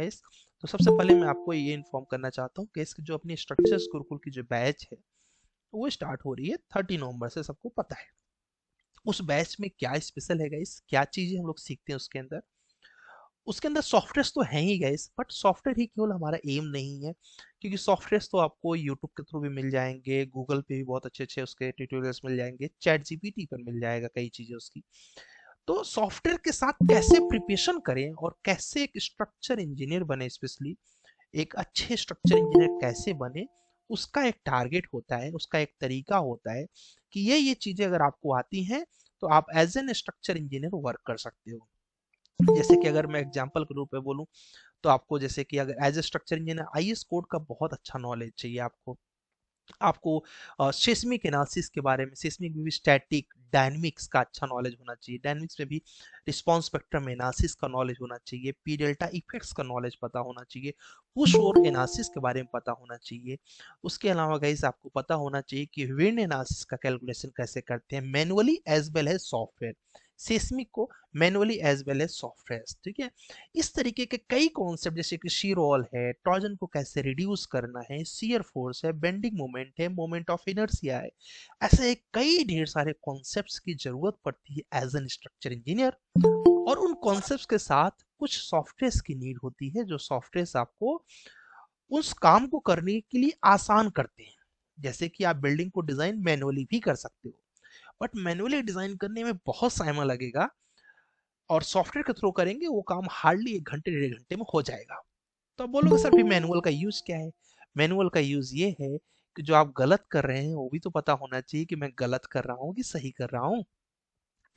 Guys. तो सबसे पहले मैं आपको ये इन्फॉर्म करना चाहता हूँ कि इसकी जो अपनी स्ट्रक्चर्स गुरुकुल की जो बैच है वो स्टार्ट हो रही है 30 नवंबर से, सबको पता है। उस बैच में क्या स्पेशल है गाइस, क्या चीजें हम लोग सीखते हैं उसके अंदर सॉफ्टवेयर तो हैं ही गाइस, बट सॉफ्टवेयर ही केवल हमारा एम नहीं है, क्योंकि सॉफ्टवेयर तो आपको यूट्यूब के थ्रू भी मिल जाएंगे, गूगल पे भी बहुत अच्छे अच्छे उसके ट्यूटोरियल्स मिल जाएंगे, चैट जीपीटी पर मिल जाएगा कई चीजें उसकी। तो सॉफ्टवेयर के साथ कैसे प्रिपरेशन करें और कैसे एक स्ट्रक्चर इंजीनियर बने, स्पेशली एक अच्छे स्ट्रक्चर इंजीनियर कैसे बने, उसका एक टारगेट होता है, उसका एक तरीका होता है कि ये चीजें अगर आपको आती हैं तो आप as an structure engineer work कर सकते हो। जैसे कि अगर मैं एग्जांपल के रूप में बोलूं तो आपको, जैसे कि अगर as a structure engineer IS code का बहुत अच्छा नॉलेज चाहिए आपको। आपको सेस्मिक एनालिसिस के बारे में, सेस्मिक में भी स्टैटिक डायनेमिक्स का अच्छा नॉलेज होना चाहिए, डायनेमिक्स में भी रिस्पांस स्पेक्ट्रम एनालिसिस का नॉलेज होना चाहिए, पी डेल्टा इफेक्ट्स का नॉलेज पता होना चाहिए, पुश और एनालिसिस के बारे में पता होना चाहिए। उसके अलावा गाइस आपको पता होना चाहिए कि विंड एनालिसिस का कैलकुलेशन कैसे करते हैं manually as well as software, seismic को manually as well as software, ठीक है। इस तरीके के कई कॉन्सेप्ट, जैसे कि शीरोल है, टॉर्जन को कैसे रिड्यूस करना है, शियर फोर्स है, बेंडिंग मोमेंट है, मोमेंट ऑफ इनर्शिया है, ऐसे कई ढेर सारे कॉन्सेप्ट्स की जरूरत पड़ती है एज एन स्ट्रक्चर इंजीनियर। और उन कॉन्सेप्ट्स के साथ कुछ सॉफ्टवेयर की नीड होती है, जो सॉफ्टवेयर आपको उस काम को करने के लिए आसान करते हैं। जैसे कि आप बिल्डिंग को डिजाइन मैनुअली भी कर सकते हो, बट मैनुअली डिजाइन करने में बहुत समय लगेगा, और सॉफ्टवेयर के थ्रू करेंगे वो काम हार्डली 1 घंटे 1.5 घंटे में हो जाएगा। तो आप बोलोगे सर फिर मैनुअल का यूज क्या है? मैनुअल का यूज ये है कि जो आप गलत कर रहे हैं वो भी तो पता होना चाहिए कि मैं गलत कर रहा हूँ कि सही कर रहा हूँ,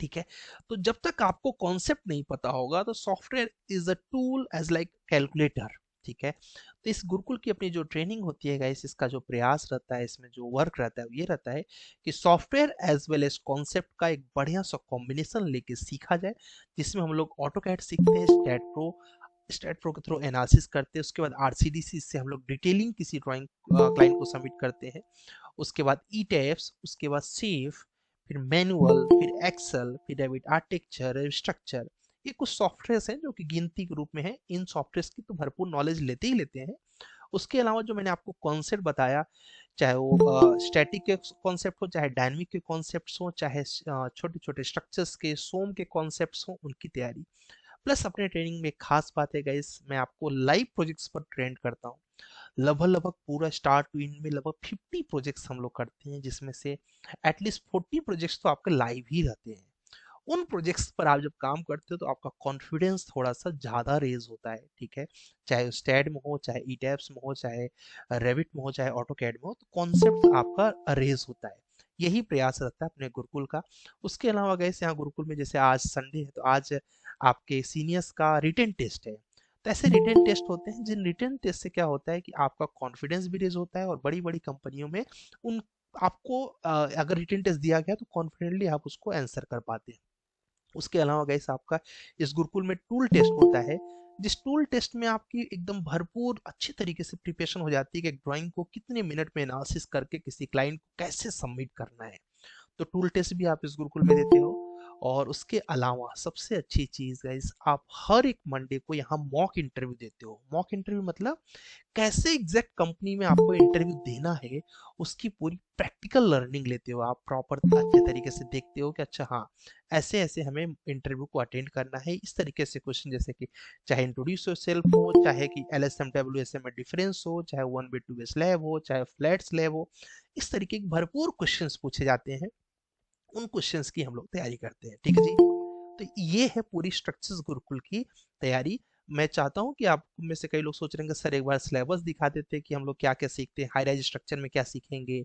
ठीक है। तो जब तक आपको कॉन्सेप्ट नहीं पता होगा तो software is a tool as like calculator, ठीक है। तो इस गुरुकुल की अपनी जो ट्रेनिंग होती है गाइस, इसका जो प्रयास रहता है, इसमें जो वर्क रहता है वो ये रहता है कि software as well as concept का एक बढ़िया सा कॉम्बिनेशन लेके सीखा जाए, जिसमें हम लोग ऑटोकैड सीखते हैं, स्टैट प्रो के थ्रू एनालिसिस करते हैं, उसके बाद आरसीडीसी से हम लोग डिटेलिंग किसी ड्राइंग क्लाइंट को सबमिट करते हैं, उसके बाद ई टेप्स, उसके बाद सेफ, फिर मैनुअल, फिर एक्सेल, फिर डेविड आर्किटेक्चर, स्ट्रक्चर। ये कुछ सॉफ्टवेयर हैं जो कि गिनती के रूप में है, इन सॉफ्टवेयर की तो भरपूर नॉलेज लेते ही लेते हैं। उसके अलावा जो मैंने आपको कॉन्सेप्ट बताया, चाहे वो स्टैटिक के कॉन्सेप्ट हो, चाहे डायनेमिक के कॉन्सेप्ट्स हो, चाहे छोटे छोटे स्ट्रक्चर्स के सोम के कॉन्सेप्ट्स हो, उनकी तैयारी। प्लस अपने ट्रेनिंग में एक खास बात है गाइस, मैं आपको लाइव प्रोजेक्ट्स पर ट्रेन करता हूँ। लगभग लगभग पूरा स्टार्ट टू एंड में लगभग 50 प्रोजेक्ट्स हम लोग करते हैं, जिसमें से एटलीस्ट 40 प्रोजेक्ट्स तो आपके लाइव ही रहते हैं। उन प्रोजेक्ट्स पर आप जब काम करते हो तो आपका कॉन्फिडेंस थोड़ा सा ज़्यादा रेज होता है, ठीक है। चाहे स्टैड में हो, चाहे ईटैप्स में हो, चाहे रेविट में हो, चाहे ऑटोकैड में हो, तो कॉन्सेप्ट आपका रेज होता है। यही प्रयास रहता है अपने गुरुकुल का। उसके अलावा गए यहाँ गुरुकुल में, जैसे आज संडे है तो आज आपके सीनियर्स का रिटन टेस्ट है। तो ऐसे रिटन टेस्ट होते हैं, जिन रिटन टेस्ट से क्या होता है कि आपका कॉन्फिडेंस भी रेज होता है, और बड़ी बड़ी कंपनियों में उन आपको अगर रिटन टेस्ट दिया गया तो कॉन्फिडेंटली आप उसको आंसर कर पाते हैं। उसके अलावा गाइस आपका इस गुरुकुल में टूल टेस्ट होता है, जिस टूल टेस्ट में आपकी एकदम भरपूर अच्छी तरीके से प्रिपरेशन हो जाती है कि एक ड्राइंग को कितने मिनट में एनालिसिस करके किसी क्लाइंट को कैसे सबमिट करना है। तो टूल टेस्ट भी आप इस गुरुकुल में देते हो। और उसके अलावा सबसे अच्छी चीज गाइस, आप हर एक मंडे को यहाँ मॉक इंटरव्यू देते हो। मॉक इंटरव्यू मतलब कैसे एग्जैक्ट कंपनी में आपको इंटरव्यू देना है, उसकी पूरी प्रैक्टिकल लर्निंग लेते हो आप, प्रॉपर अच्छे तरीके से देखते हो कि अच्छा हाँ, ऐसे ऐसे हमें इंटरव्यू को अटेंड करना है, इस तरीके से क्वेश्चन, जैसे कि चाहे इंट्रोड्यूस योरसेल्फ हो, चाहे कि एलएसएम डब्ल्यूएसएम में डिफरेंस हो, चाहे 1 bit 2 bit स्लैब हो, चाहे फ्लैट स्लैब हो, इस तरीके के भरपूर क्वेश्चंस पूछे जाते हैं। उन क्वेश्चंस की हम लोग तैयारी करते हैं, ठीक है जी। तो ये है पूरी स्ट्रक्चर्स गुरुकुल की तैयारी। मैं चाहता हूं कि आप में से कई लोग सोच रहे हैं कि सर एक बार सिलेबस दिखा देते कि हम लोग क्या क्या सीखते हैं, हाई राइज स्ट्रक्चर में क्या सीखेंगे,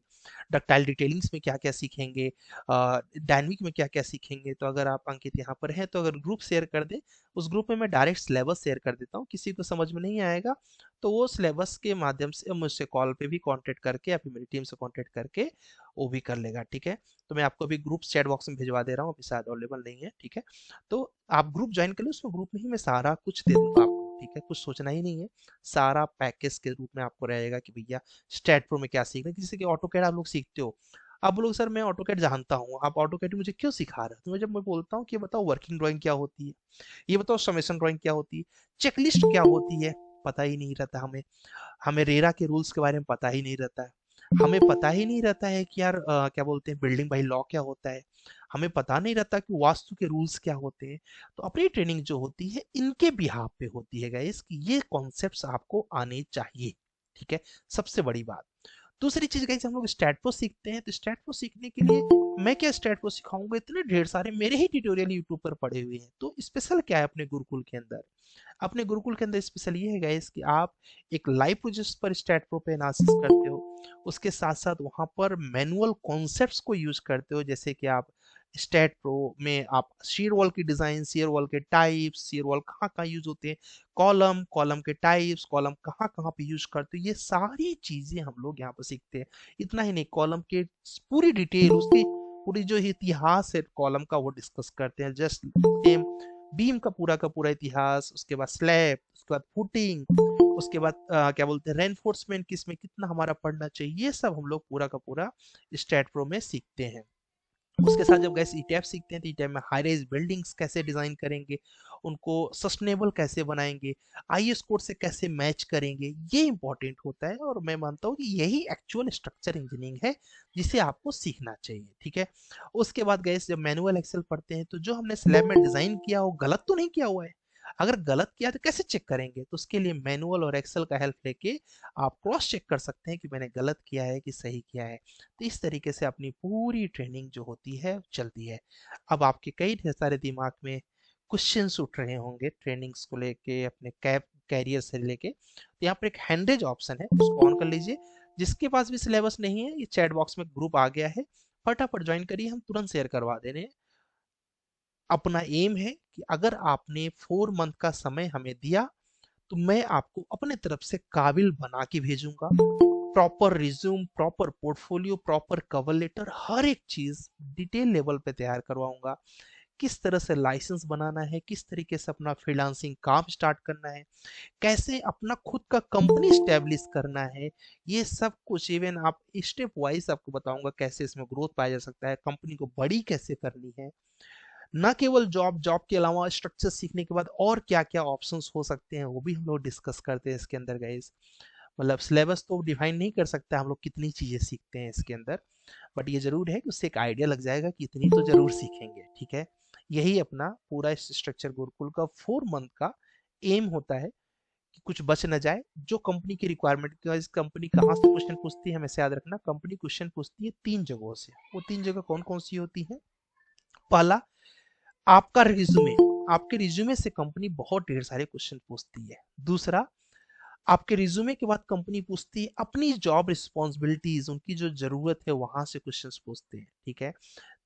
डक्टाइल डिटेलिंग्स में क्या क्या सीखेंगे, डायनेमिक में क्या क्या सीखेंगे। तो अगर आप अंकित यहाँ पर हैं तो अगर ग्रुप शेयर कर दें, उस ग्रुप में मैं डायरेक्ट सिलेबस शेयर कर देता हूँ, किसी को समझ में नहीं आएगा तो वो सिलेबस के माध्यम से मुझसे कॉल पे भी कांटेक्ट करके या फिर मेरी टीम से कांटेक्ट करके वो भी कर लेगा, ठीक है। तो मैं आपको अभी ग्रुप चैट बॉक्स में भिजवा दे रहा हूँ, अभी शायद अवेलेबल नहीं है, ठीक है। तो आप ग्रुप ज्वाइन कर लो, उसमें ग्रुप में ही मैं सारा कुछ दे दूंगा आपको, ठीक है। कुछ सोचना ही नहीं है, सारा पैकेज के रूप में आपको रहेगा कि भैया स्टैट प्रो में क्या सीखना है। जैसे कि ऑटोकैड आप लोग सीखते हो, आप बोलोगे सर मैं ऑटोकैड जानता हूँ, आप ऑटोकैड मुझे क्यों सिखा रहे हो? तो मैं जब मैं बोलता हूँ कि ये बताओ वर्किंग ड्राइंग क्या होती है, ये बताओ समेशन ड्राइंग क्या होती है, चेकलिस्ट क्या होती है, पता ही नहीं रहता हमें। हमें रेरा के रूल्स के बारे में पता ही नहीं रहता है। हमें पता ही नहीं रहता है कि यार क्या बोलते हैं बिल्डिंग बाय लॉ क्या होता है। हमें पता नहीं रहता कि वास्तु के रूल्स क्या होते हैं। तो अपनी ट्रेनिंग जो होती है इनके बिहाफ पे होती है गाइस, कि ये कॉन्सेप्ट्स आपको आने चाहिए। ठीक है, सबसे बड़ी बात। दूसरी चीज गाइस, हम लोग स्टैट प्रो सीखते हैं, तो स्टैट प्रो सीखने के लिए मैं क्या स्टैट प्रो सिखाऊंगा, इतने ढेर सारे मेरे ही ट्यूटोरियल यूट्यूब पर पड़े हुए हैं। तो स्पेशल क्या है अपने गुरुकुल के अंदर? अपने गुरुकुल के अंदर स्पेशल ये है गाइस कि आप एक लाइव प्रोजेक्ट पर स्टैट प्रो पे एनालिसिस करते हो, उसके साथ साथ वहां पर मैनुअल कॉन्सेप्ट्स को यूज करते हो। जैसे कि आप स्टैट प्रो में आप शेयर वॉल की डिजाइन, शेयर वॉल के टाइप्स, शेयर वॉल कहाँ कहाँ यूज होते हैं, कॉलम, कॉलम के टाइप्स, कॉलम कहाँ कहाँ पे यूज करते हो, ये सारी चीजें हम लोग यहाँ पर सीखते हैं। इतना ही नहीं, कॉलम के पूरी डिटेल, उसकी पूरी जो इतिहास है कॉलम का वो डिस्कस करते हैं। जस्ट सेम बीम का पूरा इतिहास, उसके बाद स्लैब, उसके बाद फुटिंग, उसके बाद क्या बोलते हैं रेनफोर्समेंट, किसमें कितना हमारा पड़ना चाहिए, ये सब हम लोग पूरा का पूरा स्टैट प्रो में सीखते हैं। उसके साथ जब गैस ईटैप सीखते हैं तो ईटैप में हाई राइज बिल्डिंग्स कैसे डिजाइन करेंगे, उनको सस्टेनेबल कैसे बनाएंगे, आईएस कोड से कैसे मैच करेंगे, ये इंपॉर्टेंट होता है। और मैं मानता हूँ कि यही एक्चुअल स्ट्रक्चर इंजीनियरिंग है जिसे आपको सीखना चाहिए। ठीक है, उसके बाद गैस जब मैनुअल एक्सेल पढ़ते हैं, तो जो हमने स्लैब में डिजाइन किया वो गलत तो नहीं किया हुआ है। अगर गलत किया तो कैसे चेक करेंगे? तो उसके लिए मैनुअल और एक्सेल का हेल्प लेके आप क्रॉस चेक कर सकते हैं कि मैंने गलत किया है कि सही किया है। तो इस तरीके से अपनी पूरी ट्रेनिंग जो होती है चलती है। अब आपके कई ढेर सारे दिमाग में क्वेश्चंस उठ रहे होंगे ट्रेनिंग्स को लेके, अपने कैरियर से लेके। तो यहाँ पर एक हैंडेज ऑप्शन है, उसको ऑन कर लीजिए। जिसके पास भी सिलेबस नहीं है, ये चैट बॉक्स में ग्रुप आ गया है, फटाफट ज्वाइन करिए, हम तुरंत शेयर करवा दे रहे हैं। अपना एम है कि अगर आपने 4 मंथ का समय हमें दिया, तो मैं आपको अपने तरफ से काबिल बना के भेजूंगा। Proper resume, proper portfolio, proper cover letter, हर एक चीज डिटेल लेवल पे तैयार करवाऊंगा। किस तरह से लाइसेंस बनाना है, किस तरीके से अपना फ्रीलांसिंग काम स्टार्ट करना है, कैसे अपना खुद का कंपनी स्टैब्लिश करना है, ये सब कुछ इवन आप स्टेप वाइज आपको बताऊंगा कैसे इसमें ग्रोथ पाया जा सकता है, कंपनी को बड़ी कैसे करनी है। ना केवल जॉब, जॉब के अलावा स्ट्रक्चर सीखने के बाद और क्या क्या ऑप्शंस हो सकते हैं वो भी हम लोग डिस्कस करते हैं इसके अंदर गाइस। मतलब सिलेबस तो डिफाइन नहीं कर सकता हम लोग कितनी चीजें सीखते हैं इसके अंदर, बट ये जरूर है कि उससे एक आइडिया लग जाएगा कि इतनी तो जरूर सीखेंगे। ठीक है, यही अपना पूरा स्ट्रक्चर गुरुकुल का 4 मंथ का एम होता है, कि कुछ बच न जाए। जो कंपनी की रिक्वायरमेंट, इस कंपनी कहाँ से क्वेश्चन पूछती है हमेशा याद रखना, कंपनी क्वेश्चन पूछती है 3 जगहों से। वो 3 जगह कौन कौन सी होती है? पहला, आपका रिज्यूमे। आपके रिज्यूमे से कंपनी बहुत ढेर सारे क्वेश्चन पूछती है। दूसरा, आपके रिज्यूमे के बाद कंपनी पूछती है अपनी जॉब रिस्पॉन्सिबिलिटीज, उनकी जो जरूरत है वहां से क्वेश्चंस पूछते हैं। ठीक है।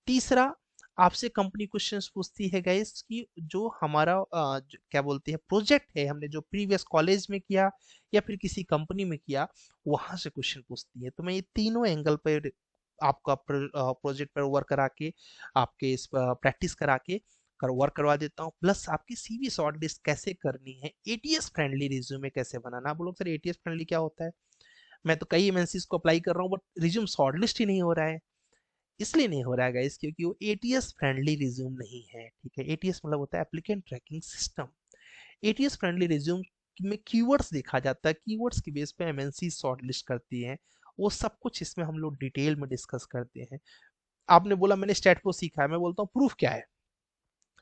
तीसरा, आपसे कंपनी क्वेश्चंस पूछती है गाइस कि जो हमारा क्या बोलते हैं प्रोजेक्ट है, हमने जो प्रीवियस कॉलेज में किया या फिर किसी कंपनी में किया, वहां से क्वेश्चन पूछती है। तो मैं ये तीनों एंगल पर आपका प्रोजेक्ट पर वर्क करा के, आपके इस प्रैक्टिस करा के वर्क करवा देता हूँ। प्लस आपकी सीवी शॉर्ट लिस्ट कैसे करनी है, एटीएस फ्रेंडली रिज्यूमे कैसे बनाना। आप बोलोगे सर एटीएस फ्रेंडली क्या होता है? मैं तो कई एमएनसीज को अप्लाई कर रहा हूँ बट रिज्यूम शॉर्ट लिस्ट ही नहीं हो रहा है। इसलिए नहीं हो रहा है गाइस क्योंकि वो एटीएस फ्रेंडली रिज्यूम नहीं है। ठीक है, एटीएस मतलब होता है applicant tracking system. ATS friendly resume में कीवर्ड्स देखा जाता है, कीवर्ड्स के बेस पे एमएनसी शॉर्ट लिस्ट करती है। वो सब कुछ इसमें हम लोग डिटेल में डिस्कस करते हैं। आपने बोला मैंने स्टैट प्रो सीखा है, मैं बोलता हूँ प्रूफ क्या है?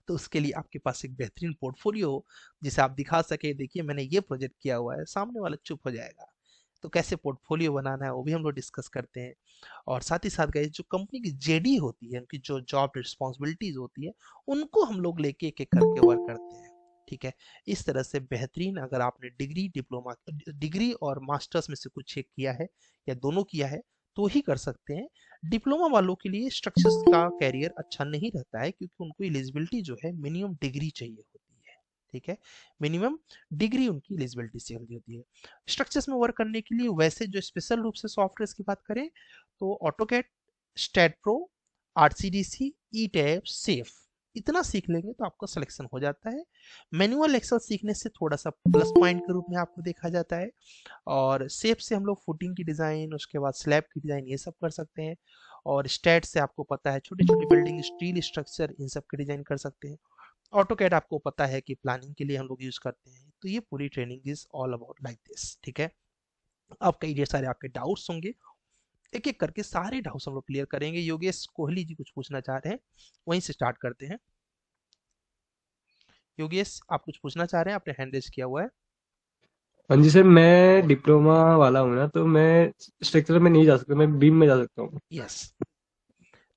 तो उसके लिए आपके पास एक बेहतरीन पोर्टफोलियो हो जिसे आप दिखा सके, देखिए मैंने ये प्रोजेक्ट किया हुआ है, सामने वाला चुप हो जाएगा। तो कैसे पोर्टफोलियो बनाना है वो भी हम लोग डिस्कस करते हैं। और साथ ही साथ गए जो कंपनी की जेडी होती है, उनकी जो जॉब रिस्पॉन्सिबिलिटीज होती है, उनको हम लोग लेके एक एक करके वर्क करते हैं। ठीक है, इस तरह से बेहतरीन, अगर आपने डिग्री, डिप्लोमा, डिग्री और मास्टर्स में से कुछ एक किया है या दोनों किया है तो ही कर सकते हैं। डिप्लोमा वालों के लिए स्ट्रक्चर्स का कैरियर अच्छा नहीं रहता है क्योंकि उनको एलिजिबिलिटी जो है मिनिमम डिग्री चाहिए होती है। ठीक है, मिनिमम डिग्री उनकी एलिजिबिलिटी से जल्दी होती है। स्ट्रक्चर्स में वर्क करने के लिए वैसे जो स्पेशल रूप से सॉफ्टवेयर की बात करें तो ऑटोकैड, स्टैट प्रो, आरसीडीसी, ई टैब, सेफ, इतना सीख लेंगे तो आपका सिलेक्शन हो जाता है। मैनुअल एक्सेल सीखने से थोड़ा सा प्लस पॉइंट के रूप में आपको देखा जाता है। और शेप से हम लोग फुटिंग की डिज़ाइन, उसके बाद स्लैब की डिज़ाइन, ये सब कर सकते हैं। और स्टैट से आपको पता है छोटी छोटी बिल्डिंग, स्टील स्ट्रक्चर, इन सब की डिज़ाइन कर सकते हैं। ऑटोकैड आपको पता है कि प्लानिंग के लिए हम लोग यूज़ करते हैं। तो ये पूरी training is all about like this, ठीक है। अब कई ढेर सारे आपके डाउट्स होंगे, एक एक करके सारे डाउट्स हम लोग क्लियर करेंगे। योगेश कोहली जी कुछ पूछना चाह रहे हैं, वहीं से स्टार्ट करते हैं। योगेश आप कुछ पूछना चाह रहे हैं, आपने हैंड रेज किया हुआ है। हाँ जी सर, मैं डिप्लोमा वाला हूँ ना, तो मैं स्ट्रक्चर में नहीं जा सकता, मैं बीम में जा सकता हूँ। यस,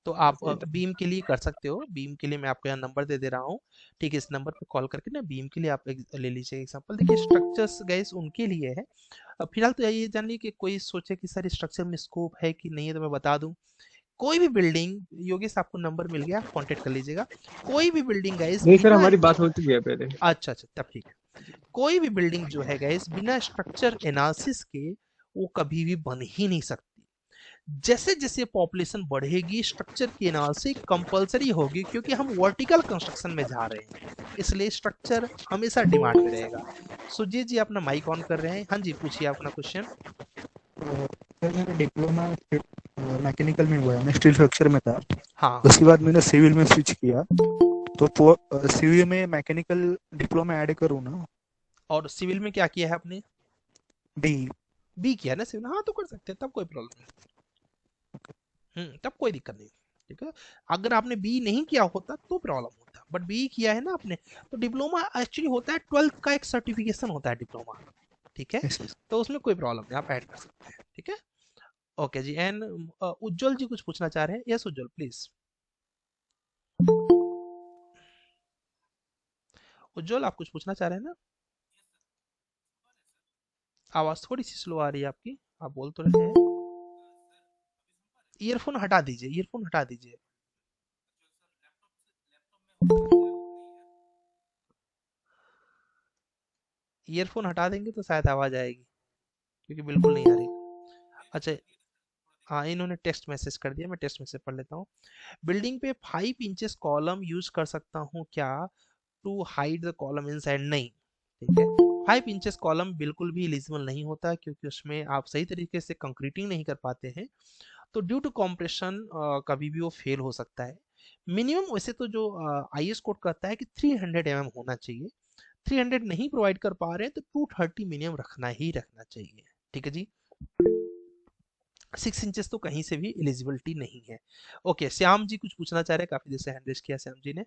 तो आप बीम के लिए कर सकते हो। बीम के लिए मैं आपको यहाँ नंबर दे दे रहा हूँ, ठीक है। इस नंबर पे कॉल करके ना बीम के लिए आप ले लीजिए एग्जांपल। देखिए स्ट्रक्चर्स गाइस उनके लिए है। अब फिलहाल तो ये जान लीजिए कि कोई सोचे कि सर स्ट्रक्चर में स्कोप है कि नहीं है, तो मैं बता दूं। कोई भी बिल्डिंग, योगेश आपको नंबर मिल गया, कांटेक्ट कर लीजिएगा। कोई भी बिल्डिंग गाइस नहीं सर, बिना, हमारी बात हो चुकी है पहले। अच्छा अच्छा तब ठीक है। कोई भी बिल्डिंग जो है गाइस बिना स्ट्रक्चर एनालिसिस के वो कभी भी बन ही नहीं सकती। जैसे जैसे पॉपुलेशन बढ़ेगी स्ट्रक्चर की एनालिसिस कंपलसरी होगी, क्योंकि हम वर्टिकल कंस्ट्रक्शन में जा रहे हैं, इसलिए स्ट्रक्चर हमेशा डिमांड में रहेगा। सुजीत जी अपना माइक ऑन कर रहे हैं, हाँ जी पूछिए अपना क्वेश्चन। सर मेरा डिप्लोमा मैकेनिकल में हुआ है, मैं स्टील स्ट्रक्चर में था। हाँ हाँ। उसके बाद मैंने सिविल में स्विच किया, तो सिविल में मैकेनिकल डिप्लोमा ऐड करूँ ना? और सिविल में क्या किया है आपने? डी। बी किया ना सिविल, हाँ तो कर सकते हैं, तब कोई प्रॉब्लम नहीं। तब कोई दिक्कत नहीं, ठीक है। अगर आपने बी नहीं किया होता तो प्रॉब्लम होता, बट बी किया है ना आपने। तो डिप्लोमा एक्चुअली होता है 12th का एक सर्टिफिकेशन होता है डिप्लोमा, ठीक है। Yes yes. तो उसमें कोई प्रॉब्लम नहीं, आप ऐड कर सकते हैं, ठीक है। ओके जी। एंड उज्जवल जी कुछ पूछना चाह रहे हैं, यस उज्जवल प्लीज। उज्जवल आप कुछ पूछना चाह रहे हैं ना? आवाज थोड़ी सी स्लो आ रही है आपकी, आप बोल तो रहे हैं। ईयरफोन हटा दीजिए, ईयरफोन हटा दीजिए। ईयरफोन हटा देंगे तो शायद आवाज आएगी, क्योंकि बिल्कुल नहीं आ रही। अच्छा, हाँ इन्होंने टेक्स्ट मैसेज कर दिया, मैं टेक्स्ट मैसेज पढ़ लेता हूँ। बिल्डिंग पे 5 इंचेस कॉलम यूज कर सकता हूँ क्या to hide the column inside? नहीं, ठीक है। 5 इंचेस कॉलम बिल्कुल भी एलिजिबल नहीं होता, क्योंकि उसमें आप सही तरीके से कंक्रीटिंग नहीं कर पाते हैं। तो ड्यू टू कॉम्प्रेशन कभी भी वो फेल हो सकता है। मिनिमम वैसे तो जो आईएस कोड कहता है कि 300 mm होना चाहिए। 300 नहीं प्रोवाइड कर पा रहे हैं तो 230 मिनिमम रखना ही रखना चाहिए, ठीक है जी। 6 इंचेस तो कहीं से भी एलिजिबिलिटी नहीं है। ओके, श्याम जी कुछ पूछना चाह रहे हैं, काफी देर से हैंड रेज किया श्याम जी ने।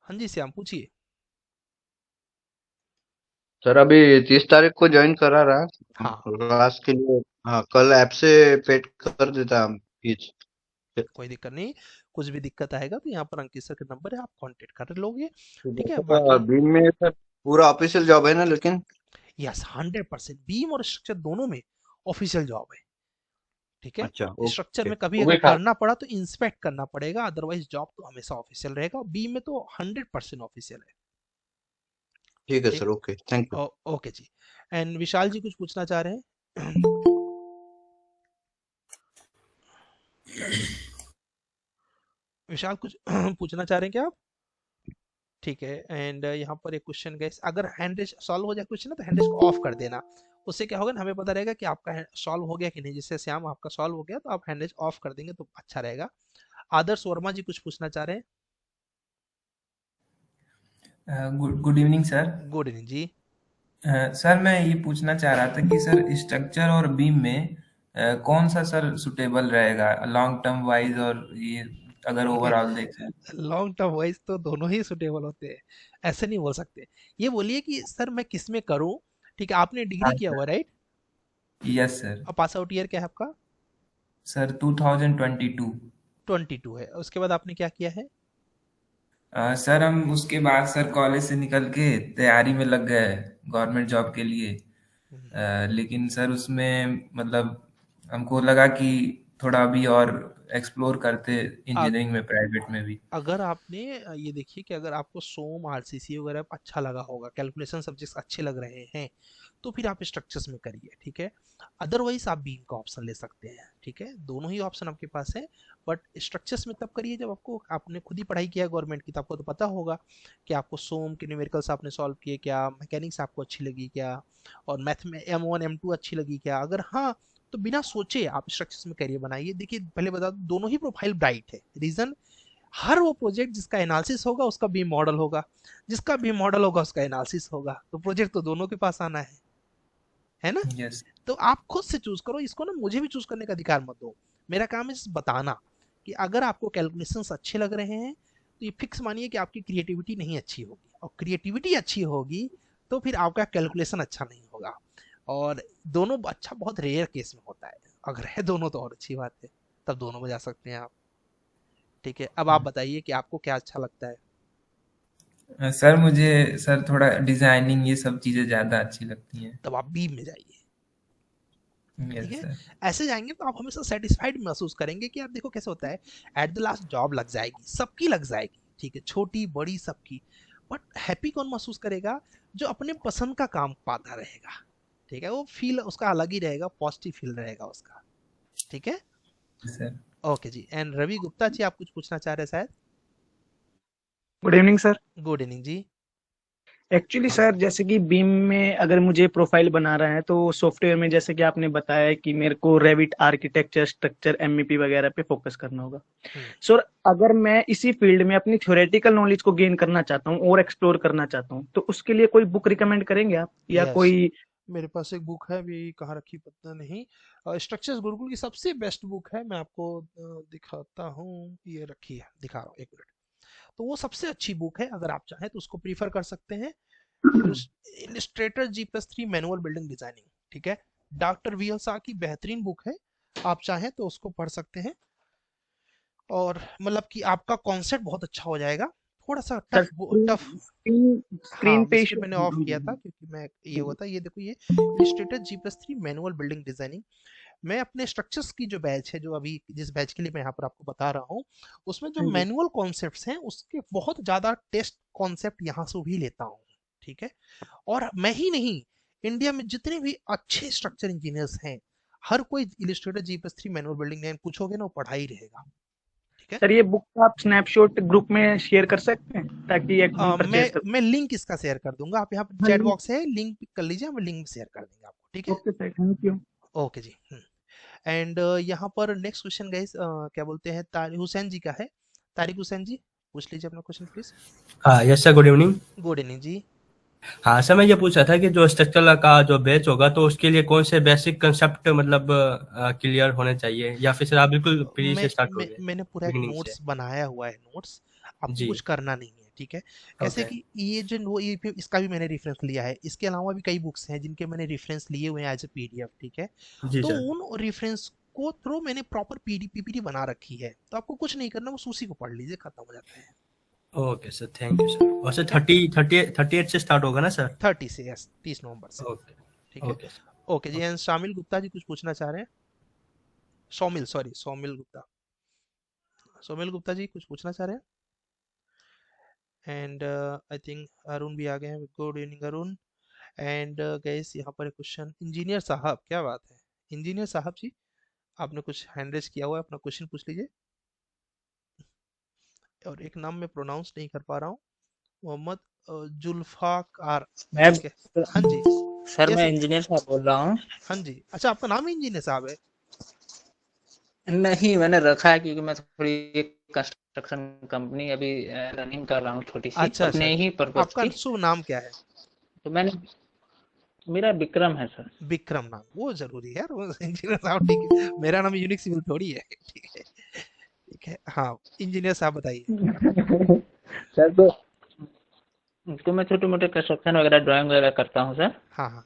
हाँ जी श्याम पूछिए। सर अभी 30 तारीख को ज्वाइन करा रहा हाँ क्लास के लिए। हाँ, कल ऐप से पेड कर देता हम फीस। कोई दिक्कत नहीं, कुछ भी दिक्कत आएगा तो यहाँ पर अंकित सर का नंबर है, आप कांटेक्ट कर लोगे, ठीक है। जैसा बाकी बीम में सर पूरा ऑफिशियल जॉब है ना, लेकिन यस 100% बीम और स्ट्रक्चर दोनों में ऑफिशियल जॉब है, ठीक है। अच्छा स्ट्रक्चर ओके। में कभी वो अगर भी खा करना पड़ा तो इंस्पेक्ट करना पड़ेगा, अदरवाइज जॉब तो हमेशा ऑफिशियल रहेगा। बीम में तो 100% ऑफिशियल है, ठीक है ठीक। Sir, okay thank you. Okay जी। एंड विशाल जी कुछ पूछना चाह रहे हैं? विशाल कुछ पूछना चाह रहे हैं क्या आप? ठीक है। एंड यहाँ पर एक क्वेश्चन गैस, अगर हैंडरेज सॉल्व हो जाए क्वेश्चन ना, तो हैंडरेज को ऑफ कर देना। उससे क्या होगा ना, हमें पता रहेगा कि आपका सॉल्व हो गया कि नहीं। जैसे श्याम आपका सॉल्व हो गया तो आप हैंडरेज ऑफ कर देंगे तो अच्छा रहेगा। आदर्श वर्मा जी कुछ पूछना चाह रहे हैं, good good evening sir. Good evening जी। सर मैं ये पूछना चाह रहा था कि सर स्ट्रक्चर और बीम में कौन सा सर सुटेबल रहेगा लॉन्ग टर्म वाइज, और ये अगर ओवरऑल देखें। लॉन्ग टर्म वाइज तो दोनों ही सुटेबल होते हैं, ऐसे नहीं बोल सकते। ये बोलिए कि सर मैं किस में करूं, ठीक है। आपने डिग्री हाँ किया सर। हुआ राइट? Yes sir. अब पास आउट ईयर क्या है आपका? सर 2022। 22 है। उसके बाद आपने क्या किया है? सर हम उसके बाद सर कॉलेज से निकल के तैयारी में लग गए गवर्नमेंट जॉब के लिए। हम्म। लेकिन सर उसमें मतलब हमको लगा कि थोड़ा अभी और एक्सप्लोर करते इंजीनियरिंग में, प्राइवेट में भी। अगर आपने ये देखिए कि अगर आपको सोम आरसीसी वगैरह अच्छा लगा होगा, कैलकुलेशन सब्जेक्ट्स अच्छे लग रहे हैं, तो फिर आप स्ट्रक्चर्स में करिए, ठीक है। अदरवाइज आप बीम का ऑप्शन ले सकते हैं, ठीक है। दोनों ही ऑप्शन आपके पास है, बट स्ट्रक्चर्स में तब करिए जब आपको, आपने खुद ही पढ़ाई किया गवर्नमेंट की, तो आपको तो पता होगा कि आपको सोम के न्यूमेरिकल्स आपने सॉल्व किए क्या, मैकेनिक्स आपको अच्छी लगी क्या, और मैथ में M1 M2 अच्छी लगी क्या। अगर हाँ, तो बिना सोचे आप स्ट्रक्चर्स में करियर बनाइए। देखिए पहले बता दूं, दोनों ही प्रोफाइल ब्राइट है। रीजन, हर वो प्रोजेक्ट जिसका एनालिसिस होगा उसका बीम मॉडल होगा, जिसका बीम मॉडल होगा उसका एनालिसिस होगा, तो प्रोजेक्ट तो दोनों के पास आना है ना। यस तो आप खुद से चूज करो इसको ना, मुझे भी चूज करने का अधिकार मत दो। मेरा काम है बताना कि अगर आपको कैलकुलेशंस अच्छे लग रहे हैं तो ये फिक्स मानिए कि आपकी क्रिएटिविटी नहीं अच्छी होगी, और क्रिएटिविटी अच्छी होगी तो फिर आपका कैलकुलेशन अच्छा नहीं होगा। और दोनों अच्छा बहुत रेयर केस में होता है, अगर है दोनों तो और अच्छी बात है, तब दोनों में जा सकते हैं आप। ठीक है, अब आप बताइए कि आपको क्या अच्छा लगता है। सर मुझे सर थोड़ा डिजाइनिंग ये सब चीजें ज्यादा अच्छी लगती हैं। तब आप बीम में जाइए। ठीक यस है, सर। ऐसे जाएंगे तो आप हमेशा सेटिस्फाइड महसूस करेंगे कि यार देखो कैसे होता है, एट द लास्ट जॉब लग जाएगी, सबकी लग जाएगी, ठीक है, छोटी बड़ी सबकी, बट हैप्पी कौन महसूस करेगा, जो अपने पसंद का काम पाता रहेगा। ठीक है, वो फील उसका अलग ही रहेगा, पॉजिटिव फील रहेगा उसका। ठीक है, सर ओके जी। एंड रवि गुप्ता जी, आप कुछ पूछना चाह रहे हैं शायद। Good evening sir. Good evening जी। एक्चुअली सर जैसे कि बीम में अगर मुझे प्रोफाइल बना रहा है तो सॉफ्टवेयर में जैसे कि आपने बताया कि मेरे को रेविट आर्किटेक्चर स्ट्रक्चर एमईपी वगैरह पे फोकस करना होगा। सर अगर मैं इसी फील्ड में अपनी थ्योरेटिकल नॉलेज को गेन करना चाहता हूँ और एक्सप्लोर करना चाहता हूँ, तो उसके लिए कोई बुक रिकमेंड करेंगे आप, या यस, कोई? मेरे पास एक बुक है, अभी कहाँ रखी पता नहीं, स्ट्रक्चर्स गुरुकुल की सबसे बेस्ट बुक है, मैं आपको दिखाता हूँ, ये रखी है, दिखा रहा हूँ, एक मिनट। तो वो सबसे अच्छी बुक है, अगर आप चाहें तो उसको प्रीफर कर सकते हैं। Illustrator G+3 manual building designing, ठीक है, डॉक्टर वी एल शाह की बेहतरीन बुक है, आप चाहें तो उसको पढ़ सकते हैं। और मतलब कि आपका कॉन्सेप्ट बहुत अच्छा हो जाएगा, थोड़ा सा सर टफ। स्क्रीन हाँ, पे इसलिए मैंने ऑफ किया था क्योंकि मैं ये हुआ था, ये देखो, ये Illustrator G+3 manual building designing. मैं अपने स्ट्रक्चर्स की जो बैच है, जो अभी जिस बैच के लिए मैं यहाँ पर आपको बता रहा हूँ, उसमें जो मैनुअल कॉन्सेप्ट्स हैं उसके बहुत ज़्यादा टेस्ट कॉन्सेप्ट यहाँ से भी लेता हूँ। ठीक है, और मैं ही नहीं, इंडिया में जितने भी अच्छे स्ट्रक्चर इंजीनियर्स हैं, हर कोई Illustrator G+3 manual building design पूछोगे ना, वो पढ़ा ही रहेगा। ठीक है, सर ये बुक आप स्नैपशॉट ग्रुप में शेयर कर सकते हैं ताकि एक हम परचेज कर। मैं लिंक इसका शेयर कर दूंगा, आप यहाँ पर चैट बॉक्स है, लिंक पिक कर लीजिए, हम लिंक शेयर कर देंगे आपको। ठीक है, okay sir, thank you. Okay जी। एंड यहाँ पर नेक्स्ट क्वेश्चन गाइस, क्या बोलते हैं, तारिक हुसैन जी का है। तारिक हुसैन जी, पूछ लीजिए अपना क्वेश्चन प्लीज। हाँ yes sir, good evening. Good evening जी। हाँ सर, मैं ये पूछ रहा था कि जो स्ट्रक्चरल का जो बैच होगा तो उसके लिए कौन से बेसिक कंसेप्ट मतलब क्लियर होने चाहिए, या फिर सर आप बिल्कुल फ्री से स्टार्ट करोगे मैंने पूरा एक बिगिनिंग से? नोट्स बनाया हुआ है, नोट्स आपको जी। कुछ करना नहीं है। ठीक है, कैसे ओके। कि ये जो इसका भी मैंने रेफरेंस लिया है, इसके अलावा भी कई बुक्स हैं जिनके मैंने रेफरेंस लिए हुए हैं एज ए पीडीएफ। ठीक है, जी तो सर। उन रेफरेंस को थ्रू मैंने प्रॉपर पीपीटी बना रखी है, तो आपको कुछ नहीं करना, बस उसी को पढ़ लीजिए, खत्म हो जाता है। Okay sir, thank you sir. और सर ठीक है, 38 से स्टार्ट होगा ना सर? 30 से, यस, 30 नवंबर से। ओके। ठीक है, ओके सर। ओके जी। एंड शामिल गुप्ता जी कुछ पूछना चाह रहे हैं। सौमिल, सॉरी, सौमिल गुप्ता, सौमिल गुप्ता जी कुछ पूछना चाह रहे हैं। एंड आई थिंक अरुण भी आ गए हैं। Good evening Arun. And gas यहाँ पर एक क्वेश्चन, इंजीनियर साहब, क्या बात है, इंजीनियर साहब जी, आपने कुछ हैंड रेज किया हुआ है, अपना क्वेश्चन पूछ लीजिए। और एक नाम मैं प्रोनाउंस नहीं कर पा रहा हूँ, मोहम्मद जुल्फाकार। मैं ठीक है, हाँ जी, सर यस, मैं इंजीनियर साहब बोल रहा हूँ। हाँ जी, अच्छा आपका नाम ही इंजीनियर साहब है। नहीं, मैंने रखा है क्योंकि मैं थोड़ी एक कंस्ट्रक्शन कंपनी अभी रनिंग कर रहा हूँ, छोटी सी, अच्छा अच्छा, अपने ही पर्पस आपका की। शुभ नाम क्या है। तो मैंने, मेरा विक्रम है सर। विक्रम नाम, वो जरूरी है यार, वो इंजीनियर साहब, ठीक है, मेरा नाम यूनिक सिविल थोड़ी है। ठीक है, ठीक है, हाँ, इंजीनियर साहब बताइए। सर तो मैं छोटे मोटे कंस्ट्रक्शन वगैरह ड्राइंग वगैरह करता हूँ सर। हाँ हाँ,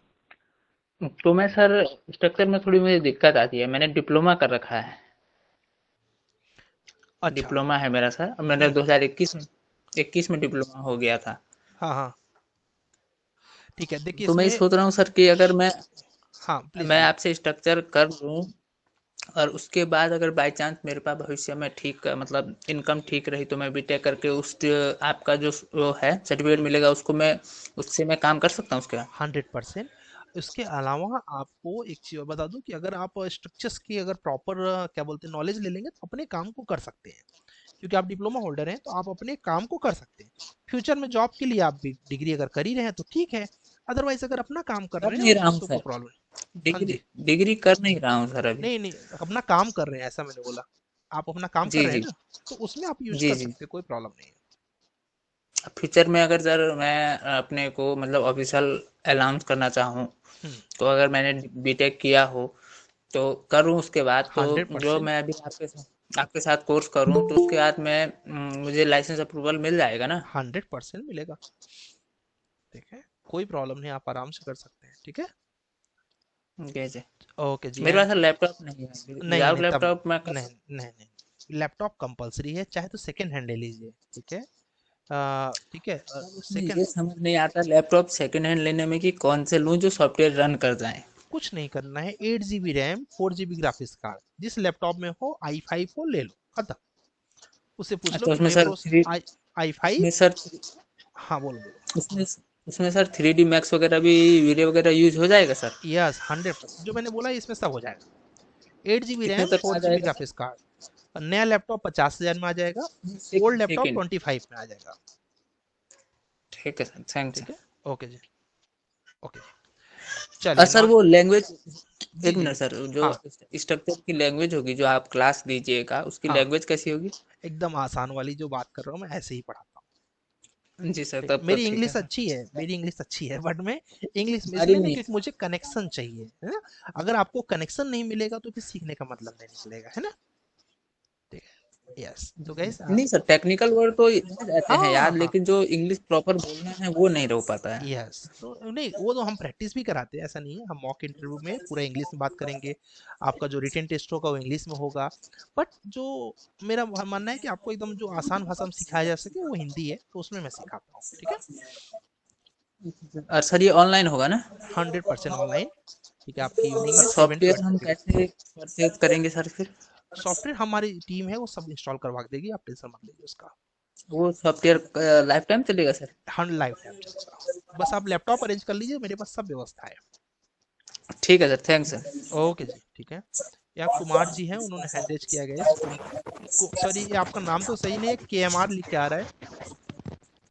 तो मैं सर स्ट्रक्चर में थोड़ी मुझे दिक्कत आती है, मैंने डिप्लोमा कर रखा है। अच्छा, डिप्लोमा है मेरा सर, मैंने 2021 में डिप्लोमा हो गया था। हाँ हाँ, ठीक है, देखिए तो मैं इसमें, सोच रहा हूँ सर कि अगर हाँ प्लीज मैं प्लीज। आपसे स्ट्रक्चर कर लूँ और उसके बाद अगर बाय चांस मेरे पास भविष्य में ठीक मतलब इनकम ठीक रही तो मैं बीटेक करके उस आपका जो वो है सर्टिफिकेट मिलेगा, उसको मैं उससे मैं काम कर सकता हूँ उसके बाद। 100%। इसके अलावा आपको एक चीज और बता दूं कि अगर आप स्ट्रक्चर्स की अगर प्रॉपर क्या बोलते हैं नॉलेज ले लेंगे तो अपने काम को कर सकते हैं, क्योंकि आप डिप्लोमा होल्डर हैं, तो आप अपने काम को कर सकते हैं। फ्यूचर में जॉब के लिए आप डिग्री अगर कर ही रहे हैं तो ठीक है, अदरवाइज अगर अपना काम कर कर रहे नहीं हैं रहा हूँ तो कोई सर, प्रॉब्लम नहीं। हाँ डिग्री जी, डिग्री कर नहीं रहा हूँ सर अभी। नहीं नहीं, अपना काम कर रहे हैं ऐसा मैंने बोला। आप अपना काम कर जी रहे हैं जी ना, तो उसमें आप यूज जी कर जी। सकते हैं, कोई प्रॉब्लम नहीं है। फ्यूचर में अगर सर मैं अपने को मतलब ऑफिशियल अनाउंस करना चाहूँ, हम्म। तो अगर मैंने बीटेक किया हो तो करूँ, उसके बाद तो जो 100%। मैं अभी आपके साथ कोर्स करूँ तो उसके बाद मैं मुझे लाइसेंस अप्रूवल मिल जाएगा ना? 100% मिलेगा। ठीक है, कोई प्रॉब्लम नहीं, आप आराम से कर सकते हैं। ठीक है। ओके जी। ओके जी। मेरे एंड पास लैपटॉप नहीं है, नहीं विदाउट नहीं, तब लैपटॉप मैं नहीं नहीं नहीं, लैपटॉप कंपलसरी है, चाहे तो सेकंड हैंड ले लीजिए। ठीक है। ठीक है। मुझे सेकंड। ये समझ नहीं आता लैपटॉप सेकंड हैंड लेने में कि कौन से लूं जो सॉफ्टवेयर रन कर जाए। कुछ नहीं करना है, 8 GB RAM, 4 GB graphics card, जिस लैपटॉप में हो, i5 हो, ले लो, खत्म। उससे पूछ लो अच्छा कि उसमें मेरे सर को थ्री i5। उसमें सर हाँ, बोलो बोलो। उसमें उसमें सर 3D मैक्स वगैरह भी वीडियो वगैरह यूज हो जाएगा सर? यस, 100%, जो मैंने बोला इसमें सब हो जाएगा। 8 GB कितने रैम, तक आ 4 GB जाएगा ग्राफिक्स कार्ड। और नया लैपटॉप 50,000 में आ जाएगा, ओल्ड लैपटॉप सेकेंड? 25 में आ जाएगा। ठीक है सर, थैंक्स। ठीक है। ओके जी। ओके जी। चलिए सर नॉन। वो लैंग्वेज, जी एक जी। मिनट सर, जो हाँ स्ट्रक्चर की लैंग्वेज होगी जो आप क्लास दीजिएगा उसकी हाँ, लैंग्वेज कैसी होगी? एकदम आसान वाली जो बात कर रहा हूँ मैं, ऐसे ही पढ़ाता हूँ। जी सर, ठीक है, तब तो मेरी ठीक है इंग्लिश सर। अच्छी है, मेरी इंग्लिश अच्छी है, बट मैं इंग्लिश में हमारी इसलिए नहीं, नहीं। क्योंकि मुझे कनेक्शन चाहिए, है ना। अगर आपको कनेक्शन नहीं मिलेगा तो फिर सीखने का मतलब नहीं निकलेगा, है ना। ठीक है। यस, तो गैस। नहीं सर, टेक्निकल वर्ड तो रहते हैं हाँ याद, हाँ। लेकिन जो इंग्लिश प्रॉपर बोलना है वो नहीं हो पाता है। यस, तो नहीं, वो तो हम प्रैक्टिस भी कराते हैं, ऐसा नहीं है। हम मॉक इंटरव्यू में पूरा इंग्लिश में बात करेंगे, आपका जो रिटन टेस्ट होगा वो इंग्लिश में होगा। बट जो मेरा मानना है कि आपको एकदम जो आसान भाषा में सिखाया जा सके वो हिंदी है, तो उसमें मैं सिखाता हूँ। ठीक है। और सर ये ऑनलाइन होगा ना? 100% ऑनलाइन। ठीक है, आपकी इवनिंग और में 7 to सॉफ्टवेयर 8 हम पीरियड। कैसे परचेज करेंगे सर फिर? सॉफ्टवेयर हमारी टीम है, वो सब इंस्टॉल करवा देगी, आप टेंशन मत लीजिए उसका। वो सॉफ्टवेयर लाइफ टाइम चलेगा सर? हर लाइफ टाइम चलेगा, बस आप लैपटॉप अरेंज कर लीजिए, मेरे पास सब व्यवस्था है। ठीक है सर, थैंक्स सर। ओके जी। ठीक है। या कुमार जी हैं, उन्होंने हैंड रेज किया गया है। सॉरी, ये आपका नाम तो सही नहीं है, KMR लिख के आ रहा है।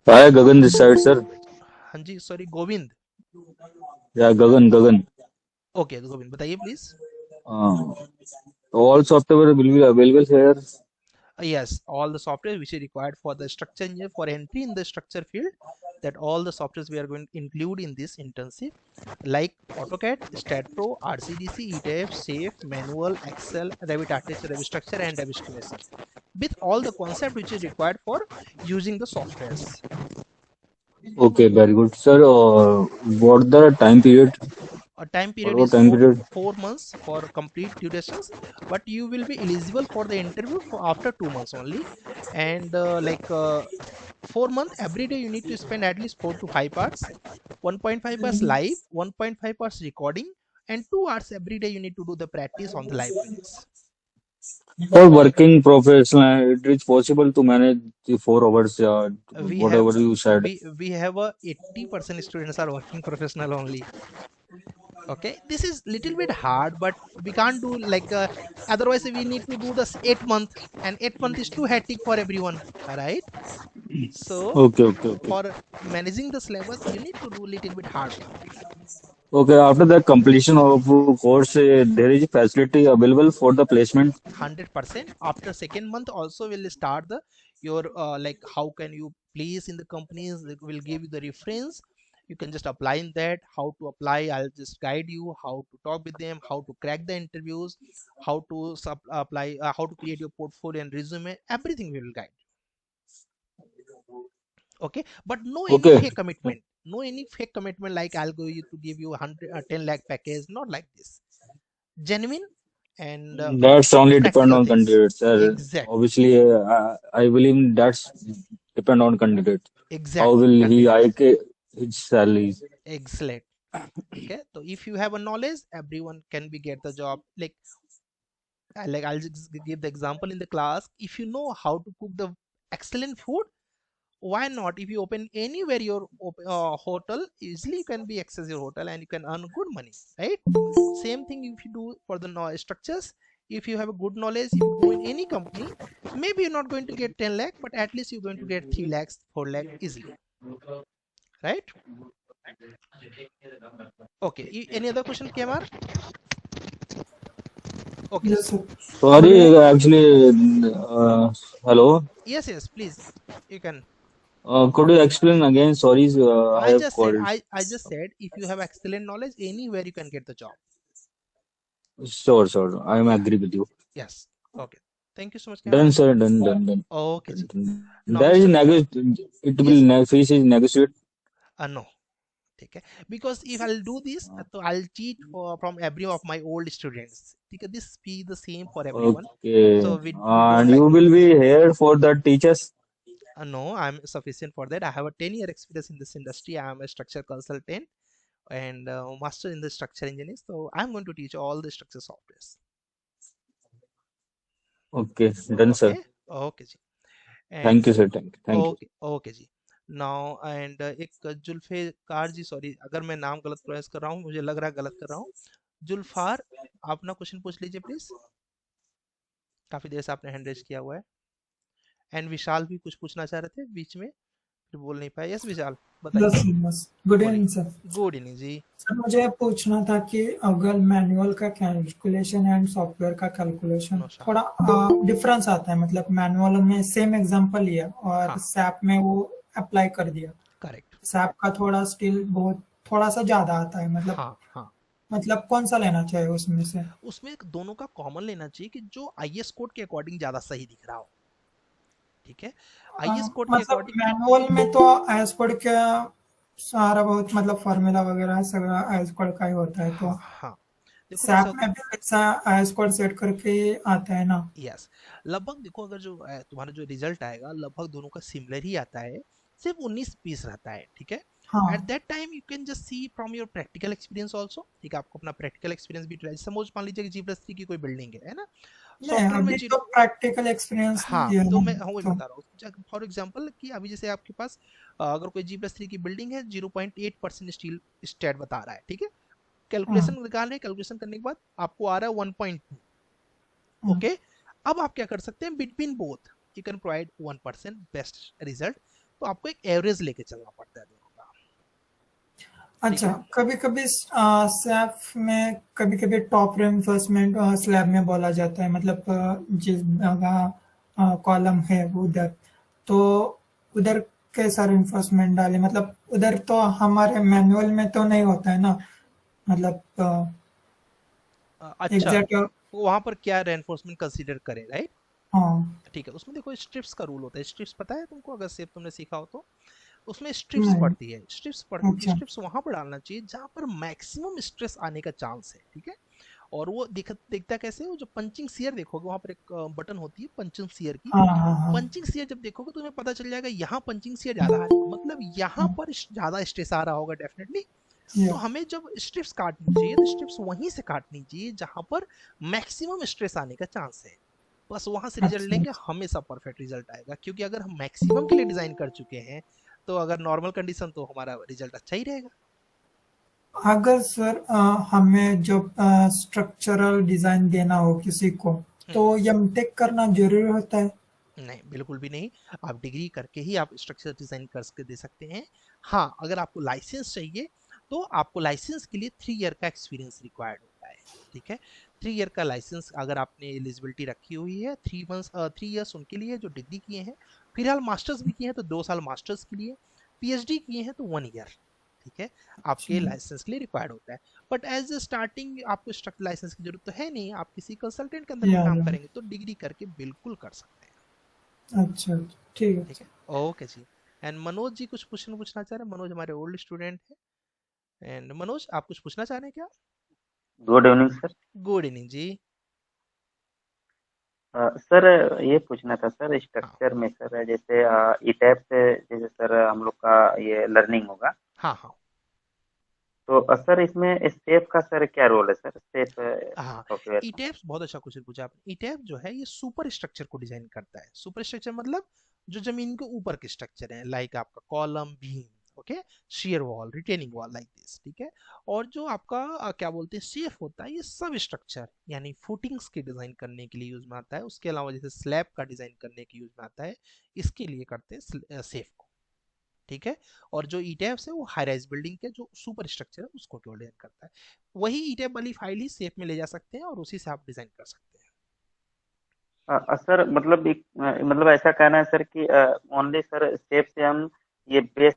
Hi, Gagan this side, sir. हाँ जी, sorry, Govind. Yeah, Gagan. Okay, तो गोविंद बताइए please. Uh, all software will be available here. Yes, all the software which is required for the structure engineer for entry in the structure field, that all the softwares we are going to include in this internship, like AutoCAD, StatPro, RCDC, ETF, SAFe, Manual, Excel, Revit Architecture, Revit Structure, and Revit Estimation, with all the concept which is required for using the softwares. Okay, very good, sir. What the time period? A time What period about is time period? 4 months for complete durations, but you will be eligible for the interview for after 2 months only. And 4 months, every day you need to spend at least 4 to 5 hours, 1.5 hours live, 1.5 hours recording, and 2 hours every day you need to do the practice on the live projects. For working professional, it is possible to manage the 4 hours. Yeah, We have whatever you said. we have a 80% students are working professional only. Okay, this is little bit hard, but we can't do like otherwise we need to do this 8 month, and 8 month is too hectic for everyone. All right. So Okay. for managing the syllabus you need to do little bit hard work. Okay, after the completion of course, there is a facility available for the placement. 100%. After second month also will start the your like how can you place in the companies, it will give you the reference, you can just apply in that. How to apply, I'll just guide you how to talk with them, how to crack the interviews, how to apply, how to create your portfolio and resume, everything we will guide. Okay, but no any Okay, fake commitment, no any fake commitment like I'll go you to give you 10 lakh package, not like this. Genuine and that's only depend practical on things. candidates, sir. Exactly. Obviously, I believe that's depend on candidate. How Exactly. will he hike his salary? Excellent. Okay, so if you have a knowledge, everyone can be get the job. Like I'll just give the example in the class. If you know how to cook the excellent food, why not? If you open anywhere your hotel, easily you can be access your hotel and you can earn good money, right? Same thing if you do for the structures. If you have a good knowledge, if you go in any company, maybe you're not going to get 10 lakh, but at least you're going to get 3 lakhs, 4 lakh easily, right? Okay. Any other question, KMR? Okay. Yes, sir. Sorry, Could you actually, hello. Yes, please. You can. Could you explain again? Sorry, I I have just said, called. I just said, if you have excellent knowledge, anywhere you can get the job. Sure. I am Yeah. agree with you. Yes. Okay. Thank you so much, Done, Cameron. sir. Done. Okay, ji. Now, There is Mr. it Yes. will fees is negotiate. No. ठीक है, because if I'll do this तो I'll cheat from every of my old students. ठीक है, this be the same for everyone, so Okay. we don't And like you to will do be this. here for the teachers. No, I'm sufficient for that. I have a 10-year experience in this industry. I am a structure consultant and master in the structure engineering, so I'm going to teach all the structure softwares. Okay, done, sir. Okay जी. Thank you, sir. Thank you. Okay जी. Now and एक जुल्फिकार जी, sorry अगर मैं नाम गलत pronounce कर रहा हूँ, मुझे लग रहा है गलत कर रहा हूँ. जुल्फार, आप अपना क्वेश्चन पूछ लीजिए प्लीज. काफी देर से आपने हैंड रेज किया हुआ है. एंड विशाल भी कुछ पूछना चाह रहे थे बीच में, फिर बोल नहीं पाए. यस विशाल, बताइए. yes. Good evening, sir. Good evening जी. सर मुझे पूछना था कि अगर मैनुअल का कैलकुलेशन एंड सॉफ्टवेयर का कैलकुलेशन थोड़ा डिफरेंस आता है, मतलब मैनुअल में सेम एग्जांपल लिया और सैप में वो अप्लाई कर दिया. करेक्ट. सैप का थोड़ा स्टिल बहुत थोड़ा सा ज्यादा आता है, मतलब हाँ. मतलब कौन सा लेना चाहिए उसमें से? उसमें दोनों का कॉमन लेना चाहिए कि जो आईएस कोड के अकॉर्डिंग ज्यादा सही दिख रहा हो. ठीक है, आईएस कोड के मतलब अकॉर्डिंग मैनुअल में तो आईएस कोड का सारा बहुत मतलब फॉर्मूला वगैरह सब आईएस कोड का ही होता है, तो हाँ. सैप में भी ऐसा आईएस कोड सेट करके आता है ना? यस, लगभग देखो, अगर जो तुम्हारा जो रिजल्ट आएगा लगभग दोनों का सिमिलर ही आता है, सिर्फ 19 पीस रहता है. ठीक है, at that time you can just see from your practical experience also. ठीक है, आपको अपना प्रैक्टिकल एक्सपीरियंस भी ट्राई, सपोज मान लीजिए कि G+3 की कोई बिल्डिंग है ना, सॉफ्टवेयर में तो प्रैक्टिकल एक्सपीरियंस. हाँ, तो मैं वही बता रहा हूँ. फॉर एग्जांपल कि अभी जैसे आपके पास अगर कोई G+3 की बिल्डिंग है, 0.8% स्टील स्टैट बता रहा है. ठीक है, कैलकुलेशन निकाल रहे, कैलकुलेशन करने के बाद आपको आ रहा है 1.2. ओके, अब आप क्या कर सकते हैं, between both you can provide 1% best result. तो आपको एक एवरेज लेके चलना पड़ता है दोनों का. अच्छा, कभी कभी स्लैब में कभी कभी टॉप रेइंफोर्समेंट स्लैब में बोला जाता है, मतलब जिस जगह कॉलम है उधर, तो उधर कैसा रेइंफोर्समेंट डाले? मतलब उधर तो हमारे मैनुअल में तो नहीं होता है ना, मतलब अच्छा, वहां पर क्या रेइंफोर्समेंट कंसीडर करें, राइट? हाँ, ठीक है, उसमें देखो स्ट्रिप्स का रूल होता है. स्ट्रिप्स पता है तुमको? अगर सेप तुमने सीखा हो तो उसमें स्ट्रिप्स पड़ती है. स्ट्रिप्स वहां पर डालना चाहिए जहां पर मैक्सिमम स्ट्रेस आने का चांस है. ठीक है, और वो दिखता कैसे है, वो जो पंचिंग सीयर देखोगे वहां पर एक बटन होती है पंचिंग सीयर की. पंचिंग सीयर जब देखोगे तो तुम्हें पता चल जाएगा यहाँ पंचिंग सीयर ज्यादा है, मतलब यहाँ पर ज्यादा स्ट्रेस आ रहा होगा डेफिनेटली. तो हमें जब स्ट्रिप्स काटनी चाहिए तो स्ट्रिप्स वहीं से काटनी चाहिए जहां पर मैक्सिमम स्ट्रेस आने का चांस है. बस वहां से रिजल्ट लेंगे, हमेशा परफेक्ट रिजल्ट आएगा. क्योंकि अगर हम मैक्सिमम के लिए डिजाइन कर चुके हैं तो अगर नॉर्मल कंडीशन तो हमारा रिजल्ट अच्छा ही रहेगा. अगर सर हमें जो स्ट्रक्चरल डिजाइन देना हो किसी को, तो एमटेक करना जरूरी होता है? नहीं, बिल्कुल भी नहीं. आप डिग्री करके ही आप स्ट्रक्चर डिजाइन करके दे सकते हैं. हाँ, अगर आपको लाइसेंस चाहिए तो आपको लाइसेंस के लिए 3 ईयर का एक्सपीरियंस रिक्वायर्ड होता है. ठीक है, 3 ईयर का लाइसेंस अगर आपने एलिजिबिलिटी रखी हुई है, 3 ईयर्स उनके लिए जो डिग्री किए हैं, फिलहाल मास्टर्स भी किए हैं तो 2 साल मास्टर्स के लिए, पीएचडी किए हैं तो 1 ईयर. ठीक है, आपके लाइसेंस के लिए रिक्वायर्ड होता है. बट एज ए स्टार्टिंग आपको स्ट्रक्चर लाइसेंस की जरूरत तो है नहीं. आप किसी कंसल्टेंट के अंदर काम करेंगे तो डिग्री करके बिल्कुल कर सकते हैं. अच्छा, ठीक है. ओके जी. एंड मनोज जी कुछ क्वेश्चन पूछना चाह रहे हैं. मनोज हमारे ओल्ड स्टूडेंट है. एंड मनोज, आप कुछ पूछना चाह रहे हैं क्या? Good evening sir. Good evening जी. सर ये पूछना था सर, स्ट्रक्चर में सर जैसे ईटैप से जैसे सर हम लोग का ये लर्निंग होगा. हाँ. तो सर इसमें स्टेप का सर क्या रोल है सर? Step software. ईटैप बहुत अच्छा क्वेश्चन पूछा आपने. ईटैप जो है ये सुपर स्ट्रक्चर को डिजाइन करता है. सुपर स्ट्रक्चर मतलब जो जमीन के ऊपर के स्ट्रक्चर है, लाइक आपका column, beam, okay, shear wall, retaining wall, like this. ठीक है, और जो आपका क्या बोलते हैं सेफ होता है, ये सब स्ट्रक्चर यानी फुटिंग्स के डिजाइन करने के लिए यूज में आता है. उसके अलावा जैसे स्लैब का डिजाइन करने के यूज में आता है, इसके लिए करते हैं सेफ को. ठीक है। और जो ईटैब्स है वो हाई राइज बिल्डिंग के जो सुपर स्ट्रक्चर है उसको केवल डिजाइन करता है। वही ईटैब वाली फाइल ही सेफ में ले जा सकते हैं और उसी से आप डिजाइन कर सकते हैं। सर मतलब एक मतलब ऐसा कहना है सर कि ओनली सर स्टेप से हम ये बेस।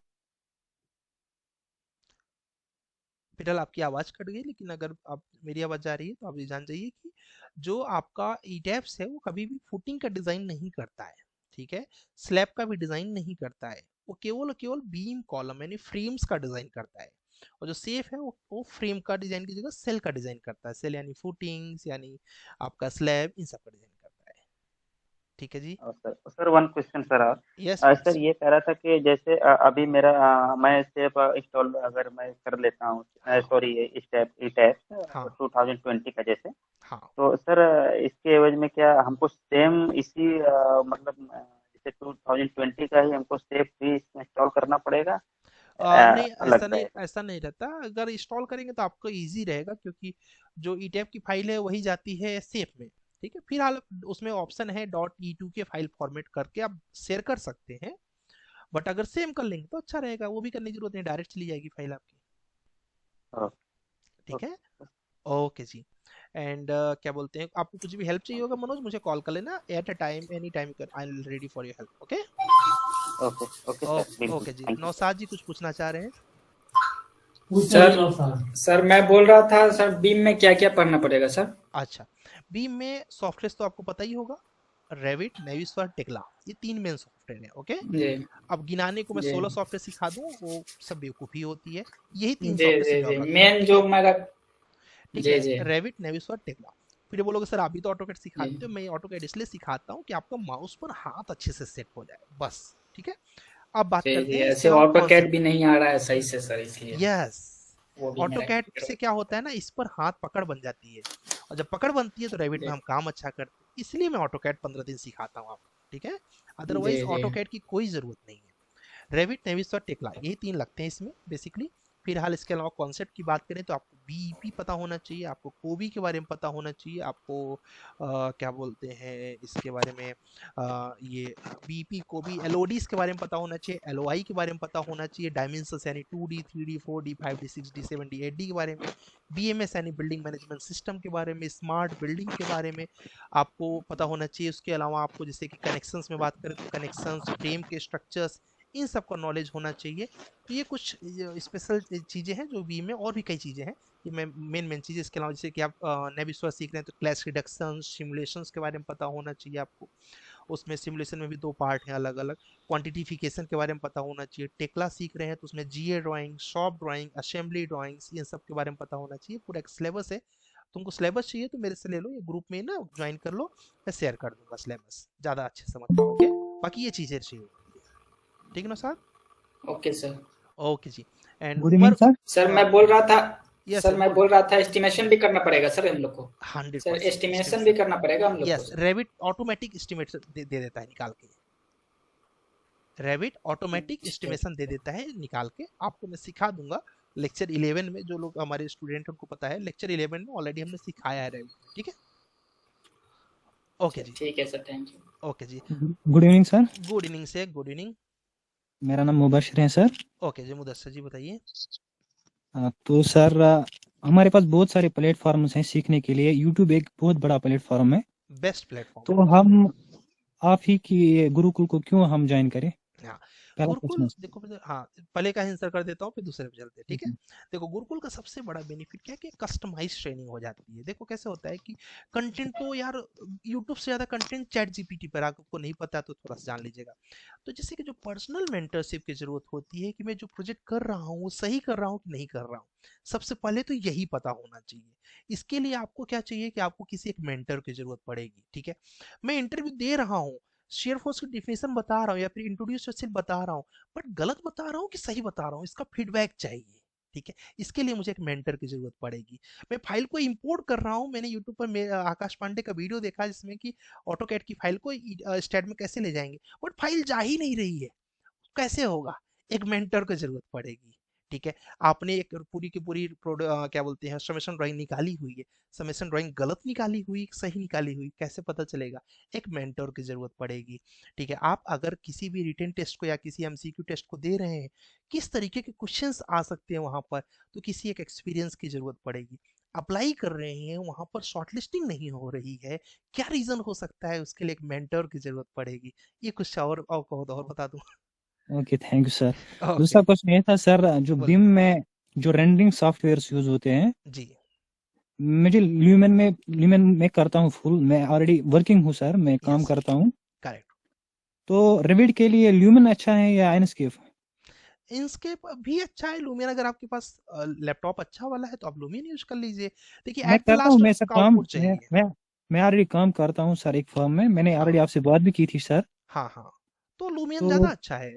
फिलहाल आपकी आवाज कट गई, लेकिन अगर आप मेरी आवाज जा रही है तो आप ये जान जाइए कि जो आपका ईटैप्स है वो कभी भी फुटिंग का डिजाइन नहीं करता है, ठीक है। स्लैब का भी डिजाइन नहीं करता है, वो केवल केवल बीम कॉलम यानी फ्रेम्स का डिजाइन करता है। और जो सेफ है वो फ्रेम का डिजाइन की जगह सेल का डिजाइन करता है। सेल यानी फुटिंग्स यानी आपका स्लैब, इन सब का डिजाइन करता है। ठीक है जी। सर वन क्वेश्चन सर आप यस सर प्लीज। ये कह रहा था कि जैसे अभी मेरा मैं स्टेप इंस्टॉल अगर मैं कर लेता हूँ सॉरी स्टेप स्टेप हाँ 2020 का जैसे, हाँ तो सर इसके एवज में क्या हमको सेम इसी मतलब जैसे 2020 का ही हमको स्टेप भी इंस्टॉल करना पड़ेगा नहीं, अलग रहेगा? ऐसा नहीं रहता। अगर इंस्टॉल करेंगे तो आपको इजी रहेगा, क्योंकि जो ईटैब की फाइल है वही जाती है सेफ में, ठीक है। फिलहाल उसमें ऑप्शन है .e2 के फाइल फॉर्मेट करके आप शेयर कर सकते हैं, बट अगर सेम कर लेंगे तो अच्छा रहेगा। वो भी करने की जरूरत नहीं, डायरेक्ट चली जाएगी फाइल आपकी, ओके, ठीक है। ओके, ओके जी। एंड क्या बोलते हैं, आपको कुछ भी हेल्प चाहिए होगा मनोज, मुझे कॉल कर लेना at a time, any time, I am ready for your help. Okay okay, okay sir, बिल्कुल, ओके जी। Thank you. नौसाद जी कुछ पूछना चाह रहे हैं? सर सर मैं बोल रहा था सर बीम में क्या क्या पढ़ना पड़ेगा सर? अच्छा, बीम में सॉफ्टवेयर तो आपको पता ही होगा, रेविट, नेविस्वर, टेक्ला, ये 3 मेन सॉफ्टवेयर हैं। ओके, जी अब गिनाने को मैं जी 16 सॉफ्टवेयर सिखा दूं वो सब बेवकूफ़ी होती है। यही 3 जी सॉफ्टवेयर से जी जी जॉब लगता है, मेन जो मेरा ठीक जी है। जी रेविट, नेविस्वर, टेक्ला। फिर ये बोलोगे सर आप भी तो ऑटोकैड जी सिखाते हो। मैं ऑटोकैड इसलिए सिखाता हूँ कि आपका माउस पर हाथ अच्छे से सेट हो जाए, बस, ठीक है। अब बात जी करते जी हैं इसके ऐसे अलावा ऑटो कैड कॉन्सेप्ट। भी नहीं आ रहा है सही से सर, इसलिए यस, वो भी मेरा ऑटोकैड clear से हो क्या होता है ना, इस पर हाथ पकड़ बन जाती है, और जब पकड़ बनती है तो रेविट में जी हम काम अच्छा करते हैं। इसलिए मैं ऑटोकैड 15 दिन सिखाता हूँ आपको, ठीक है। जी अदरवाइज जी ऑटोकैड की कोई ज़रूरत नहीं है। रेविट, नेविस और टेक्ला, यही 3 लगते हैं इसमें बेसिकली। फिलहाल इसके अलावा कॉन्सेप्ट की बात करें तो आपको बीईपी पता होना चाहिए, आपको कोबी के बारे में पता होना चाहिए, आपको क्या बोलते हैं इसके बारे में, ये बीईपी कोबी एलओडीज के बारे में पता होना चाहिए, एलओआई के बारे में पता होना चाहिए, डायमेंशंस यानी 2D 3D 4D 5D 6D 7D 8D के बारे में, बीएमएस यानी बिल्डिंग मैनेजमेंट सिस्टम के बारे में, स्मार्ट बिल्डिंग के बारे में आपको पता होना चाहिए। उसके अलावा आपको जैसे कि कनेक्शंस में बात करें तो कनेक्शंस, फ्रेम के स्ट्रक्चर्स, इन सब का नॉलेज होना चाहिए। तो ये कुछ स्पेशल चीज़ें हैं जो बी में, और भी कई चीज़ें हैं, ये मेन चीज़ें। इसके अलावा जैसे कि आप नेविस्वर सीख रहे हैं तो क्लैश रिडक्शन, सिमुलेशंस के बारे में पता होना चाहिए आपको। उसमें सिमुलेशन में भी 2 पार्ट हैं अलग अलग। क्वांटिटिफिकेशन के बारे में पता होना चाहिए। टेक्ला सीख रहे हैं तो उसमें GA drawing, shop drawing, assembly drawings, इन सब के बारे में पता होना चाहिए। पूरा एक सिलेबस है। तुमको सिलेबस चाहिए तो मेरे से ले लो, ये ग्रुप में ना ज्वाइन कर लो, मैं शेयर कर दूंगा सिलेबस, ज़्यादा अच्छे से समझ पाओगे। बाकी ये चीज़ें चाहिए, ठीक है ना सर? Okay sir. ओके जी। And good evening sir. Sir मैं बोल रहा था यस सर सर, मैं गुड। बोल रहा था एस्टिमेशन भी करना पड़ेगा सर हम लोग को। सर 100% एस्टिमेशन भी करना पड़ेगा हम लोग को yes, sir. Revit automatic estimate दे देता है निकाल के। रेविट ऑटोमेटिक एस्टिमेशन दे देता है निकाल के। आपको मैं सिखा दूंगा लेक्चर 11 में, जो लोग हमारे स्टूडेंट उनको पता है, लेक्चर 11 में ऑलरेडी हमने सिखाया है रेविट, ठीक है। ओके जी, ठीक है सर, थैंक यू। ओके जी। Good evening sir. Good evening sir, good evening. मेरा नाम मुबशिर है सर। ओके जी, मुदस्सर जी बताइए। तो सर हमारे पास बहुत सारे प्लेटफॉर्म्स हैं सीखने के लिए। यूट्यूब एक बहुत बड़ा प्लेटफॉर्म है, बेस्ट प्लेटफॉर्म। तो हम आप ही की गुरुकुल को क्यों हम ज्वाइन करें? हाँ, पहला गुरुकुल क्वेश्चन। देखो, हाँ पहले का आंसर कर देता हूँ फिर दूसरे पे चलते हैं, ठीक है। देखो गुरुकुल का सबसे बड़ा बेनिफिट क्या है कि कस्टमाइज ट्रेनिंग हो जाती है। देखो कैसे होता है कि कंटेंट तो यार यूट्यूब से ज़्यादा कंटेंट चैट जीपीटी पर, आपको नहीं पता है तो थोड़ा सा जान लीजिएगा। तो जैसे कि जो पर्सनल मेंटरशिप की जरूरत होती है कि मैं जो प्रोजेक्ट कर रहा हूँ वो सही कर रहा हूँ कि नहीं कर रहा हूँ, सबसे पहले तो यही पता होना चाहिए। इसके लिए आपको क्या चाहिए कि आपको किसी एक मेंटर की जरूरत पड़ेगी, ठीक है। मैं इंटरव्यू दे रहा हूँ, शेयर फोर्स की डिफिनेशन बता रहा हूँ या फिर इंट्रोड्यूस योरसेल्फ बता रहा हूँ, बट गलत बता रहा हूँ कि सही बता रहा हूँ, इसका फीडबैक चाहिए, ठीक है। इसके लिए मुझे एक मेंटर की जरूरत पड़ेगी। मैं फाइल को इंपोर्ट कर रहा हूँ, मैंने यूट्यूब पर आकाश पांडे का वीडियो देखा जिसमें कि ऑटोकैड की फाइल को स्टैट में कैसे ले जाएंगे, बट फाइल जा ही नहीं रही है, कैसे होगा? एक मेंटर की जरूरत पड़ेगी, ठीक है, आपने एक पूरी की पूरी क्या बोलते हैं समेशन ड्राइंग निकाली हुई है, समेशन ड्राइंग गलत निकाली हुई सही निकाली हुई कैसे पता चलेगा? एक मेंटर की जरूरत पड़ेगी। ठीक है, आप अगर किसी भी रिटन टेस्ट को या किसी एमसीक्यू टेस्ट को दे रहे हैं, किस तरीके के क्वेश्चंस आ सकते हैं वहां पर, तो किसी एक एक्सपीरियंस की जरूरत पड़ेगी। अप्लाई कर रहे हैं वहां पर शॉर्टलिस्टिंग नहीं हो रही है, क्या रीजन हो सकता है, उसके लिए एक मेंटर की जरूरत पड़ेगी। ये कुछ और कहो तो और बता दूं। Okay, thank you sir. Okay दूसरा क्वेश्चन ये था सर, जो बोल बिम में जो रेंडरिंग सॉफ्टवेयर्स यूज होते हैं, जी। मुझे ल्यूमेन में करता हूँ फुल, मैं ऑलरेडी वर्किंग हूँ सर, मैं काम यस करता हूँ। करेक्ट। तो रेविड के लिए ल्यूमेन अच्छा है या इनस्केप? इनस्केप भी अच्छा है, लूमियन अगर आपके पास लैपटॉप अच्छा वाला है तो आप लूमियन यूज कर लीजिए। देखिए मैं एट द करता हूँ, लास्ट मैं सर आपका काम, आउटपुट चाहिए। मैं ऑलरेडी काम करता हूँ सर एक फर्म में, मैंने हाँ ऑलरेडी आपसे बात भी की थी सर। हाँ हाँ, तो लूमियन तो ज्यादा अच्छा है।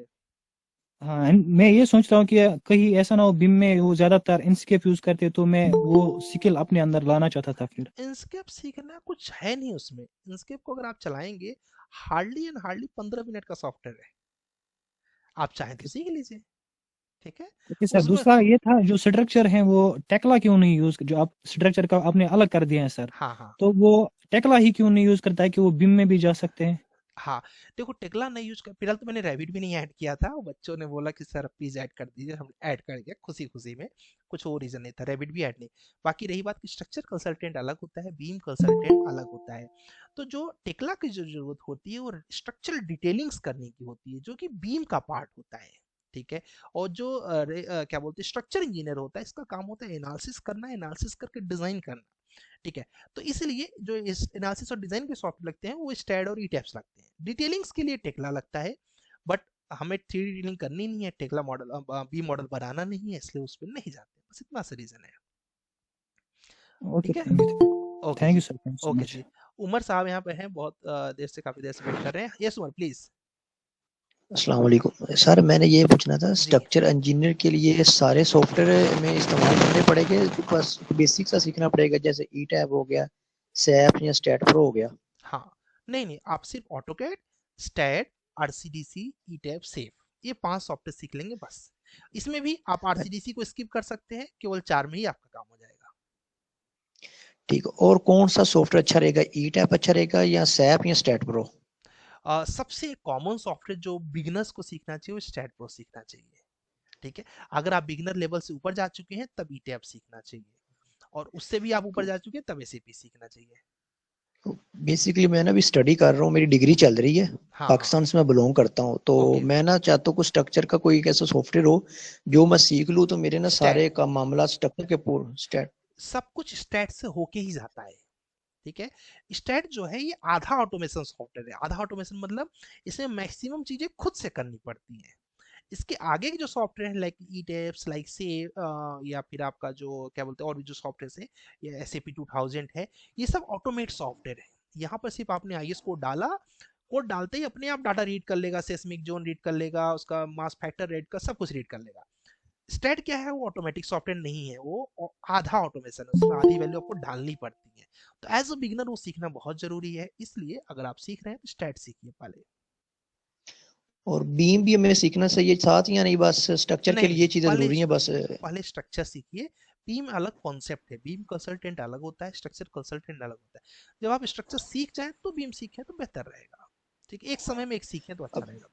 हाँ, मैं ये सोच रहा हूँ कि कहीं ऐसा ना हो बिम में वो ज्यादातर इनस्केप यूज करते, तो मैं वो स्किल अपने अंदर लाना चाहता था फिर। इनस्केप सीखना कुछ है नहीं उसमें, इनस्केप को अगर आप चलाएंगे हार्डली एंड हार्डली 15 मिनट का सॉफ्टवेयर है, आप चाहें तो सीख लीजिए। ठीक है ओके सर, उसमें। दूसरा ये था जो स्ट्रक्चर है वो टेक्ला क्यों नहीं यूज, जो आप स्ट्रक्चर का आपने अलग कर दिया है सर, हाँ हाँ तो वो टेक्ला ही क्यों नहीं यूज करता है कि वो बिम में भी जा सकते हैं? हाँ, देखो टेक्ला नहीं यूज कर, फिलहाल तो मैंने रैबिट भी नहीं ऐड किया था, वो बच्चों ने बोला कि सर प्लीज ऐड कर दीजिए, हम ऐड कर दिया खुशी खुशी में, कुछ और रीजन नहीं था, रैबिट भी ऐड नहीं। बाकी रही बात कि स्ट्रक्चर कंसल्टेंट अलग होता है, बीम कंसल्टेंट अलग होता है। तो जो टेक्ला की जो जरूरत होती है वो स्ट्रक्चरल डिटेलिंग्स करने की होती है, जो कि बीम का पार्ट होता है। ठीक है, और जो क्या बोलते हैं स्ट्रक्चर इंजीनियर होता है, इसका काम होता है एनालिसिस करना, एनालिसिस करके डिजाइन करना। ठीक है, तो इसलिए जो इस एनालिसिस और डिजाइन के सॉफ्टवेयर लगते हैं वो स्टैड और ईटैप्स लगते हैं, डिटेलिंग्स के लिए टेक्ला लगता है। बट हमें 3D डिटेलिंग करनी नहीं है, टेक्ला मॉडल बी मॉडल बनाना नहीं है, इसलिए उस पर नहीं जाते, बस इतना सा रीजन है। ओके, ठीक है, ओके थैंक जी, you sir, thank you so okay much. जी। उमर साहब यहाँ पे हैं, बहुत देर से, काफी देर से वेट कर रहे हैं। Yes Umar please. अस्सलाम वालेकुम सर, मैंने ये पूछना था जी स्ट्रक्चर इंजीनियर के लिए सारे सॉफ्टवेयर में इस्तेमाल करने पड़ेंगे, बस बेसिक सा सीखना पड़ेगा, जैसे ई टैब हो गया, सैप या स्टैट प्रो हो गया? हाँ, नहीं नहीं, आप सिर्फ ऑटोकैड, स्टैट, आरसीडीसी, ईटैब, सेफ, ये 5 सॉफ्टवेयर सीख लेंगे बस। इसमें भी आप आरसीडीसी को स्किप कर सकते हैं, केवल 4 में ही आपका काम हो जाएगा। ठीक है, और कौन सा सॉफ्टवेयर अच्छा रहेगा, ई टैब अच्छा रहेगा या सैप या स्टैट प्रो? सबसे कॉमन सॉफ्टवेयर जो बिगिनर्स को सीखना चाहिए वो स्टैट प्रो सीखना चाहिए। ठीक है, अगर आप बिगिनर लेवल से ऊपर जा चुके हैं तब ईटैब सीखना चाहिए, और उससे भी आप ऊपर जा चुके हैं तब एसीपी सीखना चाहिए। बेसिकली मैं ना अभी स्टडी कर रहा हूँ, मेरी डिग्री चल रही है, हाँ पाकिस्तान से मैं बिलोंग करता हूँ, तो ओके, मैं ना चाहता हूँ कुछ स्ट्रक्चर का कोई ऐसा सॉफ्टवेयर हो जो मैं सीख लूँ, तो मेरे ना स्टैट, सारे का मामला स्ट्रक्चर के स्टैट। सब कुछ स्टैट से होके ही जाता है। ठीक है, स्टैट जो है ये आधा ऑटोमेशन सॉफ्टवेयर है, आधा ऑटोमेशन मतलब इसमें मैक्सिमम चीजें खुद से करनी पड़ती हैं। इसके आगे के जो सॉफ्टवेयर है लाइक ई टेप्स, लाइक से या फिर आपका जो क्या बोलते हैं और भी जो सॉफ्टवेयर है, या SAP 2000 है, ये सब ऑटोमेट सॉफ्टवेयर है। यहाँ पर सिर्फ आपने IS कोड डाला, कोड डालते ही अपने आप डाटा रीड कर लेगा, सेस्मिक जोन रीड कर लेगा, उसका मास फैक्टर रीड कर, सब कुछ रीड कर लेगा। स्टैट क्या है, वो ऑटोमेटिक सॉफ्टवेयर नहीं है, वो आधा ऑटोमेशन है, उसमें आधी वैल्यू आपको डालनी पड़ती है। तो एज अ बिगिनर वो सीखना बहुत जरूरी है, इसलिए अगर आप सीख रहे हैं तो स्टैट सीखिए पहले। और बीम भी हमें सीखना चाहिए साथ, या नहीं बस स्ट्रक्चर के नहीं लिए नहीं, ये चीजें पहले जरूरी हैं बस? पहले स्ट्रक्चर सीखिए। बीम अलग कॉन्सेप्ट है, बीम कंसल्टेंट अलग होता है, स्ट्रक्चर कंसल्टेंट अलग होता है। जब आप स्ट्रक्चर सीख जाएं तो बीम सीखें तो बेहतर रहेगा। ठीक है, एक समय में एक सीखें तो अच्छा रहेगा।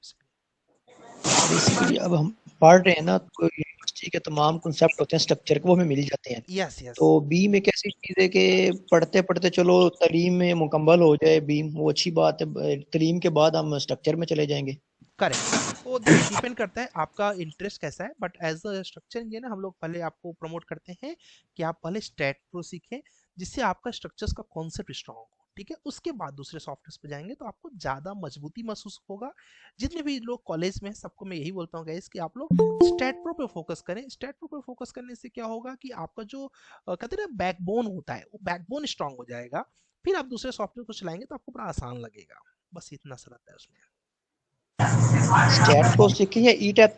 बेसिकली अब हम पढ़ रहे हैं ना, तो यूनिवर्सिटी के तमाम कॉन्सेप्ट होते हैं स्ट्रक्चर के, वो हमें मिल जाते हैं। यस यस, तो बीम एक ऐसी चीज है कि पढ़ते पढ़ते चलो तालीम में मुकम्मल हो जाए बीम, वो अच्छी बात है, तालीम के बाद हम स्ट्रक्चर में चले जाएंगे। करेक्ट, वो डिपेंड करता है आपका इंटरेस्ट कैसा है, but as a structure engineer हम लोग पहले आपको प्रमोट करते हैं कि आप पहले स्टैट प्रो सीखें, जिससे आपका स्ट्रक्चर्स का कॉन्सेप्ट स्ट्रांग हो। ठीक है, उसके बाद दूसरे सॉफ्टवेयर पे जाएंगे तो आपको ज्यादा मजबूती महसूस होगा। जितने भी लोग कॉलेज में, सबको मैं यही बोलता हूँ गाइस कि आप लोग स्टैट प्रो पे फोकस करें। स्टैट प्रो पे फोकस करने से क्या होगा कि आपका जो कहते हैं ना बैकबोन होता है, वो बैकबोन स्ट्रांग हो जाएगा, फिर आप दूसरे सॉफ्टवेयर को चलाएंगे तो आपको बड़ा आसान लगेगा। बस इतना सा रहता है उसमें। स्टैट प्रो सीखें या ई टैब?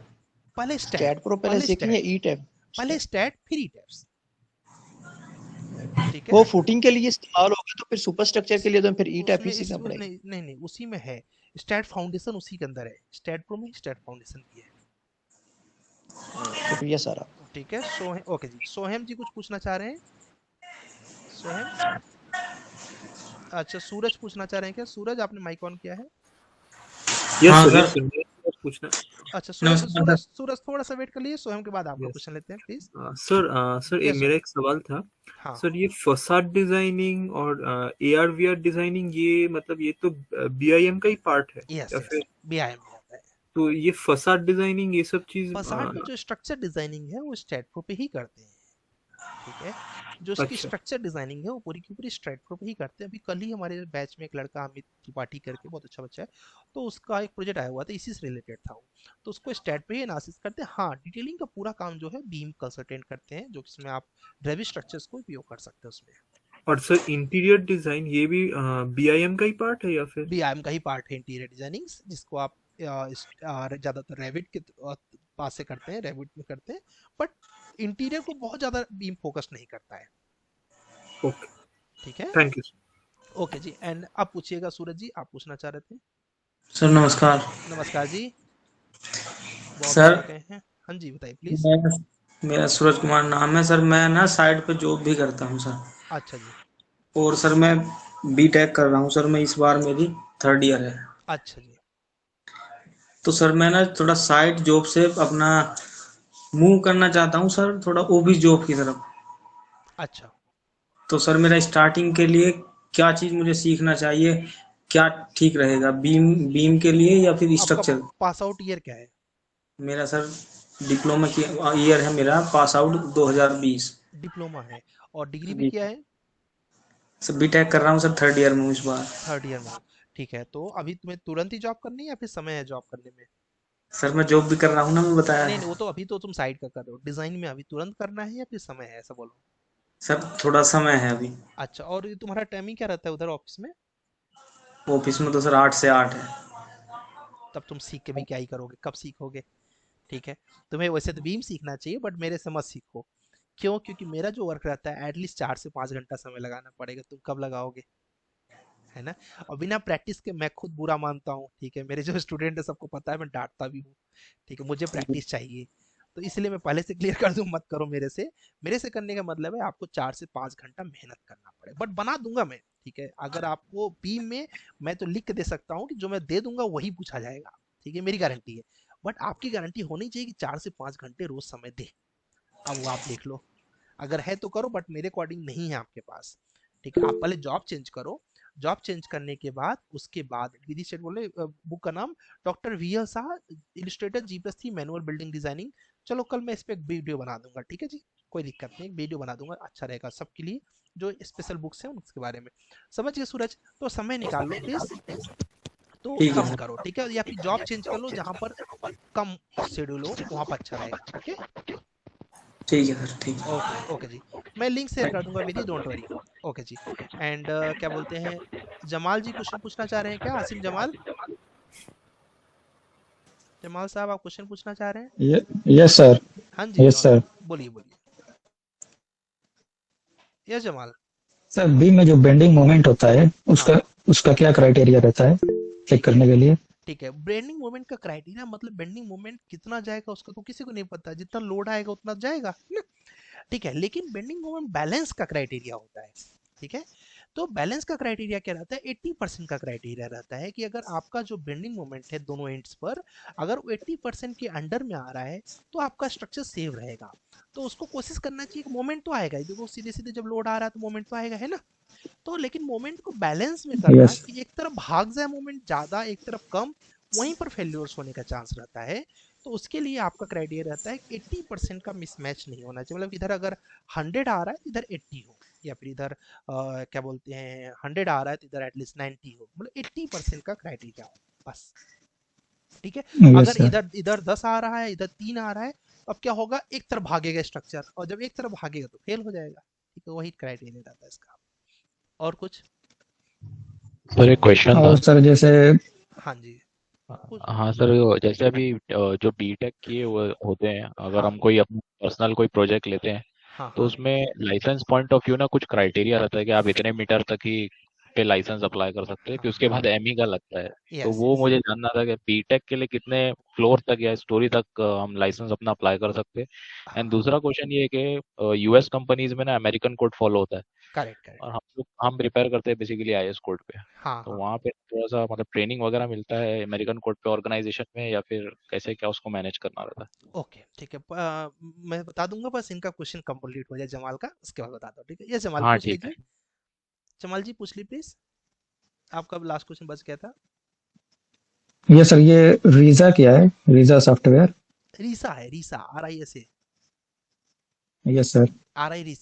पहले स्टैट प्रो पहले सीखें या ई टैब? पहले स्टैट फिर ई टैब्स। ठीक है, वो फुटिंग के लिए इस्तेमाल होगा, तो फिर सुपर स्ट्रक्चर के लिए तो फिर ई टैब ही उसमें सीखना पड़ेगा। नहीं नहीं नहीं, उसी में है, स्टैट फाउंडेशन उसी के अंदर है, स्टैट प्रो में स्टैट फाउंडेशन भी है। शुक्रिया सर आपका। ठीक है सोहेम, ओके जी, सोहेम जी कुछ पूछना चाह रहे हैं? सोहेम, अच्छा सूरज पूछना चाह रहे हैं क्या? सूरज आपने माइक ऑन किया है? यस हाँ सर, सर, यस सर, कुछ पूछना। अच्छा नमस्कार सूरज सर। सूरज थोड़ा सा वेट कर लीजिए, सोहेम के बाद आपका यस क्वेश्चन लेते हैं प्लीज। सर, सर यस मेरा एक सवाल था। हाँ सर ये फसाड डिजाइनिंग और AR VR डिजाइनिंग, ये मतलब ये तो BIM का ही पार्ट है यस या यस फिर? बीआईएम में आता है। तो ये फसाड डिजाइनिंग ये सब चीज फसाड में जो स्ट्रक्चर डिजाइनिंग है वो स्ट्रेटप्रो पे ही करते हैं, ठीक है। जो उसकी अच्छा स्ट्रक्चर डिजाइनिंग है वो पूरी की पूरी स्ट्रेटप्रो पे ही करते हैं। अभी कल ही हमारे बैच में एक लड़का अमित त्रिपाठी करके बहुत अच्छा बच्चा है, तो उसका एक प्रोजेक्ट आया हुआ था, इसी से रिलेटेड था वो, तो उसको स्टैट पे ही एनालिसिस करते हैं। हाँ डिटेलिंग का पूरा काम जो है बीम कंसल्टेंट करते हैं, जो इसमें आप रेविट स्ट्रक्चर्स को उपयोग कर सकते हैं उसमें। और सर इंटीरियर डिजाइन ये भी BIM का ही पार्ट है या फिर? बीआईएम का ही पार्ट है इंटीरियर डिजाइनिंग, जिसको आप ज्यादातर रेविट के पास से करते हैं, रेविट में करते हैं, बट इंटीरियर को बहुत ज्यादा बीम फोकस नहीं करता है, ओके, ठीक है। Thank you. ओके जी, एंड अब पूछिएगा सूरज जी, आप पूछना चाह रहे थे? सर नमस्कार। नमस्कार जी, बहुत सर दूर गए हैं। हाँ जी बताइए प्लीज। मेरा सूरज कुमार नाम है सर। मैं ना साइड पे जॉब भी करता हूँ सर, अच्छा जी, और सर मैं बीटेक कर रहा हूँ सर। मैं इस बार मेरी 3rd ईयर है। अच्छा जी, तो सर मैं ना थोड़ा साइड जॉब से अपना मूव करना चाहता हूँ सर, थोड़ा ऑफिस जॉब की तरफ। अच्छा तो सर मेरा स्टार्टिंग के लिए क्या चीज मुझे सीखना चाहिए, क्या ठीक रहेगा, बीम बीम के लिए या फिर आपका स्ट्रक्चर? पास आउट ईयर क्या है? मेरा सर डिप्लोमा की ईयर है, मेरा पास आउट 2020। डिप्लोमा है, और डिग्री भी जी किया है? सर बीटेक कर रहा हूँ सर, 3rd ईयर में हूँ इस बार। 3rd ईयर में हो, ठीक है। तो अभी तुम्हें तुरंत ही जॉब करनी है या फिर समय है जॉब करने में? सर मैं जॉब भी कर रहा हूँ ना, मैं बताया नहीं है। नहीं, वो तो अभी तो तुम साइड का कर रहे हो, डिजाइन में अभी तुरंत करना है या फिर समय है, ऐसा बोलो। सर थोड़ा समय है अभी। अच्छा, और ये तुम्हारा टाइमिंग क्या रहता है उधर ऑफिस में? ऑफिस में तो सर 8 से 8 है। तब तुम सीख के भी क्या ही करोगे, कब सीखोगे, ठीक है। तुम्हें वैसे तो बीम सीखना चाहिए, बट मेरे से मत सीखो। क्यों? क्योंकि मेरा जो वर्क रहता है एटलीस्ट 4 से 5 घंटा समय लगाना पड़ेगा, तुम कब लगाओगे, है ना। और बिना प्रैक्टिस के मैं खुद बुरा मानता हूँ, ठीक है। मेरे जो स्टूडेंट है सबको पता है, मैं डांटता भी हूँ, ठीक है। मुझे प्रैक्टिस चाहिए, तो इसलिए मैं पहले से क्लियर कर दूं, मत करो मेरे से। मेरे से करने का मतलब है आपको 4 से 5 घंटा मेहनत करना पड़े, बट बना दूंगा मैं, ठीक है। अगर आपको बीम में मैं तो लिख के दे सकता हूँ कि जो मैं दे दूंगा वही पूछा जाएगा, ठीक है, मेरी गारंटी है। बट आपकी गारंटी होनी चाहिए कि 4 से 5 घंटे रोज समय दे। अब वो आप देख लो, अगर है तो करो, बट मेरे अकॉर्डिंग नहीं है आपके पास, ठीक है। आप पहले जॉब चेंज करो, जॉब चेंज करने के बाद उसके बाद विधि सेठ बोले, बुक का नाम doctor VL Shah, Illustrator G+3 manual building designing. चलो कल मैं इस पे एक वीडियो बना दूंगा, ठीक है जी, कोई दिक्कत नहीं, एक वीडियो बना दूंगा, अच्छा रहेगा सबके लिए, जो स्पेशल बुक्स हैं उसके बारे में। समझ गए सूरज? तो समय निकाल लो प्लीज, तो ठीक है तब सर। करो, ठीक है। या फिर जॉब चेंज कर लो जहां पर कम शेड्यूल हो, वहां पर अच्छा रहेगा, ठीक है। ठीक है सर, ठीक है। ओके ओके जी, मैं लिंक शेयर कर दूंगा विधि, डोंट वरी। ओके जी, एंड क्या बोलते हैं, जमाल जी क्वेश्चन पूछना चाह रहे हैं क्या? आसिम जमाल, जमाल साहब आप क्वेश्चन पूछना चाह रहे हैं? Yes sir. हाँ जी यस सर। बोलिए बोलिए। यस जमाल। सर बीम में जो बेंडिंग मोमेंट होता है उसका हाँ उसका क्या क्राइटेरिया रहता है चेक करने के लिए? ठीक है, बेंडिंग मोमेंट का क्राइटेरिया मतलब बेंडिंग मोमेंट कितना जाएगा उसका तो किसी को नहीं पता, जितना लोड आएगा उतना जाएगा, है ना, ठीक है। लेकिन बेंडिंग मोमेंट बैलेंस का क्राइटेरिया होता है, ठीक है। तो बैलेंस का क्राइटेरिया क्या रहता है? 80% का क्राइटेरिया रहता है कि अगर आपका जो बेंडिंग मोमेंट है दोनों एंड्स पर, अगर वो 80% के अंडर में आ रहा है तो आपका स्ट्रक्चर सेव रहेगा। तो उसको कोशिश करना चाहिए कि मोमेंट तो आएगा ही, देखो सीधे सीधे जब लोड आ रहा है तो मोमेंट तो आएगा, है ना। तो लेकिन मोमेंट को बैलेंस में करना यस। कि एक तरफ भाग जाए मोमेंट ज्यादा, एक तरफ कम, वहीं पर फेल्योर्स होने का चांस रहता है। तो उसके लिए आपका क्राइटेरिया रहता है 80% का मिसमैच नहीं होना चाहिए, मतलब इधर अगर 100 आ रहा है इधर 80 हो, या फिर इधर क्या बोलते हैं 100 आ रहा है तो इधर एटलीस्ट 90 हो, मतलब 80% का क्राइटेरिया हो बस, ठीक है। यस अगर सर। इधर इधर 10 आ रहा है, इधर 3 आ रहा है, अब क्या होगा, एक तरफ भागेगा स्ट्रक्चर, और जब एक तरफ भागेगा तो फेल हो जाएगा, ठीक है। वही क्राइटेरिया रहता है इसका। और कुछ? सर एक क्वेश्चन था। और सर जैसे हाँ जी कुछ, हाँ सर, जैसे अभी जो बीटेक किए हुए होते हैं, अगर हाँ हम कोई अपना पर्सनल कोई प्रोजेक्ट लेते हैं हाँ तो हाँ उसमें लाइसेंस पॉइंट ऑफ व्यू ना कुछ क्राइटेरिया रहता है कि आप इतने मीटर तक ही पे लाइसेंस अप्लाई कर सकते हैं, फिर उसके बाद एमई का लगता है। तो यस वो यस मुझे जानना था कि बीटेक के लिए कितने फ्लोर तक या स्टोरी तक हम लाइसेंस अपना अप्लाई कर सकते हैं। एंड दूसरा क्वेश्चन ये है कि यूएस कंपनीज में ना अमेरिकन कोड फॉलो होता है, करेक्ट करेक्ट और हम प्रिपेयर करते हैं बेसिकली आईएस कोड पे। हाँ तो हाँ वहाँ पे थोड़ा सा मतलब ट्रेनिंग वगैरह मिलता है अमेरिकन कोड पे ऑर्गेनाइजेशन में, या फिर कैसे क्या उसको मैनेज करना रहता है? ओके ठीक है मैं बता दूंगा, बस इनका क्वेश्चन कंप्लीट हो जाए जमाल का, उसके बाद बताता हूँ, ठीक है? ये जमाल हाँ पूछ ठीक है। लीजिए। जमाल जी पूछ ली प्लीज, आपका लास्ट क्वेश्चन बच गया था। ये सर, ये रीजा क्या है? Reeza software? रीसा है, RISA RISA। Yes sir.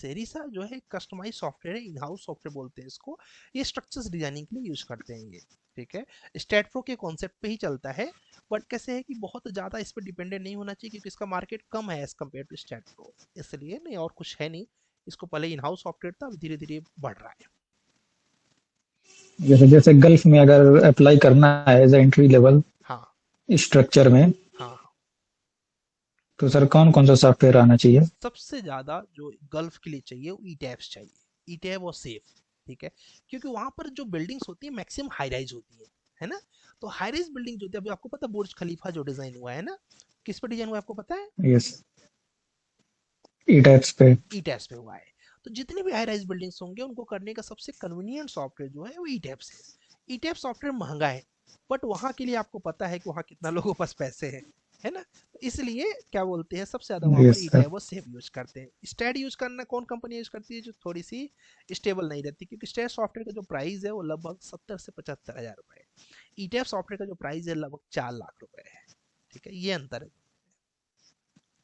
RISA जो है कस्टमाइज सॉफ्टवेयर है, इन हाउस सॉफ्टवेयर बोलते हैं इसको। ये स्ट्रक्चर्स डिजाइनिंग के लिए यूज करते हैं ये, ठीक है? स्टेट प्रो के कॉन्सेप्ट पे ही चलता है, बट कैसे है कि बहुत ज़्यादा इस पर डिपेंडेंट नहीं होना चाहिए, क्योंकि इसका मार्केट कम है as compare to STAAD Pro, इसलिए नहीं, और कुछ है नहीं। इसको पहले इन हाउस सॉफ्टवेयर था, अब धीरे धीरे बढ़ रहा है। जैसे जैसे गल्फ में अगर अप्लाई करना है एज एंट्री लेवल हाँ स्ट्रक्चर में, हाँ, तो सर कौन कौन सा सॉफ्टवेयर आना चाहिए? सबसे ज़्यादा जो गल्फ के लिए चाहिए वो ईटैब्स चाहिए, ईटैब और सेफ, ठीक है? क्योंकि वहाँ पर जो बिल्डिंग्स होती है मैक्सिमम हाई राइज होती है ना? तो हाई राइज बिल्डिंग जो होती है, अभी आपको पता है बुर्ज खलीफा जो डिजाइन हुआ है ना, किस पर डिजाइन हुआ है आपको पता है? यस, ई टाइप्स पे। ईटैब्स पे हुआ है। तो जितने भी हाई राइज बिल्डिंग्स होंगे उनको करने का सबसे कन्वीनियंट सॉफ्टवेयर जो है वो ईटैब्स है। ईटैब सॉफ्टवेयर महंगा है, बट वहाँ के लिए आपको पता है कि वहाँ कितना लोगों के पास पैसे हैं, है ना? तो इसलिए क्या बोलते हैं, सबसे ज्यादा वहाँ पर यस सर। ईटैब और सेफ यूज करते हैं। स्टैड यूज करना कौन कंपनी यूज करती है? जो थोड़ी सी स्टेबल नहीं रहती, क्योंकि स्टैड सॉफ्टवेयर का जो प्राइस है वो लगभग 70 से 75 हजार रुपए है। ईटैब सॉफ्टवेयर का जो प्राइस है लगभग 4 लाख रुपए है, ठीक है? ये अंतर है।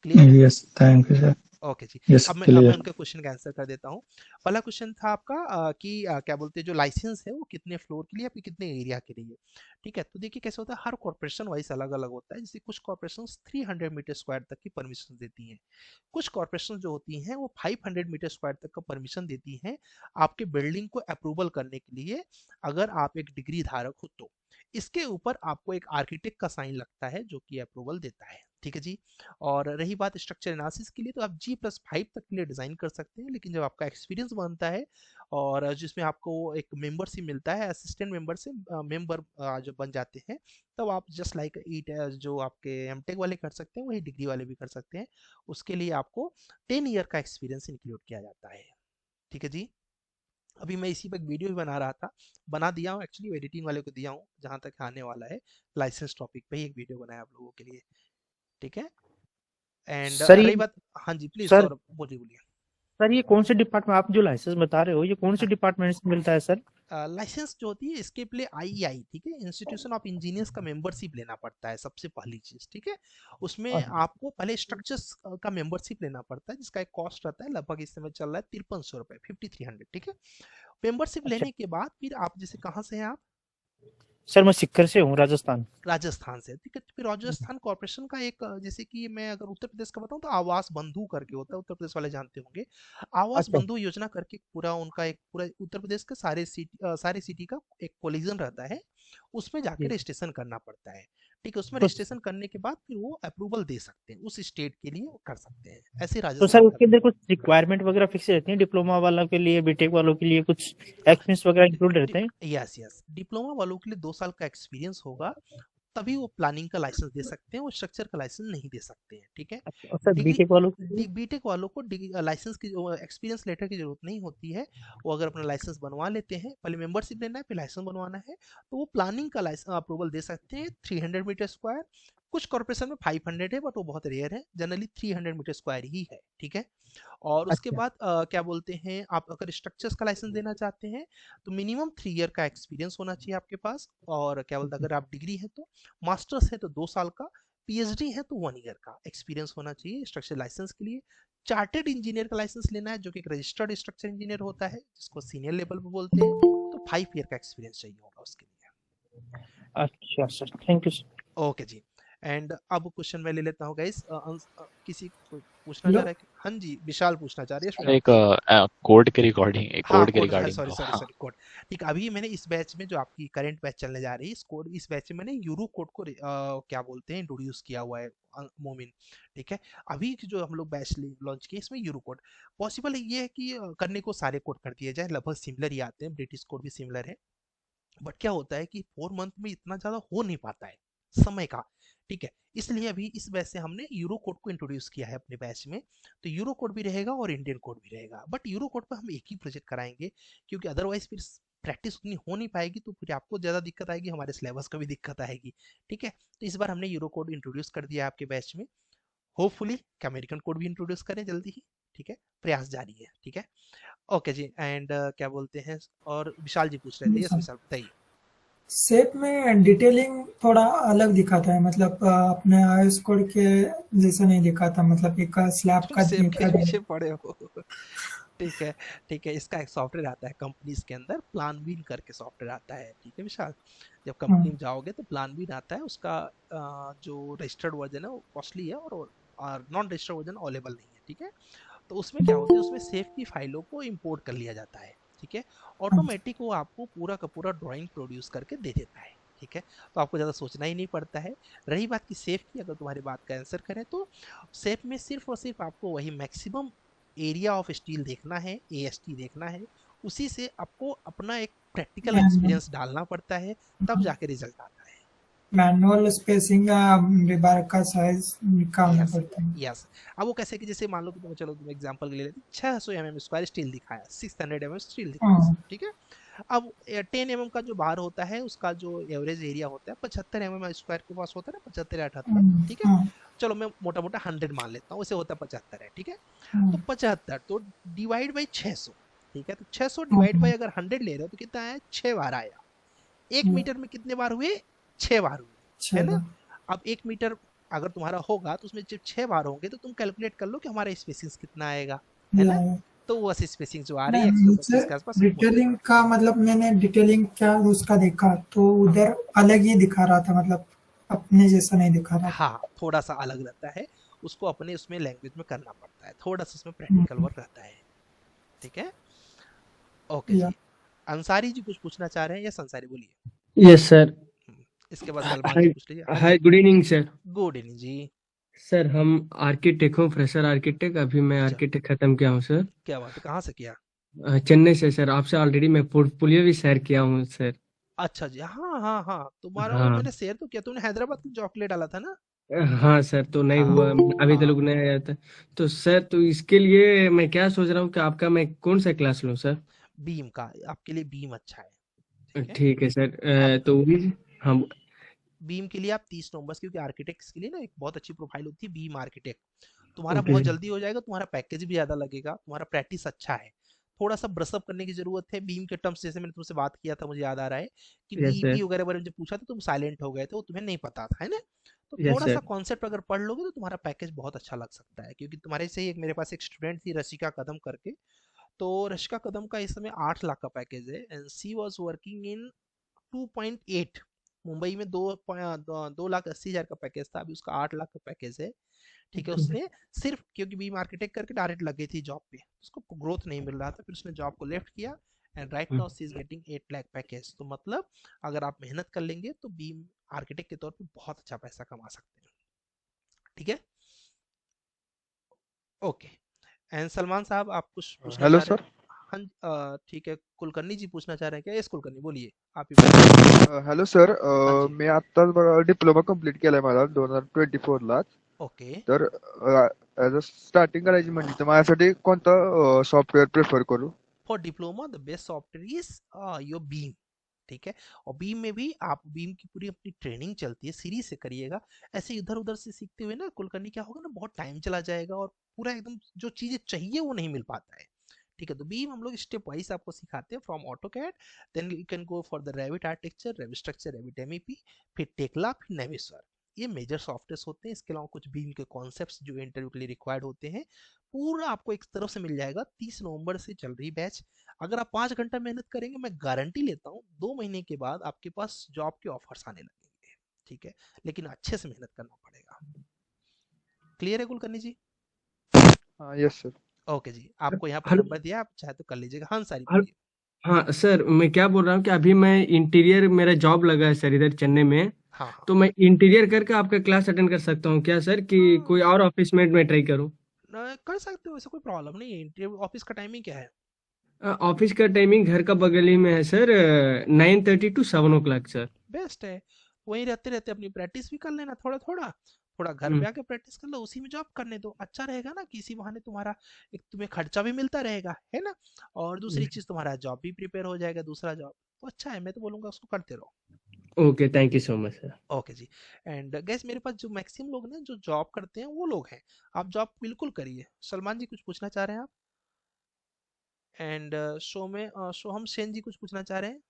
क्लियर है? Yes, thank you sir. Okay जी। यस, अब मैं क्लियर। उनके क्वेश्चन का आंसर कर देता हूँ। पहला क्वेश्चन था आपका कि क्या बोलते हैं जो लाइसेंस है वो कितने फ्लोर के लिए या फिर कितने एरिया के लिए, ठीक है? तो देखिए कैसे होता है, हर कॉर्पोरेशन वाइज अलग अलग होता है। जैसे कुछ कॉर्पोरेशन 300 मीटर स्क्वायर तक की परमिशन देती हैं, कुछ कॉर्पोरेशन जो होती हैं वो 500 मीटर स्क्वायर तक का परमिशन देती हैं आपके बिल्डिंग को अप्रूवल करने के लिए, अगर आप एक डिग्री धारक हो तो। इसके ऊपर आपको एक आर्किटेक्ट का साइन लगता है जो कि अप्रूवल देता है, ठीक है जी? और रही बात स्ट्रक्चर एनालिसिस के लिए, तो आप G+5 तक के लिए डिजाइन कर सकते हैं, लेकिन जब आपका एक्सपीरियंस बनता है और जिसमें आपको एक मेंबरशिप मिलता है, असिस्टेंट मेंबर से मेंबर जो बन जाते हैं, तब आप जस्ट लाइक ईट जो आपके एमटेक वाले कर सकते हैं वही डिग्री वाले भी कर सकते हैं। उसके लिए आपको 10 ईयर का एक्सपीरियंस इंक्लूड किया जाता है, ठीक है जी? अभी मैं इसी पर एक वीडियो भी बना रहा था, बना दिया हूँ एक्चुअली, एडिटिंग वाले को दिया हूँ, जहाँ तक आने वाला है लाइसेंस टॉपिक पे ही एक वीडियो बनाया आप लोगों के लिए, ठीक है? एंड सर रही ये बात, हाँ जी प्लीज सर सौरभ बोलिए बोलिए। सर ये कौन से डिपार्टमेंट, आप जो लाइसेंस बता रहे हो ये कौन से डिपार्टमेंट से मिलता है सर? लाइसेंस जो होती है इसके लिए IEI, ठीक है, इंस्टीट्यूशन ऑफ इंजीनियर्स का मेंबरशिप लेना पड़ता है सबसे पहली चीज, ठीक है? उसमें आपको पहले स्ट्रक्चर्स का मेंबरशिप लेना पड़ता है, जिसका एक कॉस्ट रहता है लगभग इस समय चल रहा है 5300 रुपए, 5300, ठीक है? मेंबरशिप अच्छा लेने के बाद फिर आप जैसे कहाँ से हैं आप? सर, मैं सिक्कर से हूँ, राजस्थान। राजस्थान से, ठीक है? तो फिर राजस्थान कॉर्पोरेशन का एक जैसे कि मैं अगर उत्तर प्रदेश का बताऊं तो आवास बंधु करके होता है, उत्तर प्रदेश वाले जानते होंगे। आवास अच्छा बंधु योजना करके पूरा उनका एक पूरा उत्तर प्रदेश के सारे सिटी का एक कोलिजन रहता है, उसमें जाके जी। रजिस्ट्रेशन करना पड़ता है, ठीक है? उसमें तो रजिस्ट्रेशन करने के बाद फिर वो अप्रूवल दे सकते हैं, उस स्टेट के लिए वो कर सकते हैं, ऐसे तो सर राजस्थान का। उसके अंदर कुछ रिक्वायरमेंट वगैरह फिक्स रहती है? डिप्लोमा वालों के लिए, बीटेक वालों के लिए कुछ एक्सपीरियंस वगैरह इंक्लूड रहते हैं? यस यस, डिप्लोमा वालों के लिए 2 साल का एक्सपीरियंस होगा, तभी वो प्लानिंग का लाइसेंस दे सकते हैं, वो स्ट्रक्चर का लाइसेंस नहीं दे सकते हैं, ठीक है? अच्छा, और सर डिग्री बीटेक वालों के लिए? बीटेक वालों को लाइसेंस की एक्सपीरियंस लेटर की जरूरत नहीं होती है। वो अगर अपना लाइसेंस बनवा लेते हैं, पहले मेंबरशिप लेना है फिर लाइसेंस बनवाना है, तो वो प्लानिंग का लाइसेंस अप्रूवल दे सकते हैं 300 मीटर स्क्वायर। कुछ कॉर्पोरेशन में 500 है, बट वो बहुत रेयर है, जनरली 300 मीटर स्क्वायर ही है, ठीक है? और उसके अच्छा बाद क्या बोलते हैं, आप अगर स्ट्रक्चर्स का लाइसेंस देना चाहते हैं तो मिनिमम 3 ईयर का एक्सपीरियंस होना चाहिए आपके पास, और क्या बोलते हैं अगर आप डिग्री है तो, मास्टर्स है तो 2 साल का, PhD है तो 1 ईयर का एक्सपीरियंस होना चाहिए स्ट्रक्चर लाइसेंस के लिए। चार्टेड इंजीनियर का लाइसेंस लेना है, जो कि एक रजिस्टर्ड स्ट्रक्चर इंजीनियर होता है, जिसको सीनियर लेवल पे बोलते हैं, तो 5 ईयर का एक्सपीरियंस चाहिए होगा उसके लिए। अच्छा sir, thank you sir. Okay जी। एंड अब क्वेश्चन मैं ले लेता हूँ गाइस, किसी को पूछना चाह रहा है कि हाँ जी विशाल पूछना चाह रही है सर एक कोड के रिकॉर्डिंग हाँ कोड के कोड रिगार्डिंग सॉरी तो सॉरी हाँ सॉरी कोड ठीक है। अभी मैंने इस बैच में जो आपकी करंट बैच चलने जा रही है इस बैच में मैंने यूरो कोड को क्या बोलते हैं इंट्रोड्यूस किया हुआ है मोमिन। ठीक है अभी जो हम लोग बैच लॉन्च किए इसमें यूरो कोड पॉसिबल ये है कि करने को सारे कोड कर दिए जाए लगभग सिमिलर ही आते हैं ब्रिटिश कोड भी सिमिलर है। बट क्या होता है कि 4 मंथ में इतना ज्यादा हो नहीं पाता है समय का। ठीक है इसलिए अभी इस बैच से हमने यूरो कोड को इंट्रोड्यूस किया है अपने बैच में। तो यूरो कोड भी रहेगा और इंडियन कोड भी रहेगा बट यूरो कोड पर हम एक ही प्रोजेक्ट कराएंगे क्योंकि अदरवाइज फिर प्रैक्टिस उतनी हो नहीं पाएगी तो फिर आपको ज़्यादा दिक्कत आएगी हमारे सिलेबस का भी दिक्कत आएगी। ठीक है तो इस बार हमने यूरो कोड इंट्रोड्यूस कर दिया आपके बैच में। होपफुली अमेरिकन कोड भी इंट्रोड्यूस करें जल्दी ही। ठीक है प्रयास जारी है। ठीक है ओके जी एंड क्या बोलते हैं और विशाल जी पूछ रहे थे यस विशाल बताइए। सेप में डिटेलिंग थोड़ा अलग दिखाता है मतलब अपने आईओएस कोड के जैसा नहीं दिखाता मतलब एक स्लैब तुम का सेब के दिखा पीछे पड़े हो ठीक है इसका एक सॉफ्टवेयर आता है कंपनीज के अंदर प्लान बीन करके सॉफ्टवेयर आता है। ठीक है विशाल जब कंपनी में जाओगे तो प्लान बीन आता है उसका जो रजिस्टर्ड वर्जन है वो कॉस्टली है और नॉन रजिस्टर्ड वर्जन अवेलेबल नहीं है। ठीक है तो उसमें क्या होता है उसमें सेफ की फाइलों को इंपोर्ट कर लिया जाता है। ठीक है ऑटोमेटिक वो आपको पूरा का पूरा ड्राइंग प्रोड्यूस करके दे देता है। ठीक है तो आपको ज़्यादा सोचना ही नहीं पड़ता है। रही बात की सेफ की अगर तुम्हारी बात का आंसर करें तो सेफ में सिर्फ और सिर्फ आपको वही मैक्सिमम एरिया ऑफ स्टील देखना है AST देखना है उसी से आपको अपना एक प्रैक्टिकल एक्सपीरियंस डालना पड़ता है तब जाके रिजल्ट आता है। मैनुअल स्पेसिंग रिबार का साइज निकालना पड़ता है। यस अब वो कैसे कि जैसे मान लो कि चलो तुम एग्जांपल के लिए 600 mm स्क्वायर स्टील दिखाया 600 mm स्टील दिखाया। ठीक है अब 10 mm का जो बार होता है उसका जो एवरेज एरिया होता है 75 mm स्क्वायर के पास होता है ना 75 78। ठीक है चलो मैं मोटा मोटा 100 मान लेता हूँ उसे होता है 75 है। ठीक है तो 75 तो डिवाइड बाई 600। ठीक है तो 600 डिवाइड बाई अगर 100 ले रहे हो तो कितना आया 6 बार आया। 1 मीटर में कितने बार हुए 6 बार हुए है ना। अब 1 मीटर अगर तुम्हारा होगा तो उसमें जब 6 बार होंगे तो तुम कैलकुलेट कर लो कि हमारा स्पेसिंग कितना आएगा है ना। तो वो स्पेसिंग जो आ रही है 125 के आसपास। डिटेलिंग का मतलब मैंने डिटेलिंग क्या उसका देखा तो उधर अलग ही दिखा रहा था मतलब अपने जैसा नहीं दिखा रहा। हाँ थोड़ा सा अलग रहता है उसको अपने उसमें लैंग्वेज में करना पड़ता है थोड़ा सा उसमें प्रैक्टिकल वर्क रहता है। ठीक है ओके जी अंसारी जी कुछ पूछना चाह रहे हैं यस अंसारी बोलिए। यस सर इसके बाद सलमान जी पूछ लीजिए। Hi good evening sir. Good evening जी सर हम आर्किटेक्ट हूँ फ्रेशर आर्किटेक्ट अभी मैं आर्किटेक्ट खत्म किया हूँ सर। क्या बात है कहाँ से किया? चेन्नई से सर। आपसे ऑलरेडी मैं पोर्टफोलियो भी शेयर किया हूँ सर। अच्छा जी हाँ तुम्हारा वो मैंने शेयर तो किया तुमने हैदराबाद की जॉब के लिए डाला था ना। हाँ सर तो नहीं हुआ अभी तक नहीं आया था तो सर तो इसके लिए मैं क्या सोच रहा हूँ कि आपका मैं कौन सा क्लास लूँ सर? बीम का आपके लिए बीम अच्छा है। ठीक है सर तो हाँ बीम के लिए आप 30 नवंबर क्योंकि आर्किटेक्ट्स के लिए ना एक बहुत अच्छी प्रोफाइल होती है बीम आर्किटेक्ट तुम्हारा बहुत जल्दी हो जाएगा तुम्हारा पैकेज भी ज्यादा लगेगा तुम्हारा प्रैक्टिस अच्छा है थोड़ा सा ब्रशअप करने की जरूरत है बीम के टर्म्स जैसे मैंने तुमसे बात किया था मुझे याद आ रहा है कि बीपी वगैरह बारे में जब पूछा था तुम साइलेंट हो गए थे वो तुम्हें नहीं पता था है ना। तो थोड़ा सा कॉन्सेप्ट अगर पढ़ लोगे तो तुम्हारा पैकेज बहुत अच्छा लग सकता है क्योंकि तुम्हारे से ही एक मेरे पास एक स्टूडेंट थी रशिका कदम करके तो रशिका कदम का इस समय 8 लाख का पैकेज है and she was working in 2.8 Mumbai में 2,80,000 का पैकेज था अभी उसका 8 लाख का पैकेज है। ठीक है उसने सिर्फ क्योंकि बीम आर्किटेक्ट करके डायरेक्ट लग गई थी जॉब पे उसको ग्रोथ नहीं मिल रहा था फिर उसने जॉब को लेफ्ट किया and right now she is getting 8 lakh package. तो मतलब अगर आप मेहनत कर लेंगे तो बीम आर्किटेक्ट के तौर पे बहुत अच्छा पैसा कमा सकते हैं। ठीक है ओके एंड सलमान साहब आप कुछ पूछना हेलो चाह रहे सर। हैं? हाँ ठीक है कुलकर्णी जी पूछना चाह रहे हैं क्या? यस कुलकर्णी बोलिए आप ही हॅलो सर मी आता डिप्लोमा कंप्लीट केलाय माझा 2024 लाच ओके तर ऍज अ स्टार्टिंग करायची म्हणजे तर माझ्यासाठी कोणतं सॉफ्टवेअर प्रेफर करू? For diploma the best software is your beam. ठीक है और बीम में भी आप बीम की पूरी अपनी ट्रेनिंग चलती है सीरीज से करिएगा ऐसे इधर उधर से सीखते हुए ना कुलकर्णी क्या होगा ना बहुत टाइम चला जाएगा और पूरा एकदम जो चीजें चाहिए वो नहीं मिल पाता है। ठीक है तो बीम हम लोग स्टेप वाइज आपको सिखाते हैं from AutoCAD then you can go for the Revit architecture Revit structure Revit MEP फिर टेक्ला फिर नेविस्वर ये मेजर सॉफ्टवेयर होते हैं। इसके अलावा कुछ बीम के कॉन्सेप्ट्स जो इंटरव्यू के लिए रिक्वायर्ड होते हैं पूरा आपको एक तरफ से मिल जाएगा। 30 नवंबर से चल रही बैच अगर आप 5 घंटा मेहनत करेंगे मैं गारंटी लेता हूँ 2 महीने के बाद आपके पास जॉब के ऑफर्स आने लगेंगे। ठीक है लेकिन अच्छे से मेहनत करना पड़ेगा। क्लियर है कुलकर्णी जी? हाँ यस सर। ओके जी, आपको यहाँ पर हेलो नंबर दिया, आप चाहे तो कर लीजिएगा। हाँ सारी हेलो बोलिए। हाँ सर, मैं क्या बोल रहा हूँ कि अभी मैं इंटीरियर, मेरा जॉब लगा है सर इधर चेन्नई में। हाँ हाँ तो मैं इंटीरियर करके आपका क्लास अटेंड कर सकता हूँ क्या सर, कि कोई और ऑफिस में मैं ट्राई करूँ? कर सकते हो, ऐसा कोई प्रॉब्लम नहीं है। इंटरव्यू ऑफिस का टाइमिंग क्या है? ऑफिस का टाइमिंग घर का बगल ही में है sir, 9:30 to 7 o'clock sir. Best है। वहीं रहते रहते अपनी प्रैक्टिस भी कर लेना, थोड़ा थोड़ा थोड़ा घर हम्म, पे आके प्रैक्टिस कर लो, उसी में जॉब करने दो। अच्छा रहेगा ना, कि इसी बहाने तुम्हारा एक तुम्हें खर्चा भी मिलता रहेगा, है ना, और दूसरी चीज तुम्हारा जॉब भी प्रिपेयर हो जाएगा, दूसरा जॉब। तो अच्छा है, मैं तो बोलूंगा उसको करते रहो। Okay, thank you so much sir. Okay जी। एंड गैस मेरे पास जो मैक्सिमम लोग ना जो जॉब करते हैं वो लोग हैं। आप जॉब बिल्कुल करिए। सलमान जी कुछ पूछना चाह रहे हैं आप? एंड सोहम सेन जी कुछ पूछना चाह रहे हैं?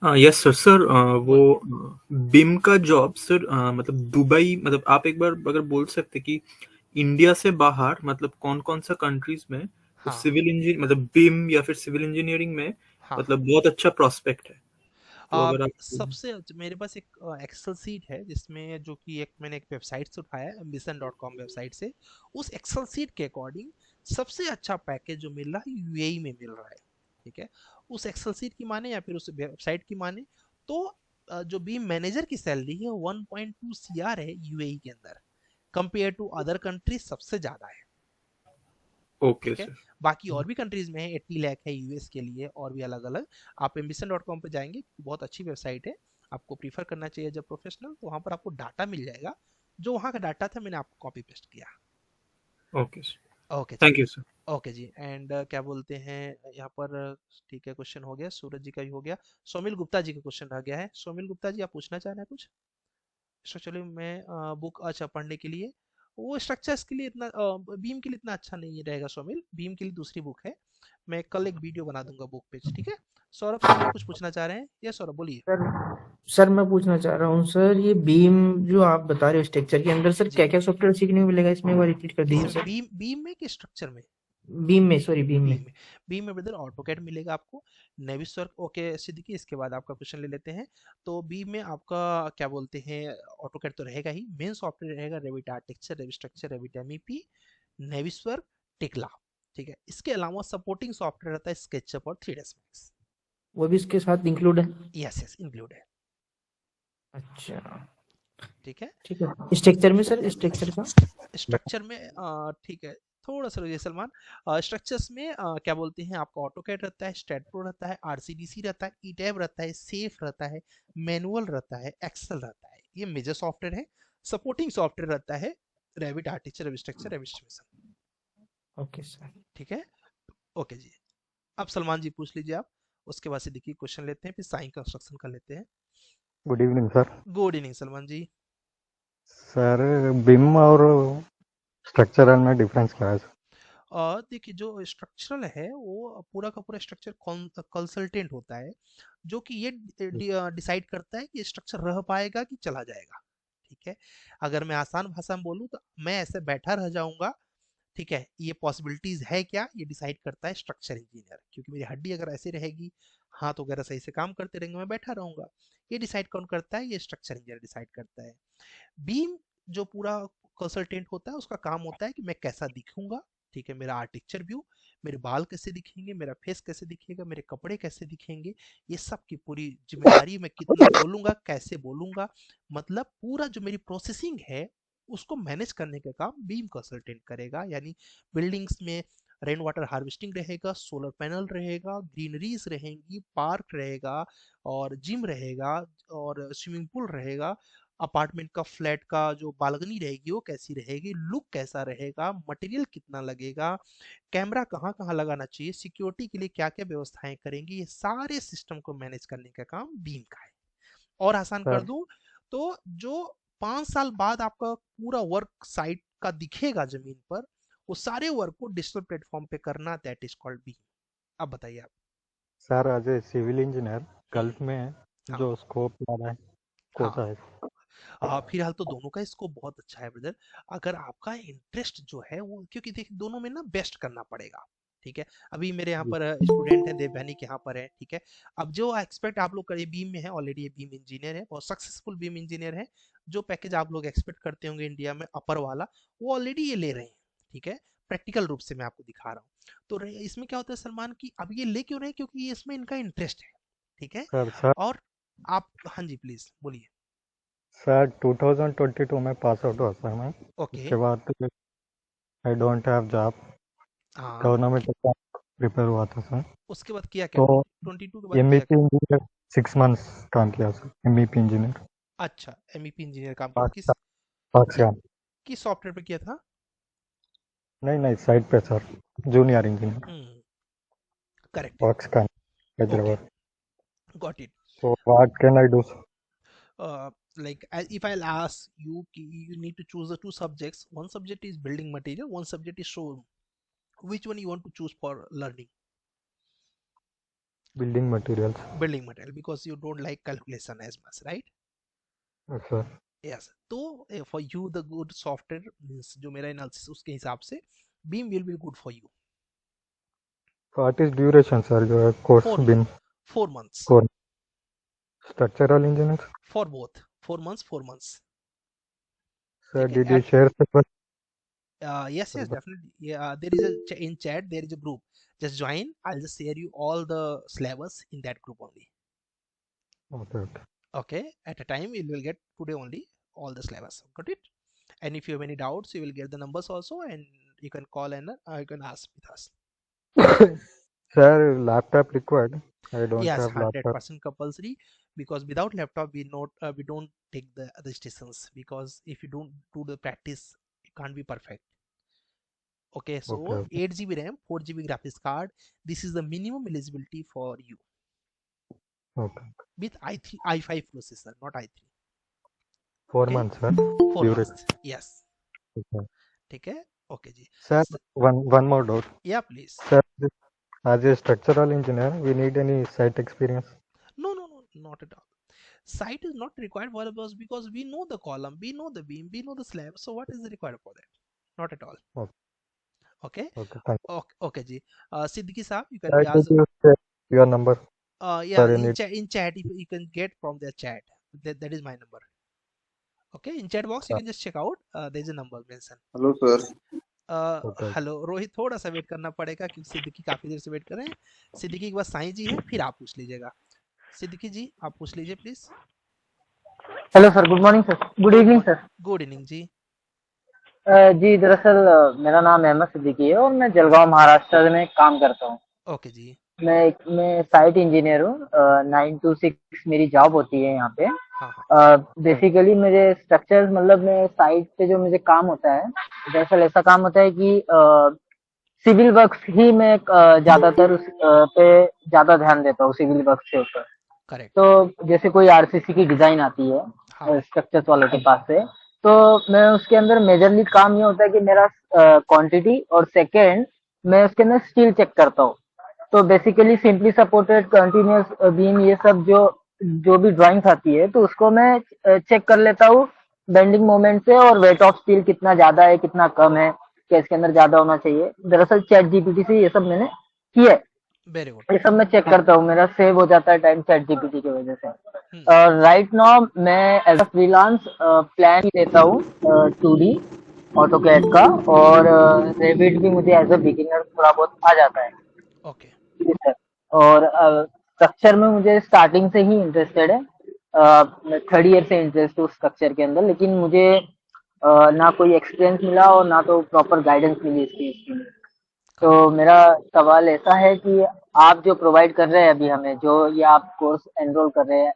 Yes sir. सर वो बोलिए। बिम का जॉब सर, मतलब दुबई, मतलब आप एक बार अगर बोल सकते कि इंडिया से बाहर मतलब कौन कौन सा कंट्रीज में हाँ सिविल इंजीनियर, मतलब बिम या फिर सिविल इंजीनियरिंग में हाँ हाँ। मतलब बहुत अच्छा प्रोस्पेक्ट है, तो अगर आप। सबसे मेरे पास एक एक्सेल सीट है, जिसमें जो कि एक मैंने एक वेबसाइट से उठाया है, ambition.com वेबसाइट से। उस एक्सेल सीट के अकॉर्डिंग सबसे अच्छा पैकेज जो मिल रहा है यूएई में मिल रहा है। ठीक है, उस एक्सेल सीट की माने या फिर उस वेबसाइट की माने, तो जो बीम मैनेजर की सैलरी है 1.2 सीआर है यूएई के अंदर। कंपेयर टू अदर कंट्रीज सबसे ज्यादा है। ओके ठीक है, सर। बाकी और भी कंट्रीज में है, 80 लाख है यूएस के लिए, और भी अलग अलग। आप ambition.com पे जाएंगे, बहुत अच्छी वेबसाइट है। आपको प्रीफर करना चाहिए जब प्रोफेशनल, तो वहां पर आपको डाटा मिल जाएगा। जो वहां का डाटा था मैंने आपको कॉपी पेस्ट किया। Okay sir. ओके जी। Thank you sir. ओके जी। एंड क्या बोलते हैं यहाँ पर, ठीक है, क्वेश्चन हो गया, सूरज जी का भी हो गया। सोमिल गुप्ता जी का क्वेश्चन रह गया है। सोमिल गुप्ता जी, आप पूछना चाह रहे हैं कुछ? चलिए मैं बुक अच्छा पढ़ने के लिए, वो स्ट्रक्चर्स के लिए इतना बीम के लिए इतना अच्छा नहीं रहेगा सोमिल। बीम के लिए दूसरी बुक है, मैं कल एक वीडियो बना दूंगा बुक पे, ठीक है। सौरभ सोनिया कुछ पूछना चाह रहे हैं? यस सौरभ बोलिए। सर सर मैं पूछना चाह रहा हूँ सर, ये बीम जो आप बता रहे हो स्ट्रक्चर के अंदर, सर जी। क्या क्या सॉफ्टवेयर सीखने को मिलेगा इसमें, एक बार रिपीट कर दीजिए किसमें, सर। बीम बीम में कि स्ट्रक्चर में? बीम में, सॉरी बीम में। बीम में। बीम में ब्रदर ऑटोकैड मिलेगा आपको, नेविसवर्क। ओके सिद्दीकी, इसके बाद आपका क्वेश्चन ले लेते हैं। तो बीम में आपका क्या बोलते हैं, ऑटोकैड तो रहेगा ही, मेन सॉफ्टवेयर रहेगा Revit architecture, Revit structure, Revit MEP, Navisworks, Tekla. ठीक है, इसके अलावा सपोर्टिंग सॉफ्टवेयर रहता है स्केचअप और 3ds मैक्स। वो भी इसके साथ इंक्लूड है? यस यस, इंक्लूड है। अच्छा ठीक है। ठीक है। स्ट्रक्चर में सर, स्ट्रक्चर का? स्ट्रक्चर में ठीक है, थोड़ा सा रुकिए सलमान। स्ट्रक्चर्स में क्या बोलते हैं, आपका ऑटोकैड रहता है, स्टैटप्रो रहता है, आरसीडीसी रहता है, ईटैब रहता है, सेफ रहता है, मैनुअल रहता है, एक्सेल रहता है। ये मेजर सॉफ्टवेयर है। सपोर्टिंग सॉफ्टवेयर रहता है Revit architecture, Revit structure, Revit estimation. Okay sir. ठीक है। ओके जी। अब सलमान जी पूछ लीजिए आप, उसके बाद से देखिए क्वेश्चन लेते हैं, फिर साइन कंस्ट्रक्शन कर लेते हैं। Good evening sir. Good evening Salman ji. Sir BIM और स्ट्रक्चरल में डिफरेंस क्या है सर? देखिए, जो स्ट्रक्चरल है वो पूरा का पूरा स्ट्रक्चर कंसल्टेंट होता है, जो कि ये डिसाइड करता है कि स्ट्रक्चर रह पाएगा कि चला जाएगा। ठीक है, अगर मैं आसान भाषा में बोलूँ तो मैं ऐसे बैठा रह जाऊंगा, ठीक है, ये पॉसिबिलिटीज है क्या, ये डिसाइड करता है स्ट्रक्चर इंजीनियर। क्योंकि मेरी हड्डी अगर ऐसे रहेगी, हाथ वगैरह सही से काम करते रहेंगे, मैं बैठा रहूंगा, ये डिसाइड कौन करता है? ये स्ट्रक्चर इंजीनियर डिसाइड करता है। बीम जो पूरा कंसल्टेंट होता है, उसका काम होता है कि मैं कैसा दिखूंगा, ठीक है, मेरा आर्किटेक्चर व्यू, मेरे बाल कैसे दिखेंगे, मेरा फेस कैसे दिखेगा, मेरे कपड़े कैसे दिखेंगे, ये सब की पूरी जिम्मेदारी, मैं कितना बोलूंगा, कैसे बोलूंगा, मतलब पूरा जो मेरी प्रोसेसिंग है उसको मैनेज करने का काम बीम कंसल्टेंट करेगा। यानी बिल्डिंग्स में रेन वाटर हार्वेस्टिंग रहेगा, सोलर पैनल रहेगा, ग्रीनरीज रहेंगी, पार्क रहेगा, और जिम रहेगा, और स्विमिंग पूल रहेगा, अपार्टमेंट का, फ्लैट का जो बालकनी रहेगी वो कैसी रहेगी, लुक कैसा रहेगा, मटेरियल कितना लगेगा, कैमरा कहाँ कहाँ लगाना चाहिए, सिक्योरिटी के लिए क्या क्या व्यवस्थाएं करेंगे, ये सारे सिस्टम को मैनेज करने का काम बीम का है। और आसान कर सर दूं तो, जो 5 साल बाद आपका पूरा वर्क साइट का दिखेगा जमीन पर, वो सारे वर्क को डिजिटल प्लेटफॉर्म पे करना, दैट इज कॉल्ड बीम। अब बताइए आप। Sir as a civil engineer Gulf में हाँ जो स्कोप ज़्यादा है कौन हाँ। सा है? फिलहाल तो दोनों का स्कोप बहुत अच्छा है ब्रदर। अगर आपका इंटरेस्ट जो है वो, क्योंकि देखिए दोनों में ना बेस्ट करना पड़ेगा। ठीक है, अभी मेरे यहाँ जी पर स्टूडेंट है, देवयानी के यहाँ पर है। ठीक है, अब जो एक्सपेक्ट आप लोग करिए, बीम में है ऑलरेडी, ये बीम इंजीनियर है, बहुत सक्सेसफुल बीम इंजीनियर है। जो पैकेज आप लोग एक्सपेक्ट करते होंगे इंडिया में अपर वाला, वो ऑलरेडी ये ले रहे हैं। ठीक है, प्रैक्टिकल रूप से मैं आपको दिखा रहा हूँ। तो इसमें क्या होता है सलमान की अब ये ले क्यों रहे, क्योंकि ये इसमें इनका इंटरेस्ट है, ठीक है। सर और आप, हाँ जी प्लीज बोलिए। सर 2022 में पास आउट हुआ सर मैं। ओके। उसके बाद आई डोंट हैव जॉब, हाँ गवर्नमेंट एग्जाम प्रिपेयर हुआ था सर। उसके बाद किया क्या, तो 22 के बाद किया एमईपी क्या? इंजीनियर 6 मंथ्स काम किया सर, एमईपी इंजीनियर अच्छा, एमईपी इंजीनियर काम किया, किस पाकिस्तान। किस सॉफ्टवेयर पे किया था? नहीं साइड पे sir, junior engineer correct, Pakistan Hyderabad. Got it. So what can I do, sir? Like if I'll ask you, you need to choose the two subjects. One subject is building material, one subject is showroom. Which one you want to choose for learning? Building materials. Building material, because you don't like calculation as much, right? Yes, sir. Yes. तो for you the good software means जो मेरा analysis उसके हिसाब से Beam will be good for you. What is duration, sir? Your course 4 been 4 months. 4 structural engineering. For both 4 months 4 months. Sir, Okay, did you share the yes, definitely. Yeah, there is a in chat. There is a group. Just join. I'll just share you all the syllabus in that group only. Okay. Okay. At a time, you will get today only all the syllabus. Got it? And if you have any doubts, you will get the numbers also, and you can call and you can ask with us. Sir, laptop required. I don't Yes, have laptop. 100% compulsory, because without laptop we don't take the other stations, because if you don't do the practice, it can't be perfect. Okay, so Okay. 8 GB RAM, 4 GB graphics card. This is the minimum eligibility for you Okay. with i5 processor, not i3. 4 Okay, months, sir. 4 Duration. months. Yes. Okay. ठीक है, okay ji. Sir, one more doubt. Yeah, please. Sir, as a structural engineer, we need any site experience? No, not at all. Site is not required for us, because we know the column, we know the beam, we know the slab. So what is required for that? Not at all. Okay. Okay. Okay. Thank you. Okay जी. Siddiqui Saab, you can Sir, ask. did you share your number? Yeah, Sir, in chat, if you can get from the chat. That is my number. Okay, in chat box you can just check out. There is a number mentioned. Hello, sir. Hello Rohit, थोड़ा सा wait करना पड़ेगा क्योंकि सिद्दीकी काफी देर से wait कर रहे हैं। सिद्दीकी के बाद साईं जी है, फिर आप पूछ लीजिएगा। सिद्दीकी जी आप पूछ लीजिए please. Hello sir, good morning sir, good evening sir. Good evening जी। जी दरअसल मेरा नाम अहमद सिद्दीकी है और मैं जलगांव महाराष्ट्र में काम करता हूँ। ओके जी। मैं साइट इंजीनियर हूँ। 9 to 6 मेरी जॉब होती है यहाँ पे। बेसिकली मुझे स्ट्रक्चर मतलब मैं साइट पे जो मुझे काम होता है, दरअसल ऐसा काम होता है कि सिविल वर्क्स ही मैं ज्यादातर उस पे ज्यादा ध्यान देता हूँ, सिविल वर्क्स के ऊपर। करेक्ट। तो जैसे कोई आरसीसी की डिजाइन आती है स्ट्रक्चर्स वालों के पास से, तो मैं उसके अंदर मेजरली काम ये होता है कि मेरा क्वांटिटी और सेकंड मैं उसके अंदर स्टील चेक करता हूँ। तो basically simply supported continuous beam ये सब जो भी ड्राइंग्स आती है तो उसको मैं चेक कर लेता हूँ बेंडिंग मोमेंट से, और वेट ऑफ स्टील कितना ज्यादा है कितना कम है, क्या इसके अंदर ज्यादा होना चाहिए। दरअसल चैट जीपीटी से ये सब मैंने किया है। Very good. ये सब मैं चेक करता हूँ, मेरा सेव हो जाता है टाइम चैट जीपीटी की वजह से। राइट नाउ मैं एज अ फ्रीलांस प्लान देता हूँ 2D ऑटोकैड का, और रेविट भी मुझे एज अ बिगिनर थोड़ा बहुत आ जाता है। ओके सर, और स्ट्रक्चर में मुझे स्टार्टिंग से ही इंटरेस्टेड है। 3rd ईयर से इंटरेस्ट है उस स्ट्रक्चर के अंदर, लेकिन मुझे ना कोई एक्सपीरियंस मिला और ना तो प्रॉपर गाइडेंस मिली इसकी लिए। तो मेरा सवाल ऐसा है कि आप जो प्रोवाइड कर रहे हैं अभी हमें, जो ये आप कोर्स एनरोल कर रहे हैं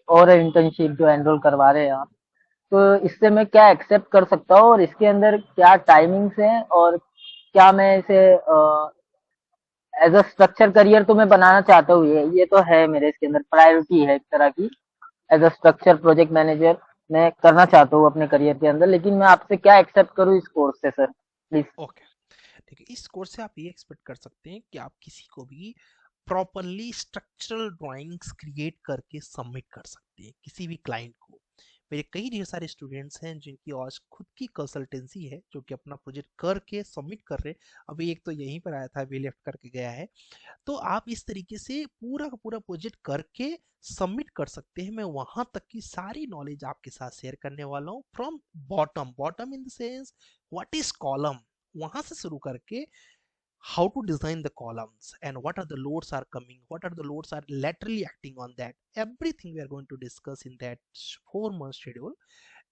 और इंटर्नशिप जो एनरोल करवा रहे हैं आप, तो इससे मैं क्या एक्सेप्ट कर सकता हूँ और इसके अंदर क्या टाइमिंग्स हैं, और क्या मैं इसे एज अ स्ट्रक्चर करियर तो मैं बनाना चाहता हूँ, ये तो है मेरे इसके अंदर प्रायोरिटी है एक तरह की। As a structure project manager मैं करना चाहता हूँ अपने करियर के अंदर, लेकिन मैं आपसे क्या एक्सेप्ट करूँ इस कोर्स से सर प्लीज। ओके ठीक है, इस कोर्स से आप ये एक्सपेक्ट कर सकते हैं कि आप किसी को भी प्रॉपरली स्ट्रक्चरल ड्राइंग्स क्रिएट करके सबमिट कर सकते हैं किसी भी क्लाइंट को। मेरे कई ढेर सारे स्टूडेंट्स हैं जिनकी आज खुद की कंसल्टेंसी है, जो कि अपना प्रोजेक्ट करके सबमिट कर रहे हैं। अभी एक तो यहीं पर आया था, अभी लेफ्ट करके गया है। तो आप इस तरीके से पूरा का पूरा प्रोजेक्ट करके सबमिट कर सकते हैं। मैं वहां तक की सारी नॉलेज आपके साथ शेयर करने वाला हूँ, from bottom in the sense what is column, वहां से शुरू करके how to design the columns and what are the loads are coming, what are the loads are laterally acting on that, everything we are going to discuss in that 4 month schedule.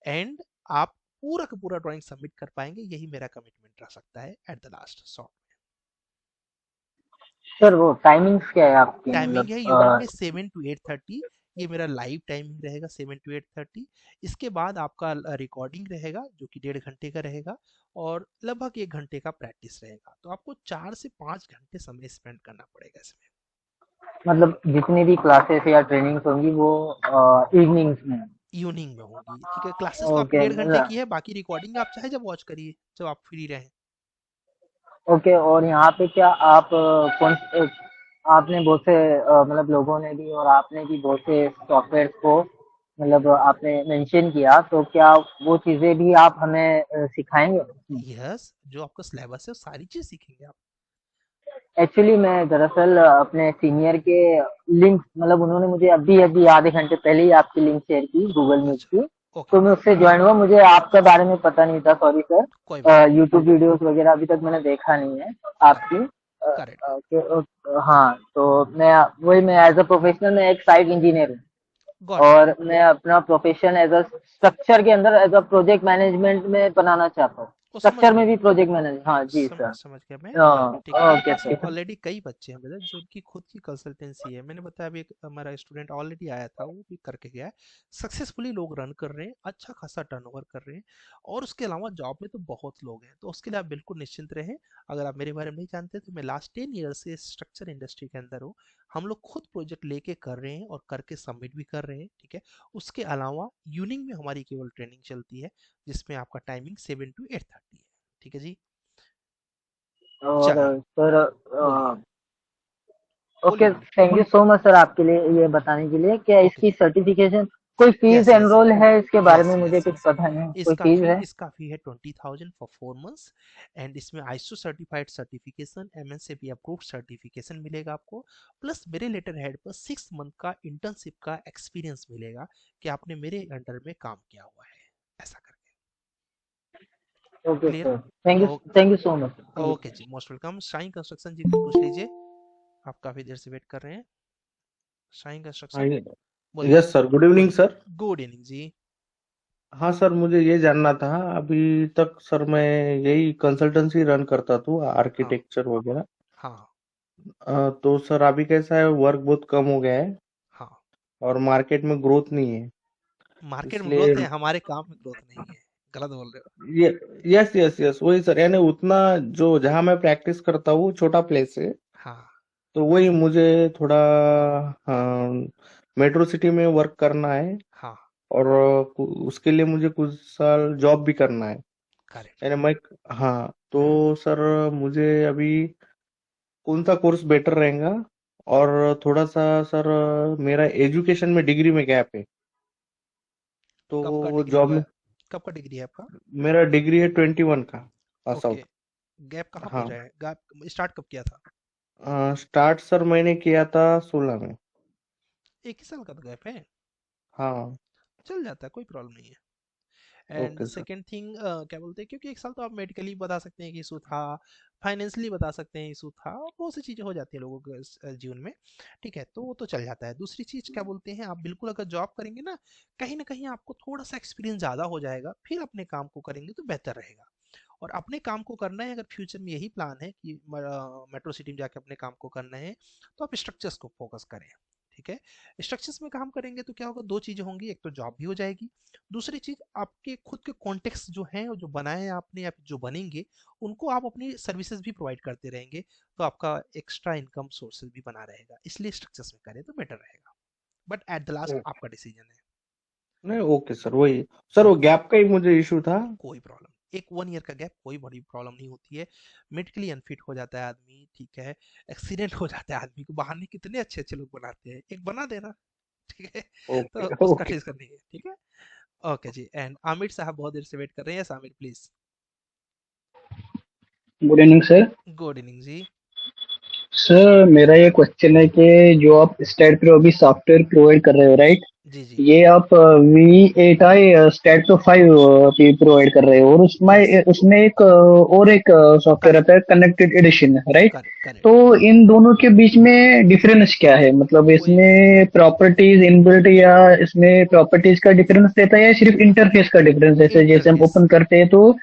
and आप पूरा का पूरा drawing submit कर पाएंगे, यही मेरा commitment रह सकता है at the last shot. Sir वो टाइमिंग्स क्या है आपकी, टाइमिंग मतलब है यूनिट में 7 to 8:30, ये मेरा लाइव टाइमिंग रहेगा 7 to 8:30। इसके बाद आपका रिकॉर्डिंग रहेगा जो कि 1.5 घंटे का रहेगा और लगभग 1 घंटे का प्रैक्टिस रहेगा। तो आपको 4 से 5 घंटे समय स्पेंड करना पड़ेगा इसमें। मतलब जितनी भी क्लासेस या ट्रेनिंग्स होंगी वो इवनिंग्स में इवनिंग में होंगी, ठीक है। क्लासेस तो आपकी ओके 1.5 घंटे की है, बाकी रिकॉर्डिंग आप चाहे जब वॉच करिए जब आप फ्री रहें। ओके। और यहाँ पे क्या आप आपने बहुत से मतलब लोगों ने भी और आपने भी बहुत से सॉफ्टवेयर को मतलब आपने मेंशन किया, तो क्या वो चीजें भी आप हमें सिखाएंगे? यस, जो आपका सिलेबस है सारी चीज सीखेंगे आप। एक्चुअली मैं दरअसल अपने सीनियर के लिंक मतलब उन्होंने मुझे अभी अभी आधे घंटे पहले ही आपकी लिंक शेयर की गूगल मीट की, तो मैं उससे ज्वाइन हुआ। मुझे आपके बारे में पता नहीं था, सॉरी सर। यूट्यूब वीडियोस वगैरह अभी तक मैंने देखा नहीं है आपकी। हाँ, तो मैं एज अ प्रोफेशनल मैं एक साइट इंजीनियर हूँ और मैं अपना प्रोफेशन एज अ स्ट्रक्चर के अंदर एज अ प्रोजेक्ट मैनेजमेंट में बनाना चाहता हूँ। स्ट्रक्चर में भी प्रोजेक्ट मैनेजर। हाँ जी सर, समझ गया मैं। ठीक है, मेरे ओके पास सर। ऑलरेडी कई बच्चे हैं ब्रदर जो उनकी खुद की कंसल्टेंसी है। मैंने बताया अभी एक हमारा स्टूडेंट ऑलरेडी आया था, वो भी करके गया है, सक्सेसफुली लोग रन कर रहे हैं, अच्छा खासा टर्नओवर कर रहे हैं। और उसके अलावा जॉब में तो बहुत लोग हैं, तो उसके लिए आप बिल्कुल निश्चिंत रहें। अगर आप मेरे बारे में नहीं जानते तो मैं लास्ट 10 ईयर से स्ट्रक्चर इंडस्ट्री के अंदर हूँ। हम लोग खुद प्रोजेक्ट लेके कर रहे हैं और करके सबमिट भी कर रहे हैं, ठीक है। उसके अलावा यूनिंग में हमारी केवल ट्रेनिंग चलती है जिसमें आपका टाइमिंग 7 to 8:30 है, ठीक है जी। और sir okay, thank you so much sir आपके लिए ये बताने के लिए। क्या इसकी सर्टिफिकेशन कोई फीस एनरोल है? इसके बारे में मुझे कुछ पता नहीं, कोई फीस है? इसका फी है 20,000 फॉर 4 months एंड इसमें ISO certified certification, MNCP approved certification मिलेगा आपको, प्लस मेरे लेटर हेड पर 6 मंथ का इंटर्नशिप का एक्सपीरियंस मिलेगा कि आपने मेरे अंडर में काम किया हुआ है, ऐसा करके। Okay sir, thank you so much. Okay जी, मोस्ट वेलकम। शाइन कंस्ट्रक्शन जी पूछ लीजिए, आप काफी देर से वेट कर रहे हैं। Shine Construction. Yes sir, good evening sir. Good evening जी। हाँ सर, मुझे ये जानना था, अभी तक सर मैं यही कंसल्टेंसी रन करता था, आर्किटेक्चर वगैरह। हाँ। तो सर अभी कैसा है, वर्क बहुत कम हो गया है। हाँ। और मार्केट में ग्रोथ नहीं है। मार्केट में ग्रोथ है, हमारे काम में ग्रोथ नहीं है, गलत बोल रहे हो। ये यस यस यस वही सर, यानी उतना जो जहाँ मैं प्रैक्टिस करता हूँ छोटा प्लेस है। हाँ। तो वही मुझे थोड़ा मेट्रो सिटी में वर्क करना है। हाँ। और उसके लिए मुझे कुछ साल जॉब भी करना है, यानी मैं। हाँ, तो सर मुझे अभी कौन सा कोर्स बेटर रहेगा? और थोड़ा सा सर मेरा एजुकेशन में डिग्री में गैप है, तो जॉब में। कब का डिग्री है आपका? मेरा डिग्री है 21 का पास आउट। गैप कहाँ हाँ, हो जाए? गैप स्टार्ट कब किया था? स्टार्ट सर मैंने किया था 16 में। 1 ही साल का तो गैप है। हाँ, चल जाता है, कोई प्रॉब्लम नहीं है। एंड सेकेंड थिंग क्या बोलते हैं, क्योंकि 1 साल तो आप मेडिकली बता सकते हैं कि इशू था, फाइनेंशियली बता सकते हैं इशू था, बहुत सी चीज़ें हो जाती है लोगों के जीवन में, ठीक है, तो वो तो चल जाता है। दूसरी चीज़ क्या बोलते हैं, आप बिल्कुल अगर जॉब करेंगे ना कहीं आपको थोड़ा सा एक्सपीरियंस ज़्यादा हो जाएगा, फिर अपने काम को करेंगे तो बेहतर रहेगा। और अपने काम को करना है, अगर फ्यूचर में यही प्लान है कि मेट्रो सिटी में जाके अपने काम को करना है, तो आप स्ट्रक्चर्स को फोकस करें, ठीक है। स्ट्रक्चर्स में काम करेंगे तो क्या होगा, 2 चीजें होंगी, एक तो जॉब भी हो जाएगी, दूसरी चीज आपके खुद के कॉन्टेक्स्ट जो हैं, जो बनाए हैं आपने या जो बनेंगे, उनको आप अपनी सर्विसेज भी प्रोवाइड करते रहेंगे, तो आपका एक्स्ट्रा इनकम सोर्सेज भी बना रहेगा। इसलिए स्ट्रक्चर्स में करें तो बेटर रहेगा, बट एट द लास्ट आपका डिसीजन है। नहीं ओके सर, वही सर वो गैप का ही मुझे इशू था। कोई प्रॉब्लम, 1 ईयर का गैप कोई बड़ी प्रॉब्लम नहीं होती है। मेडिकली अनफिट हो जाता है आदमी, ठीक है, एक्सीडेंट हो जाता है आदमी को, बहाने कितने अच्छे अच्छे लोग बनाते हैं, एक बना देना, ठीक है, तो उसका टेंशन नहीं है, ठीक है। ओके जी, एंड आमिर साहब बहुत देर से वेट कर रहे हैं। Aamir please. Good evening sir. Good evening जी। सर मेरा ये क्वेश्चन है कि जो आप स्टैट प्रो अभी सॉफ्टवेयर प्रोवाइड कर रहे हो, राइट? जी जी ये आप V8i स्टैट प्रो 5 पे प्रोवाइड कर रहे हो, और उसमें उसमें एक और एक सॉफ्टवेयर आता है कनेक्टेड एडिशन, राइट? तो इन दोनों के बीच में डिफरेंस क्या है? मतलब इसमें प्रॉपर्टीज इनबिल्ट या इसमें प्रॉपर्टीज का डिफरेंस रहता है या सिर्फ इंटरफेस का डिफरेंस? जैसे हम ओपन करते हैं तो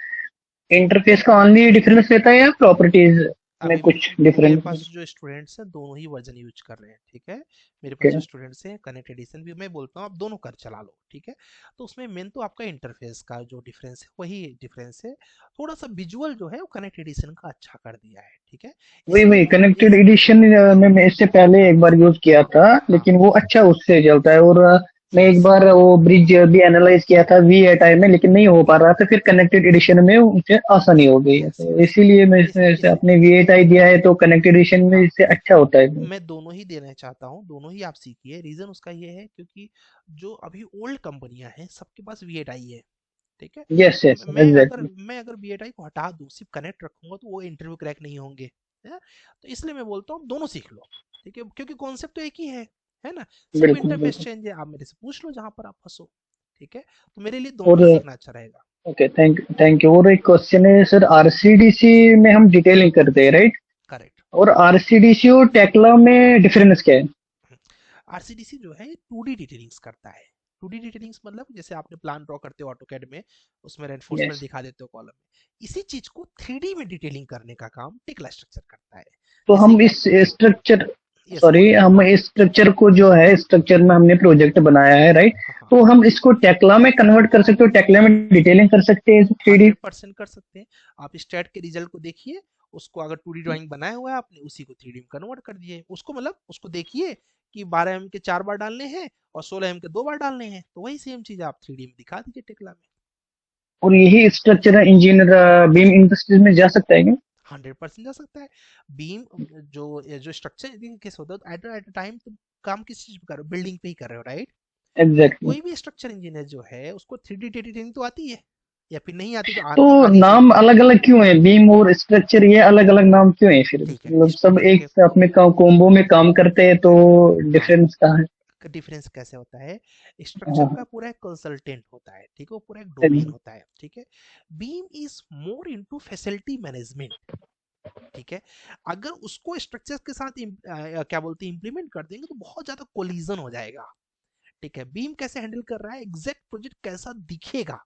इंटरफेस का ओनली डिफरेंस रहता है या प्रॉपर्टीज में अभी कुछ मेरे डिफरेंस? पास जो स्टूडेंट्स हैं दोनों ही वर्जन यूज कर रहे हैं, ठीक है। मेरे पास ओके जो स्टूडेंट्स हैं कनेक्ट एडिशन भी मैं बोलता हूँ आप दोनों कर चला लो, ठीक है। तो उसमें मेन तो आपका इंटरफेस का जो डिफरेंस है वही डिफरेंस है। थोड़ा सा विजुअल जो है वो कनेक्ट एडिशन का अच्छा कर दिया है, ठीक है। वही इसलिए वही कनेक्टेड एडिशन में मैं इससे पहले एक बार यूज किया था, लेकिन वो अच्छा उससे चलता है। और मैं एक बार वो ब्रिज भी एनालाइज किया था V8i में, लेकिन नहीं हो पा रहा था। फिर कनेक्टेड एडिशन में मुझे आसानी हो गई, तो इसीलिए मैं इससे अपने V8i दिया है, तो कनेक्टेड एडिशन में इससे अच्छा होता है। मैं दोनों ही देना चाहता हूँ, दोनों ही आप सीखिए। रीजन उसका ये है क्योंकि जो अभी ओल्ड कंपनियां हैं सबके पास V8i है, ठीक है। Yes yes exactly. मैं अगर V8i को हटा दूं सिर्फ कनेक्ट रखूंगा तो वो इंटरव्यू क्रैक नहीं होंगे, है? तो इसलिए मैं बोलता हूँ दोनों सीख लो, ठीक है, क्योंकि कॉन्सेप्ट तो एक ही है ना। सिर्फ बिल्कुल इंटरफेस बिल्कुल। चेंज है, आप मेरे से पूछ लो जहां पर आप फंसो, ठीक है। तो मेरे लिए दोनों और ही सीखना अच्छा रहेगा। Okay thank you. और एक क्वेश्चन है सर, RCDC में हम डिटेलिंग करते हैं, राइट? करेक्ट। और RCDC और टेक्ला में डिफरेंस क्या है? आरसीडीसी जो है 2D डिटेलिंग्स करता है। 2D डिटेलिंग्स मतलब जैसे आपने प्लान ड्रॉ करते हो ऑटोकैड में, उसमें रेनफोर्समेंट यस। दिखा देते हो कॉलम में, इसी चीज को 3D में डिटेलिंग करने का काम टेक्ला स्ट्रक्चर करता है। तो जैसे हम कि इस स्ट्रक्चर यस सॉरी बोलिए। हम इस स्ट्रक्चर को जो है स्ट्रक्चर में हमने प्रोजेक्ट बनाया है, राइट? तो हम इसको टेक्ला में कन्वर्ट कर सकते हो, टेक्ला में डिटेलिंग कर सकते हैं 3D? 100% कर सकते हैं। आप स्टैट के रिजल्ट को देखिए, उसको अगर 2D ड्राइंग बनाया हुआ है आपने, उसी को 3D में कन्वर्ट कर दिए। उसको मतलब उसको देखिए कि 12 mm के 4 बार डालने हैं और 16 mm के 2 बार डालने हैं, तो वही सेम चीज आप 3D में दिखा दीजिए टेक्ला में। और यही स्ट्रक्चर इंजीनियर बीम इंडस्ट्रीज में जा सकता है क्या? 100% जा सकता है। बीम जो स्ट्रक्चर कैसे होता है, एट टाइम तुम काम किस चीज पे कर रहे हो, बिल्डिंग पे ही कर रहे हो, राइट? एग्जैक्टली। कोई भी स्ट्रक्चर इंजीनियर जो है उसको 3D डिटेलिंग तो आती है, या फिर नहीं आती तो तो आनी नाम चाहिए। अलग अलग क्यों है? बीम और स्ट्रक्चर ये अलग अलग नाम क्यों है फिर? मतलब सब एक साथ में कॉम्बो में काम करते हैं, तो डिफरेंस कहाँ है? डिफरेंस कैसे होता है, हाँ स्ट्रक्चर का पूरा एक कंसल्टेंट होता है, ठीक है, वो पूरा एक डोमेन होता है, ठीक है। Beam is more into facility management, ठीक है। अगर उसको स्ट्रक्चर के साथ क्या बोलते हैं इम्प्लीमेंट कर देंगे तो बहुत ज्यादा कोलिजन हो जाएगा, ठीक है। बीम कैसे हैंडल कर रहा है, एग्जैक्ट प्रोजेक्ट कैसा दिखेगा,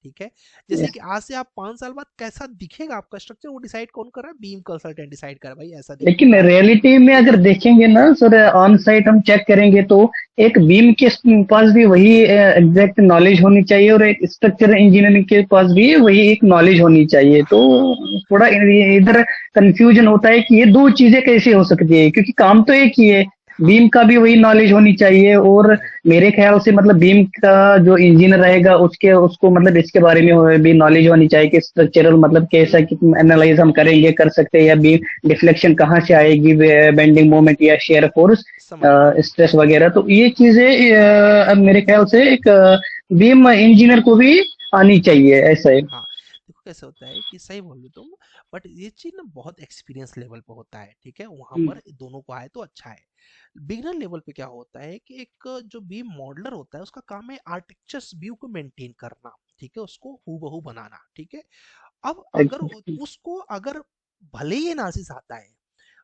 ठीक है। जैसे कि आज से आप 5 साल बाद कैसा दिखेगा आपका स्ट्रक्चर, वो डिसाइड कौन कर रहा है, बीम कंसल्टेंट डिसाइड कर रहा है, भाई ऐसा लेकिन रियलिटी में अगर देखेंगे ना सर, ऑन साइट हम चेक करेंगे तो एक बीम के पास भी वही एग्जैक्ट नॉलेज होनी चाहिए, और एक स्ट्रक्चर इंजीनियरिंग के पास भी वही एक नॉलेज होनी चाहिए। तो थोड़ा इधर कंफ्यूजन होता है कि ये दो चीजें कैसे हो सकती है, क्योंकि काम तो एक ही है। बीम का भी वही नॉलेज होनी चाहिए, और मेरे ख्याल से मतलब बीम का जो इंजीनियर रहेगा उसको मतलब इसके बारे में भी नॉलेज होनी चाहिए कि स्ट्रक्चरल मतलब कैसा कि एनालाइज हम करेंगे कर सकते हैं, या बीम डिफ्लेक्शन कहाँ से आएगी, बेंडिंग मोमेंट या शेयर फोर्स, स्ट्रेस वगैरह। तो ये चीजें मेरे ख्याल से एक बीम इंजीनियर को भी आनी चाहिए, ऐसा है। देखो कैसे होता है कि सही बोल रहे तुम, बट ये चीज ना बहुत एक्सपीरियंस लेवल पे होता है, ठीक है। वहां पर दोनों को आए तो अच्छा है। बिगनर लेवल पे क्या होता है कि एक जो बीम मॉडलर होता है उसका काम है आर्किटेक्चर्स व्यू को मेंटेन करना, ठीक है, उसको हूबहू बनाना, ठीक है। अब अगर उसको अगर भले ही एनालिसिस आता है,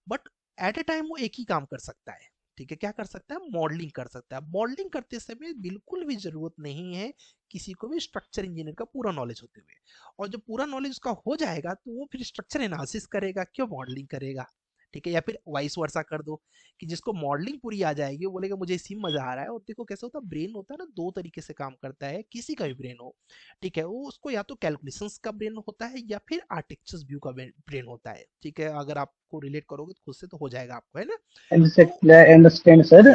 बट एट ए टाइम वो एक ही काम कर सकता है, ठीक है। क्या कर सकता है, मॉडलिंग कर सकता है। मॉडलिंग करते समय बिल्कुल भी जरूरत नहीं है किसी को भी स्ट्रक्चर इंजीनियर का पूरा नॉलेज होते हुए, और जब पूरा नॉलेज उसका हो जाएगा तो वो फिर स्ट्रक्चर एनालिसिस करेगा, क्यों मॉडलिंग करेगा, ठीक है। या फिर वाइस वर्सा कर दो कि जिसको मॉडलिंग पूरी आ जाएगी वो बोलेगा मुझे इसी में मजा आ रहा है। और देखो कैसे होता है, ब्रेन होता है ना, दो तरीके से काम करता है, किसी का भी ब्रेन हो, ठीक है, वो उसको या तो कैलकुलेशंस का ब्रेन होता है या फिर आर्किटेक्चर्स व्यू का ब्रेन होता है, ठीक है। अगर आपको रिलेट करोगे तो खुद से तो हो जाएगा आपको, है ना। एग्जैक्टली आई अंडरस्टैंड सर,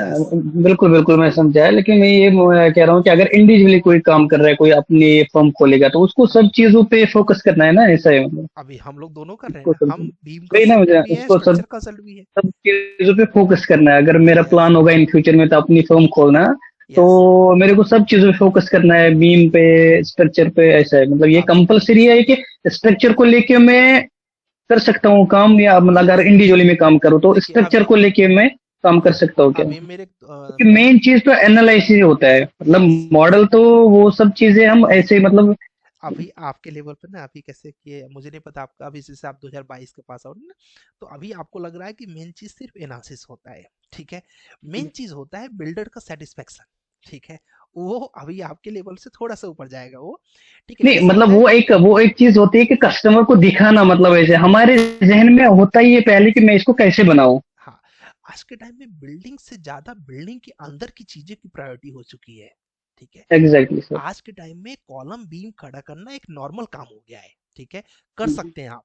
बिल्कुल बिल्कुल मैं समझा। लेकिन मैं ये कह रहा हूँ कि अगर इंडिविजुअली कोई काम कर रहा है, कोई अपनी फर्म खोलेगा, तो उसको सब चीजों पे फोकस करना है ना, ऐसा है मतलब। अभी हम लोग दोनों कर रहे हैं ना, हम बीम वही ना, मुझे कंसल्टेंट भी है, उसको स्ट्रक्चर कंसल्टेंट भी है, सब चीजों पे फोकस करना है। अगर मेरा प्लान होगा इन फ्यूचर में तो अपनी फर्म खोलना, तो मेरे को सब चीजों पे फोकस करना है, बीम पे, स्ट्रक्चर पे, ऐसा है मतलब। ये कंपलसरी है कि स्ट्रक्चर को लेके मैं कर सकता हूँ काम, या मतलब अगर इंडिविजुअली में काम करूँ तो देखिए स्ट्रक्चर अभी को लेके मैं काम कर सकता हूँ क्या? अभी मेरे क्योंकि मेन चीज तो एनालिसिस होता है, मतलब मॉडल तो वो सब चीजें हम ऐसे मतलब अभी आपके लेवल पर ना, अभी कैसे किए मुझे नहीं पता आपका, अभी जैसे आप 2022 के पास आउट ना, तो अभी आपको लग रहा है कि मेन चीज सिर्फ एनालिसिस होता है, ठीक है। मेन चीज होता है बिल्डर का सेटिस्फेक्शन, ठीक है। वो अभी आपके लेवल से थोड़ा सा ऊपर जाएगा वो, ठीक है। नहीं, कैसा मतलब है, वो एक चीज होती है कि कस्टमर को दिखाना, मतलब ऐसे हमारे जहन में होता ही है पहले कि मैं इसको कैसे बनाऊं। हाँ, आज के टाइम में बिल्डिंग से ज्यादा बिल्डिंग के अंदर की चीजें की प्रायोरिटी हो चुकी है, ठीक है। Exactly sir. आज के टाइम में कॉलम बीम खड़ा करना एक नॉर्मल काम हो गया है, ठीक है, कर सकते हैं आप।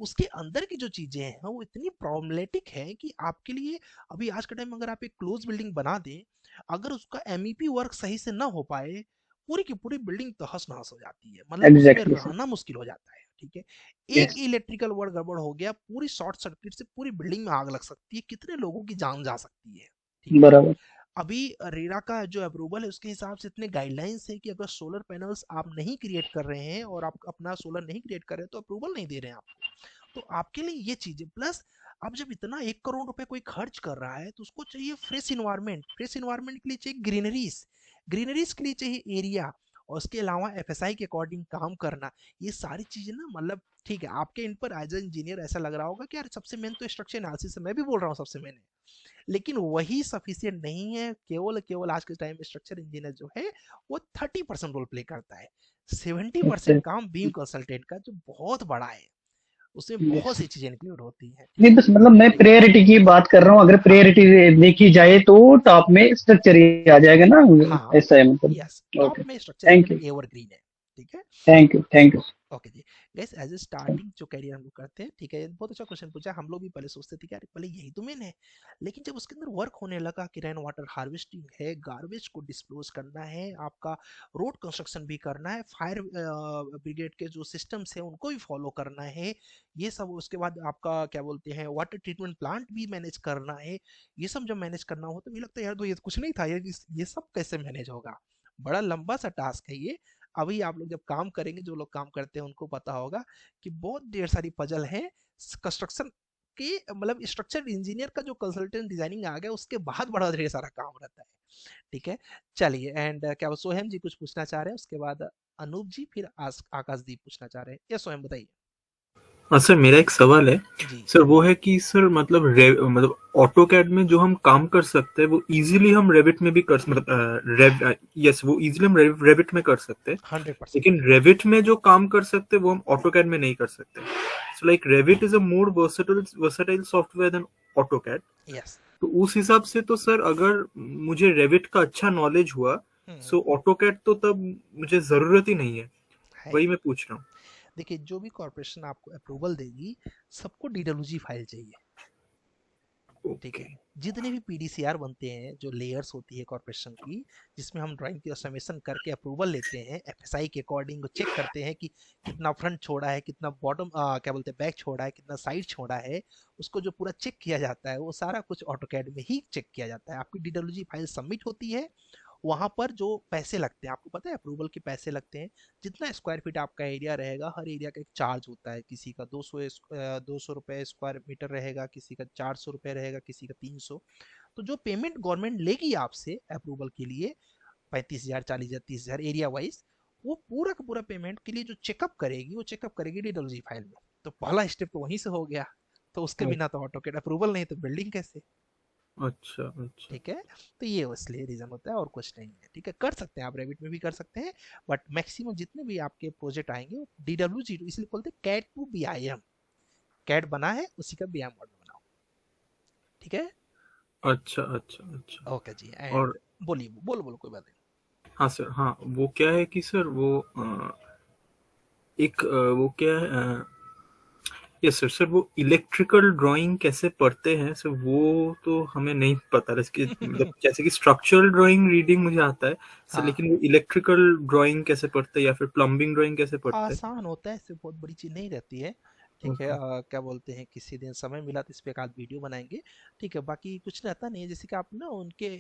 उसके अंदर की जो चीजें हैं वो इतनी प्रॉब्लमेटिक है कि आपके लिए अभी आज के टाइम में अगर आप एक क्लोज बिल्डिंग बना दें, अगर उसका एमईपी वर्क सही से ना हो पाए, पूरी की पूरी बिल्डिंग तहस नहस हो जाती है, मतलब उसमें एग्जैक्टली सर। रहना मुश्किल हो जाता है, ठीक है। एक यस। इलेक्ट्रिकल वर्क गड़बड़ हो गया, पूरी शॉर्ट सर्किट से पूरी बिल्डिंग में आग लग सकती है, कितने लोगों की जान जा सकती है, ठीक है। बराबर। अभी रेरा का जो अप्रूवल है उसके हिसाब से इतने गाइडलाइंस है कि अगर सोलर पैनल्स आप नहीं क्रिएट कर रहे हैं और आप अपना सोलर नहीं क्रिएट कर रहे हैं तो अप्रूवल नहीं दे रहे हैं आपको। तो आपके लिए ये चीजें प्लस, अब जब इतना 1 करोड़ रुपए कोई खर्च कर रहा है तो उसको चाहिए फ्रेश इन्वायरमेंट, फ्रेश इन्वायरमेंट के लिए चाहिए ग्रीनरीज, ग्रीनरीज के लिए चाहिए एरिया, और उसके अलावा एफएसआई के अकॉर्डिंग काम करना। ये सारी चीजें ना, मतलब ठीक है आपके इन पर एज ए इंजीनियर ऐसा लग रहा होगा कि यार सबसे मेन तो स्ट्रक्चर एनालिसिस है, मैं भी बोल रहा हूँ सबसे मेन है, लेकिन वही सफिशियंट नहीं है। केवल केवल आज के टाइम में स्ट्रक्चर इंजीनियर जो है वो 30% रोल प्ले करता है, 70% काम बीम कंसल्टेंट का जो बहुत बड़ा है, उसमें बहुत सी चीजें इंक्लूड होती हैं, ठीक नहीं, है। बस मतलब मैं प्रायोरिटी की बात कर रहा हूँ, अगर प्रायोरिटी देखी जाए तो टॉप में स्ट्रक्चर ही आ जाएगा ना, हाँ ऐसा है मतलब। यस, टॉप ओके, में structure thank you, engineer evergreen है, ठीक है। Thank you, thank you. Okay जी, गैस एज ए स्टार्टिंग जो कैरियर हम लोग करते हैं, ठीक है, बहुत अच्छा क्वेश्चन पूछा। हम लोग भी पहले सोचते थे कि यार पहले यही तो मेन है, लेकिन जब उसके अंदर वर्क होने लगा कि रेन वाटर हार्वेस्टिंग है, गार्बेज को डिस्पोज करना है, आपका रोड कंस्ट्रक्शन भी करना है, फायर ब्रिगेड के जो सिस्टम्स है उनको भी फॉलो करना है, ये सब, उसके बाद आपका क्या बोलते हैं वाटर ट्रीटमेंट प्लांट भी मैनेज करना है, ये सब जब मैनेज करना हो तो मुझे लगता है यार तो ये कुछ नहीं था, ये सब कैसे मैनेज होगा, बड़ा लंबा सा टास्क है ये। अभी आप लोग जब काम करेंगे, जो लोग काम करते हैं उनको पता होगा कि बहुत ढेर सारी पजल है कंस्ट्रक्शन के, मतलब स्ट्रक्चर इंजीनियर का जो कंसल्टेंट डिजाइनिंग आ गया उसके बाद बड़ा ढेर सारा काम रहता है, ठीक है। चलिए, एंड क्या सोहेम जी कुछ पूछना चाह रहे हैं, उसके बाद अनूप जी, फिर आकाशदीप पूछना चाह रहे हैं, या सोहेम बताइए। हाँ सर, मेरा एक सवाल है जी सर, वो है कि सर मतलब ऑटो कैड में जो हम काम कर सकते हैं वो इजीली हम रेविट में भी कर मतलब यस वो इजीली हम रेविट में कर सकते हैं, 100%। लेकिन रेविट में जो काम कर सकते हैं वो हम ऑटो कैड में नहीं कर सकते। So like Revit is a more versatile software then AutoCAD. Yes, तो उस हिसाब से तो सर अगर मुझे रेविट का अच्छा नॉलेज हुआ सो ऑटो कैड तो तब मुझे जरूरत ही नहीं है, वही मैं पूछ रहा हूँ। देखिए जो भी कॉर्पोरेशन आपको अप्रूवल देगी सबको डीडब्ल्यूजी फाइल चाहिए, ठीक है। जितने भी पीडीसीआर बनते हैं, जो लेयर्स होती है कॉर्पोरेशन की, जिसमें हम ड्राइंग की समेशन करके अप्रूवल लेते हैं, एफएसआई के अकॉर्डिंग चेक करते हैं कि कितना फ्रंट छोड़ा है, कितना बॉटम क्या बोलते हैं बैक छोड़ा है, कितना साइड छोड़ा है, उसको जो पूरा चेक किया जाता है वो सारा कुछ ऑटोकैड में ही चेक किया जाता है। आपकी डीडब्ल्यूजी फाइल सबमिट होती है, वहां पर जो पैसे लगते हैं आपको पता है, अप्रूवल के पैसे लगते हैं, जितना स्क्वायर फीट आपका एरिया रहेगा, हर एरिया का एक चार्ज होता है, किसी का 200 रुपए स्क्वायर मीटर रहेगा, किसी का 400 रुपए रहेगा, किसी का 300। तो जो पेमेंट गवर्नमेंट लेगी आपसे अप्रूवल के लिए 35,000 40,000 30,000 एरिया वाइज, वो पूरा का पूरा पेमेंट के लिए जो चेकअप करेगी वो चेकअप करेगी डीडब्ल्यूजी फाइल में। तो पहला स्टेप तो वहीं से हो गया, तो उसके बिना तो ऑटोकैड अप्रूवल नहीं तो बिल्डिंग कैसे, अच्छा अच्छा, ठीक है। तो ये इसलिए रीजन होता है और कुछ नहीं है, ठीक है। कर सकते हैं आप रेविट में भी कर सकते हैं, बट मैक्सिमम जितने भी आपके प्रोजेक्ट आएंगे वो DW0 इसलिए बोलते हैं कैड टू BIM, कैड बना है उसी का BIM मॉडल बनाओ, ठीक है। अच्छा अच्छा अच्छा। ओके जी, और बोलिए, बोलो बोलो, कोई बात नहीं। हाँ सर, हाँ वो क्या है कि सर वो एक वो क्या है यस सर, सर वो इलेक्ट्रिकल ड्राइंग कैसे पढ़ते हैं सर, वो तो हमें नहीं पता इसकी मतलब जैसे कि स्ट्रक्चरल ड्राइंग रीडिंग मुझे आता है सर, हाँ, लेकिन वो इलेक्ट्रिकल ड्राइंग कैसे पढ़ते हैं या फिर प्लम्बिंग ड्राइंग कैसे पढ़ते हैं? आसान होता है, इससे बहुत बड़ी चीज नहीं रहती है, ठीक है। क्या बोलते हैं, किसी दिन समय मिला तो इस पे एक आध वीडियो बनाएंगे, ठीक है। बाकी कुछ रहता नहीं है, जैसे कि आप ना उनके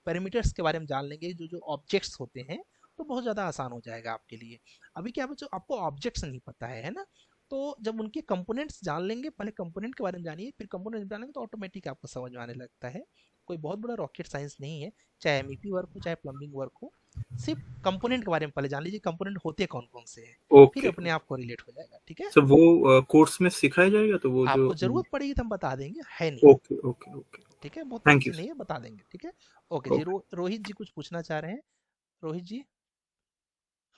पैरामीटर्स के बारे में जान लेंगे, जो जो ऑब्जेक्ट्स होते हैं, तो बहुत ज़्यादा आसान हो जाएगा आपके लिए। अभी क्या जो आपको ऑब्जेक्ट्स नहीं पता है ना, तो जब उनके कंपोनेंट्स जान लेंगे, पहले कंपोनेंट के बारे में जानिए, फिर कंपोनेंट जानेंगे तो ऑटोमेटिक आपको समझ में आने लगता है। कोई बहुत बड़ा रॉकेट साइंस नहीं है, चाहे एमईपी वर्क हो चाहे प्लम्बिंग वर्क हो, सिर्फ कंपोनेंट के बारे में पहले जान लीजिए, कंपोनेंट होते कौन कौन से हैं, फिर ओके अपने आप को रिलेट हो जाएगा। ठीक है, सर वो कोर्स में सिखाया जाएगा तो वो जो आपको जरूरत पड़ेगी तो हम बता देंगे, है नहीं। ओके ओके ओके ठीक है, बहुत थैंक यू टेंशन नहीं है, बता देंगे। ठीक है, ओके जी। ओके रोहित जी कुछ पूछना चाह रहे हैं? रोहित जी,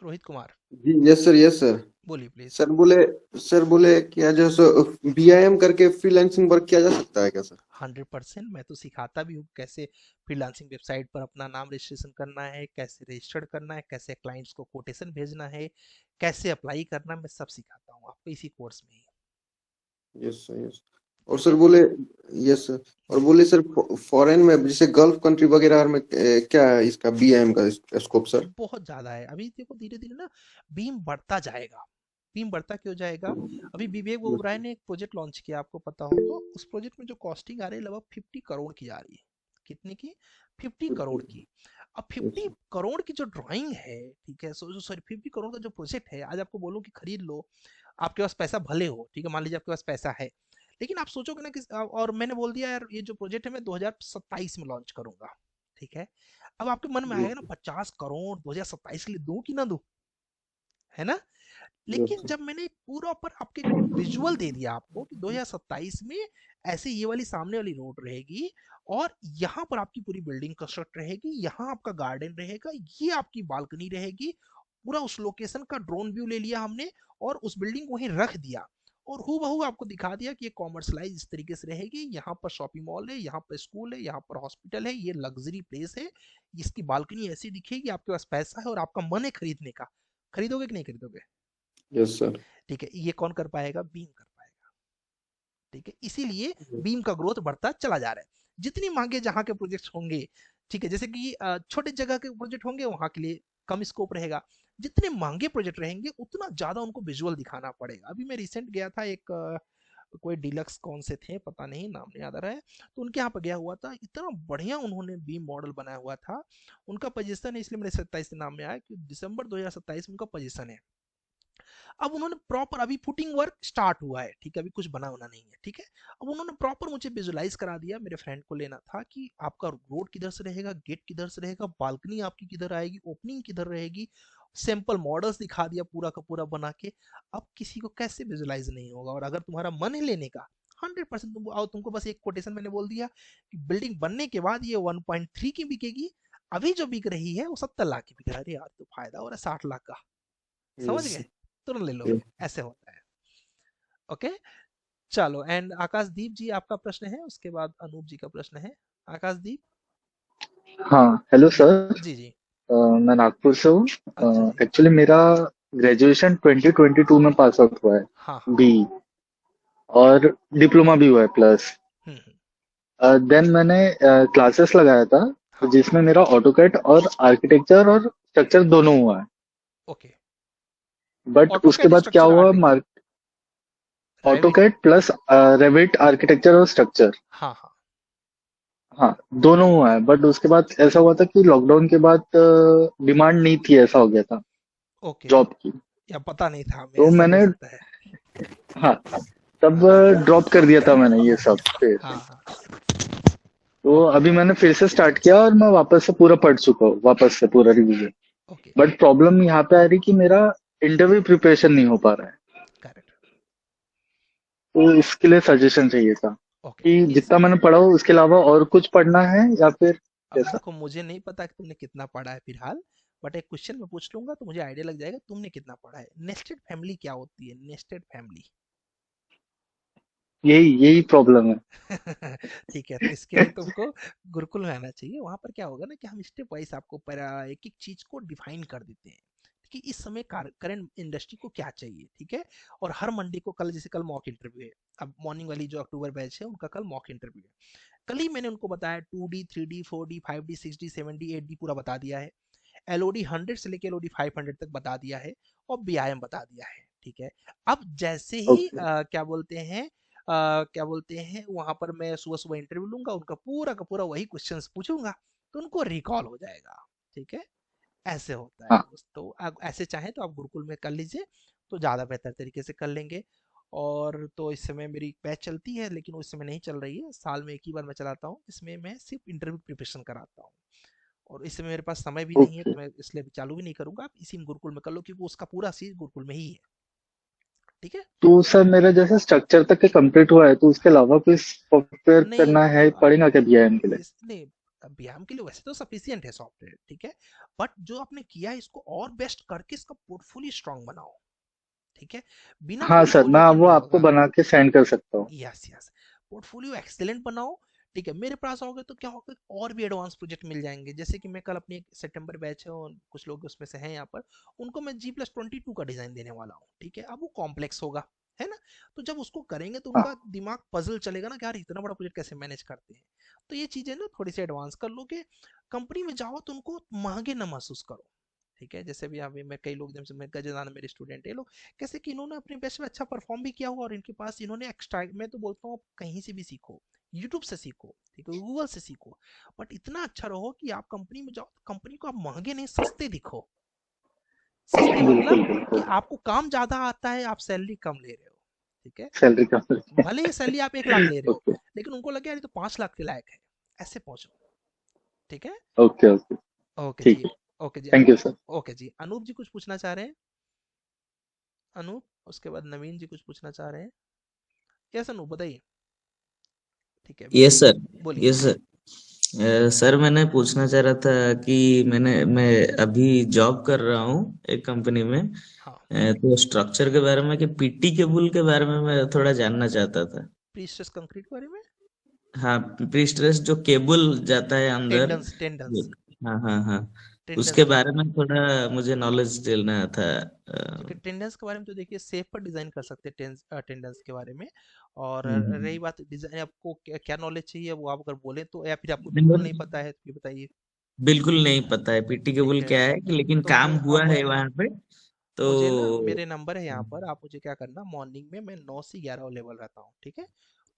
रोहित कुमार, जी यस सर बोलिए प्लीज। सर बोले क्या जो बीआईएम करके फ्रीलांसिंग वर्क किया जा सकता है क्या सर? 100% मैं तो सिखाता भी हूँ कैसे फ्रीलांसिंग वेबसाइट पर अपना नाम रजिस्ट्रेशन करना है, कैसे रजिस्टर्ड करना है, कैसे क्लाइंट्स को कोटेशन भेजना है, कैसे अप्लाई करना, मैं सब सिखाता हूँ आपको इसी कोर्स में ही। यस और सर बोले यस सर और बोले सर फॉरेन में जैसे गल्फ कंट्री वगैरह में क्या है इसका बीआईएम का स्कोप सर? बहुत ज्यादा है। अभी देखो धीरे धीरे ना बीम बढ़ता जाएगा। बीम बढ़ता क्यों जाएगा? अभी विवेक ओबराय ने एक प्रोजेक्ट लॉन्च किया, आपको पता हो तो। उस प्रोजेक्ट में जो कॉस्टिंग आ रही है लगभग 50 करोड़ की आ रही है। कितने की? 50 करोड़ की। अब 50 करोड़ की जो ड्राइंग है, ठीक है, सॉरी 50 करोड़ का जो प्रोजेक्ट है, आज आपको बोलूं कि खरीद लो, आपके पास पैसा भले हो, ठीक है, मान लीजिए आपके पास पैसा है, लेकिन आप सोचोगे ना कि और मैंने बोल दिया यार ये जो प्रोजेक्ट है मैं 2027 में लॉन्च करूंगा, ठीक है, अब आपके मन में आएगा ना 50 करोड़ 2027 के लिए दूं कि ना दूं, है ना? लेकिन जब मैंने पूरा पर आपके विजुअल दे दिया आपको कि 2027 में ऐसे ये वाली सामने वाली रोड रहेगी और यहाँ पर आपकी पूरी बिल्डिंग कंस्ट्रक्ट रहेगी, यहाँ आपका गार्डन रहेगा, ये आपकी बालकनी रहेगी, पूरा उस लोकेशन का ड्रोन व्यू ले लिया हमने और उस बिल्डिंग को वहीं रख दिया और हूबहू आपको दिखा दिया कि ये कॉमर्शलाइज इस तरीके से रहेगी, यहाँ पर शॉपिंग मॉल है, यहाँ पर स्कूल है, यहाँ पर हॉस्पिटल है, ये लग्जरी प्लेस है, इसकी बालकनी ऐसी दिखेगी, आपके पास पैसा है और आपका मन है खरीदने का, खरीदोगे कि नहीं खरीदोगे? Yes sir. ठीक है, ये कौन कर पाएगा? बीम कर पाएगा। ठीक है, इसीलिए बीम का ग्रोथ बढ़ता चला जा रहा है। जितनी महंगे जहां के प्रोजेक्ट होंगे, ठीक है, जैसे कि छोटे जगह के प्रोजेक्ट होंगे वहां के लिए कम स्कोप रहेगा, जितने महंगे प्रोजेक्ट रहेंगे उतना ज्यादा उनको विजुअल दिखाना पड़ेगा। अभी मैं रिसेंट गया था एक कोई डीलक्स कौन से थे पता नहीं, नाम नहीं याद आ रहा है, तो उनके यहाँ पे गया हुआ था, इतना बढ़िया उन्होंने बीम मॉडल बनाया हुआ था। उनका पोजीशन है, इसलिए मेरे 27 के नाम में आया कि दिसंबर 2027 में उनका पोजीशन है। अब उन्होंने प्रॉपर, अभी फुटिंग वर्क स्टार्ट हुआ है, ठीक है, अभी कुछ बना होना नहीं है, ठीक है, अब उन्होंने प्रॉपर मुझे विजुलाइज करा दिया, मेरे फ्रेंड को लेना था कि आपका रोड किधर से रहेगा, गेट किधर से रहेगा, बालकनी आपकी किधर आएगी, ओपनिंग किधर रहेगी, सैंपल मॉडल्स दिखा दिया पूरा का पूरा बना के। अब किसी को कैसे विजुलाइज नहीं होगा? और अगर तुम्हारा मन है लेने का 100% तुम आओ, तुमको बस एक कोटेशन मैंने बोल दिया कि बिल्डिंग बनने के बाद ये 1.3 की बिकेगी, अभी जो बिक रही है वो 70 लाख की बिक रहा है। अरे यार तो फायदा हो रहा है 60 लाख का, समझ गए? तुरंत ले लो, ऐसे होता है। ओके, चलो, एंड आकाशदीप जी आपका प्रश्न है, उसके बाद अनूप जी का प्रश्न है। आकाशदीप। हाँ हेलो सर। जी जी। मैं नागपुर से हूँ। एक्चुअली मेरा ग्रेजुएशन 2022 में पास आउट हुआ है। हाँ। बी और डिप्लोमा भी हुआ है प्लस। देन मैंने क्लासेस लगाया था, हाँ। जिसमें मेरा ऑटोकैड और आर्किटेक्चर और स्ट्रक्चर दोनों हुआ है। ओके। बट उसके बाद क्या हुआ, ऑटोकैड प्लस रेविट आर्किटेक्चर और स्ट्रक्चर, हाँ हाँ हाँ दोनों हुआ है। बट उसके बाद ऐसा हुआ था कि लॉकडाउन के बाद डिमांड नहीं थी, ऐसा हो गया था जॉब की, या पता नहीं था, तो मैंने हाँ तब ड्रॉप कर दिया था मैंने ये सब फिर। तो अभी मैंने फिर से स्टार्ट किया और मैं वापस से पूरा पढ़ चुका हूँ, वापस से पूरा रिवीजन। बट प्रॉब्लम यहाँ पे आ रही कि मेरा इंटरव्यू प्रिपरेशन नहीं हो पा रहा है। तो इसके लिए सजेशन चाहिए था कि जितना मैंने पढ़ा हो उसके अलावा और कुछ पढ़ना है या फिर कैसा? देखो मुझे नहीं पता कि तुमने कितना पढ़ा है फिलहाल, बट एक क्वेश्चन मैं पूछ लूंगा तो मुझे आइडिया लग जाएगा तुमने कितना पढ़ा है। नेस्टेड फैमिली क्या होती है? नेस्टेड फैमिली, यही प्रॉब्लम है। ठीक है, तो इसके लिए तुमको गुरुकुल में आना चाहिए। वहां पर क्या होगा ना कि हम स्टेप वाइज आपको एक एक चीज को डिफाइन कर देते हैं कि इस समय करंट इंडस्ट्री को क्या चाहिए, ठीक है। और हर मंडे को, कल जैसे कल मॉक इंटरव्यू है, अब मॉर्निंग वाली जो अक्टूबर बैच है उनका कल मॉक इंटरव्यू है। कल ही मैंने उनको बताया 2D 3D 4D 5D 6D 7D 8D पूरा बता दिया है, LOD 100 से लेकर LOD 500 तक बता दिया है और BIM बता दिया है, ठीक है। अब जैसे ही क्या बोलते हैं वहां पर मैं सुबह सुबह इंटरव्यू लूंगा, उनका पूरा का पूरा वही क्वेश्चंस पूछूंगा तो उनको रिकॉल हो जाएगा, ठीक है। ऐसे होता है। तो आप ऐसे चाहे तो आप गुरुकुल में कर लीजिए तो ज्यादा बेहतर तरीके से कर लेंगे। और तो इस समय मेरी बैच चलती है, लेकिन उस समय नहीं चल रही है, साल में एक ही बार मैं चलाता हूँ, जिसमें मैं सिर्फ इंटरव्यू प्रिपरेशन कराता हूँ। और इस समय मेरे पास समय भी नहीं है, ओके तो मैं इसलिए अभी चालू भी नहीं करूंगा। आप इसी में गुरुकुल में कर लो, क्योंकि उसका पूरा सीरीज गुरुकुल में ही है। ठीक है, तो सर मेरा जैसे स्ट्रक्चर तक के कंप्लीट हुआ है तो उसके अलावा कोई सॉफ्टवेयर नहीं करना है पड़ेगा क्या बीआईएम के लिए? नहीं, बीआईएम के लिए वैसे तो सफिशियंट है सॉफ्टवेयर, ठीक है, बट जो आपने किया है इसको और बेस्ट करके इसका पोर्टफोलियो स्ट्रांग बनाओ। ठीक है, बिना हाँ सर, पोर्टफोलियो मैं के वो नहीं आपको होगा। बना के सेंड कर सकता हूँ। यस यस, पोर्टफोलियो एक्सेलेंट बनाओ। ठीक है, मेरे पास आओगे तो क्या होगा, और भी एडवांस प्रोजेक्ट मिल जाएंगे। जैसे कि मैं कल अपनी एक सितंबर बैच है और कुछ लोग उसमें से हैं यहाँ पर, उनको मैं G+22 का डिजाइन देने वाला हूँ। ठीक है, अब वो कॉम्प्लेक्स होगा, है ना, तो जब उसको करेंगे तो उनका दिमाग पजल चलेगा ना कि यार इतना बड़ा प्रोजेक्ट कैसे मैनेज करते हैं। तो ये चीजें ना थोड़ी सी एडवांस कर लो, कि कंपनी में जाओ तो उनको महंगे ना महसूस करो। ठीक है, जैसे भी अभी मैं कई लोग, जैसे मैं गजदान मेरे स्टूडेंट है, लोग कैसे कि इन्होंने अपने बैच में अच्छा परफॉर्म भी किया हुआ, और इनके पास इन्होंने एक्स्ट्रा, मैं तो बोलता हूँ कहीं से भी सीखो, यूट्यूब से सीखो, ठीक है, गूगल से सीखो, बट इतना अच्छा रहो कि आप कंपनी में जाओ, कंपनी को आप महंगे नहीं सस्ते दिखो। सस्ते बिल्कुल मतलब कि बिल्कुल, आपको काम ज्यादा आता है, आप सैलरी कम ले रहे हो। ठीक है, सैलरी कम भले ही सैलरी आप 1 लाख ले रहे हो, ओके लेकिन उनको लगे यार ये तो 5 लाख के लायक है, ऐसे पहुंचो। ठीक है, ओके ओके, ओके ठीक जी, है, ओके जी थैंक यू सर। ओके जी, अनूप जी कुछ पूछना चाह रहे हैं? अनूप, उसके बाद नवीन जी कुछ पूछना चाह रहे हैं। यस अनूप, बताइए। ठीक है, यस सर। बोलिए। Yes sir. सर मैंने पूछना चाह रहा था कि मैं अभी जॉब कर रहा हूँ एक कंपनी में। हाँ, तो स्ट्रक्चर के बारे में कि पीटी केबल के बारे में मैं थोड़ा जानना चाहता था। प्रीस्ट्रेस कंक्रीट के बारे में, हाँ, प्री स्ट्रेस जो केबल जाता है अंदर। टेंडेंस टेंडेंस हाँ हाँ हाँ, टेंडेंस उसके जो, बारे में थोड़ा मुझे नॉलेज देना था। ठीक है, टेंडेंस के बारे में तो देखिए सेफ पर डिजाइन कर सकते हैं टेंडेंस के बारे में। और रही हम्म। बात डिजाइन, आपको क्या नॉलेज चाहिए वो आप अगर बोले तो, या फिर आपको बिल्कुल नहीं मतलब पता है तो ये बताइए। बिल्कुल नहीं पता है पीटी ठीक केबल है, क्या है, कि लेकिन तो काम हुआ अब है वहां पे। तो मुझे ना, मेरे नंबर है यहाँ पर, आप मुझे क्या करना, मॉर्निंग में मैं 9 से 11 अवेलेबल रहता हूँ। ठीक है,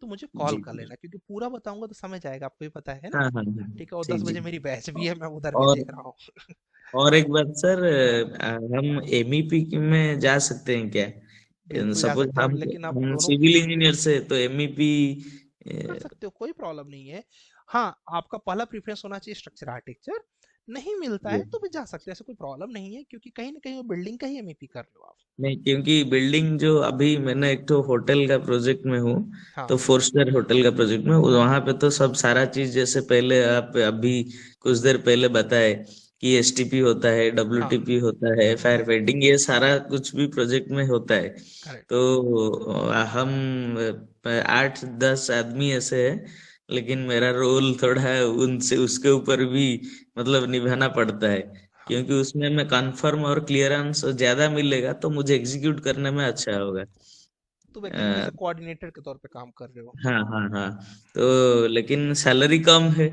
तो मुझे कॉल जी कर जी। लेना, क्योंकि पूरा बताऊंगा तो समझ आएगा, आपको भी पता है ना। हाँ हाँ हाँ, ठीक है, और जी 10 जी। बजे मेरी बैच भी है, मैं उधर भी और देख रहा हूँ। और एक बात सर, हम एमईपी में जा सकते हैं क्या? बिल्कुल जा सपोज सकते हैं, हम लेकिन आप हम दोनों सिविल इंजीनियर से तो एमईपी। कर सकते हो, कोई प्रॉब्लम नहीं है। हाँ, आपका पहला प्रेफरेंस होना चाहिए स्ट्रक्चर आर्किटेक्चर। नहीं मिलता है तो भी जा सकते हैं, ऐसे कोई प्रॉब्लम नहीं है, क्योंकि कहीं ना कहीं वो बिल्डिंग का ही एमईपी कर लो आप। नहीं, क्योंकि बिल्डिंग जो अभी मैंने एक तो होटल का प्रोजेक्ट में हूँ, हाँ तो 4 स्टार होटल का प्रोजेक्ट में वहां पे तो सब सारा चीज जैसे पहले आप अभी कुछ देर पहले बताए कि एसटीपी होता है, हाँ, डब्ल्यूटीपी होता है, फायर फाइटिंग, ये सारा कुछ भी प्रोजेक्ट में होता है। करेक्ट। तो हम 8-10 आदमी ऐसे है, लेकिन मेरा रोल थोड़ा उनसे उसके ऊपर भी मतलब निभाना पड़ता है, क्योंकि उसमें मैं कंफर्म और क्लियरेंस ज्यादा मिलेगा तो मुझे एग्जीक्यूट करने में अच्छा होगा। तो एक्चुअली अ, जैसे कोऑर्डिनेटर के तौर पे काम कर रहे हो। हाँ हाँ हाँ। तो लेकिन सैलरी कम है,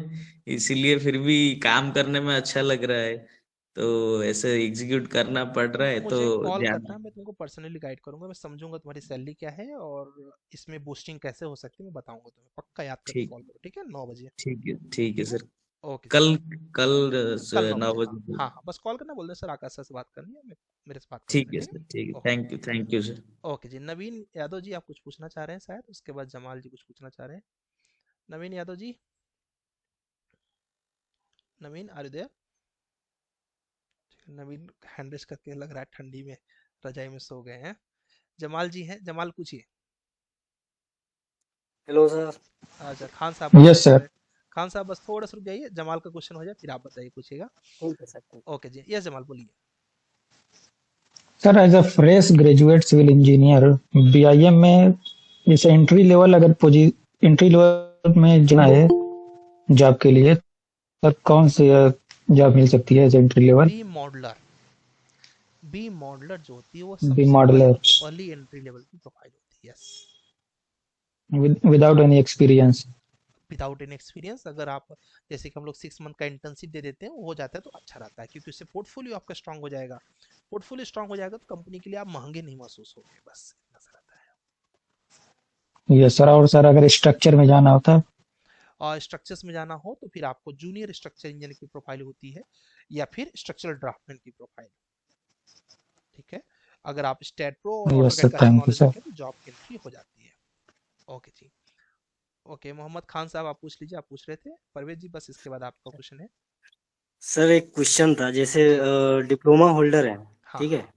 इसीलिए फिर भी काम करने में अच्छा लग रहा है, तो ऐसे एग्जीक्यूट करना पड़ रहा तुम है तो मुझे कॉल ज्यादा। करना, मैं तुमको पर्सनली गाइड करूंगा, मैं समझूंगा तुम्हारी सैलरी क्या है, और इसमें बूस्टिंग कैसे हो सकती है मैं बताऊंगा तुम्हें, पक्का याद करके ठीक कॉल करो, ठीक है, 9 बजे। ठीक है ठीक है, सर। ओके जी, कल कल कल 9 बजे, हाँ 9 बजे। हाँ हाँ, बस कॉल करना, बोल दे सर आकाश सर से बात करनी है, मेरे से बात कर लेना, ठीक है ठीक सर, ठीक है, है, okay. Thank you sir. Okay जी, नवीन यादव जी आप कुछ पूछना चाह रहे हैं शायद, उसके बाद जमाल जी कुछ पूछना चाह रहे हैं। Naveen Yadav ji, Naveen are you there? Naveen hand raise करके लग रहा है ठंडी में रजाई में सो गए हैं। जमाल जी हैं, जमाल पूछिए। Hello sir. अच्छा, खान साहब पूछना यस चाह सर। रहे हैं। खान साहब बस थोड़ा सा रुक जाइए, जमाल का क्वेश्चन हो जाए फिर आप बताइए, पूछिएगा। ठीक है सर, ठीक। ओके जी, यस जमाल बोलिए। Sir as a fresh graduate civil engineer BIM में जैसे एंट्री लेवल में जाना है जॉब के लिए, सर कौन सी जॉब मिल सकती है as entry level? Be modeller जो होती है वो बी सबसे मॉडलर पहली एंट्री लेवल की प्रोफाइल होती है। Yes, without any experience. Without an experience, अगर आप जैसे कि हम लोग 6 मंथ का इंटर्नशिप दे देते हैं, वो हो जाता है तो अच्छा रहता है, क्योंकि उससे पोर्टफोलियो आपका स्ट्रांग हो जाएगा। पोर्टफोलियो स्ट्रांग हो जाएगा तो कंपनी के लिए आप महंगे नहीं महसूस होंगे, बस इतना सा रहता है। यस सर, और सर अगर स्ट्रक्चर में जाना होता है? और स्ट्रक्चर्स में जाना हो तो फिर आपको जूनियर स्ट्रक्चर इंजीनियर की प्रोफाइल होती है, या फिर स्ट्रक्चरल ड्राफ्टमैन की प्रोफाइल। ठीक है, अगर आप स्टेट प्रो और यस ऑटोकैड सर, का अच्छा थैंक यू नॉलेज सर। रखें तो जॉब की एंट्री हो जाती है। ओके जी। ओके मोहम्मद खान साहब आप पूछ लीजिए, आप पूछ रहे थे। परवेज जी बस इसके बाद आपका क्वेश्चन है। सर एक क्वेश्चन था, जैसे डिप्लोमा होल्डर है, हाँ ठीक है, हाँ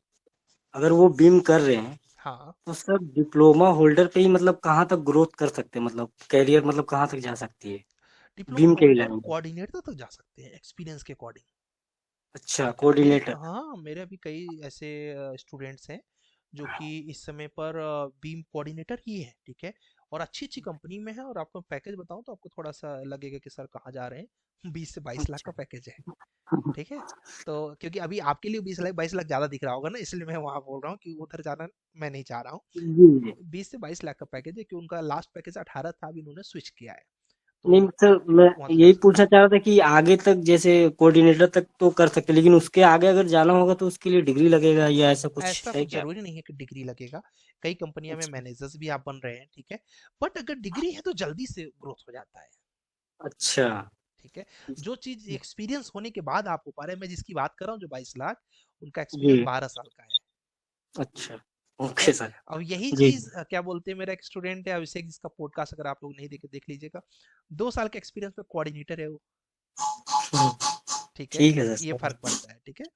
अगर वो बीम कर रहे हैं हाँ। तो सर डिप्लोमा होल्डर पे ही मतलब कहाँ तक ग्रोथ कर सकते हैं, मतलब कैरियर मतलब कहाँ तक जा सकती है डिप्लोमा बीम के होल्डर लाइन में? कोऑर्डिनेटर तक जा सकते हैं एक्सपीरियंस के अकॉर्डिंग। अच्छा, ठीक है कोऑर्डिनेटर। हाँ मेरे भी कई ऐसे स्टूडेंट्स हैं जो कि इस समय पर बीम कोऑर्डिनेटर ही है। ठीक है और अच्छी अच्छी कंपनी में है। और आपको पैकेज बताऊं तो आपको थोड़ा सा लगेगा कि सर कहाँ जा रहे हैं। 20 से 22 लाख का अच्छा। पैकेज है। ठीक है तो क्योंकि अभी आपके लिए 20 लाख 22 लाख ज्यादा दिख रहा होगा ना, इसलिए मैं वहां बोल रहा हूँ कि उधर जाना मैं नहीं चाह रहा हूँ। जी जी। 20 से 22 लाख का पैकेज है कि उनका लास्ट पैकेज 18 था, अभी उन्होंने स्विच किया है नहीं तो सर, मैं वहां तक जा यही सकते पूछना चाह रहा था कि आगे तक जैसे कोऑर्डिनेटर तक तो कर सकते, लेकिन उसके आगे अगर जाना होगा तो उसके लिए डिग्री लगेगा या ऐसा हैं। कुछ ऐसा है कुछ क्या? जरूरी नहीं है कि डिग्री लगेगा। कई कंपनियां में अच्छा। मैनेजर्स भी आप बन रहे हैं। ठीक है बट अगर डिग्री है तो जल्दी से ग्रोथ हो जाता है। अच्छा। ठीक है जो चीज एक्सपीरियंस होने के बाद आप हो पा रहे हैं, मैं जिसकी बात कर रहा हूँ जो 22 लाख, उनका एक्सपीरियंस जी। 12 साल का है। अच्छा। ठीक है ओके सर। अब यही जी चीज जी। क्या बोलते हैं, मेरा एक स्टूडेंट है अभिषेक जिसका पॉडकास्ट अगर आप लोग नहीं देखे देख लीजिएगा। 2 साल के एक्सपीरियंस पे कोऑर्डिनेटर है वो। हम्म, ठीक है ठीक है ये सर। फर्क पड़ता है। ठीक है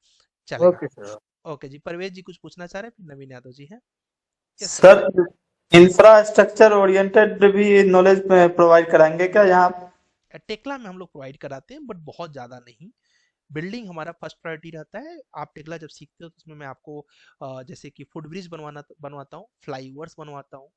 चलेगा। Okay sir. ओके जी परवेज जी कुछ पूछना चाह रहे हैं, फिर नवीन यादव जी हैं। Yes sir. Sir infrastructure oriented भी नॉलेज प्रोवाइड कराएंगे क्या यहाँ? टेक्ला में हम लोग प्रोवाइड कराते हैं बट बहुत ज़्यादा नहीं। बिल्डिंग हमारा फर्स्ट प्रायोरिटी रहता है। आप टेक्ला जब सीखते हो तो उसमें मैं आपको जैसे कि फुट ब्रिज बनवाता हूँ, फ्लाईओवर्स बनवाता हूँ,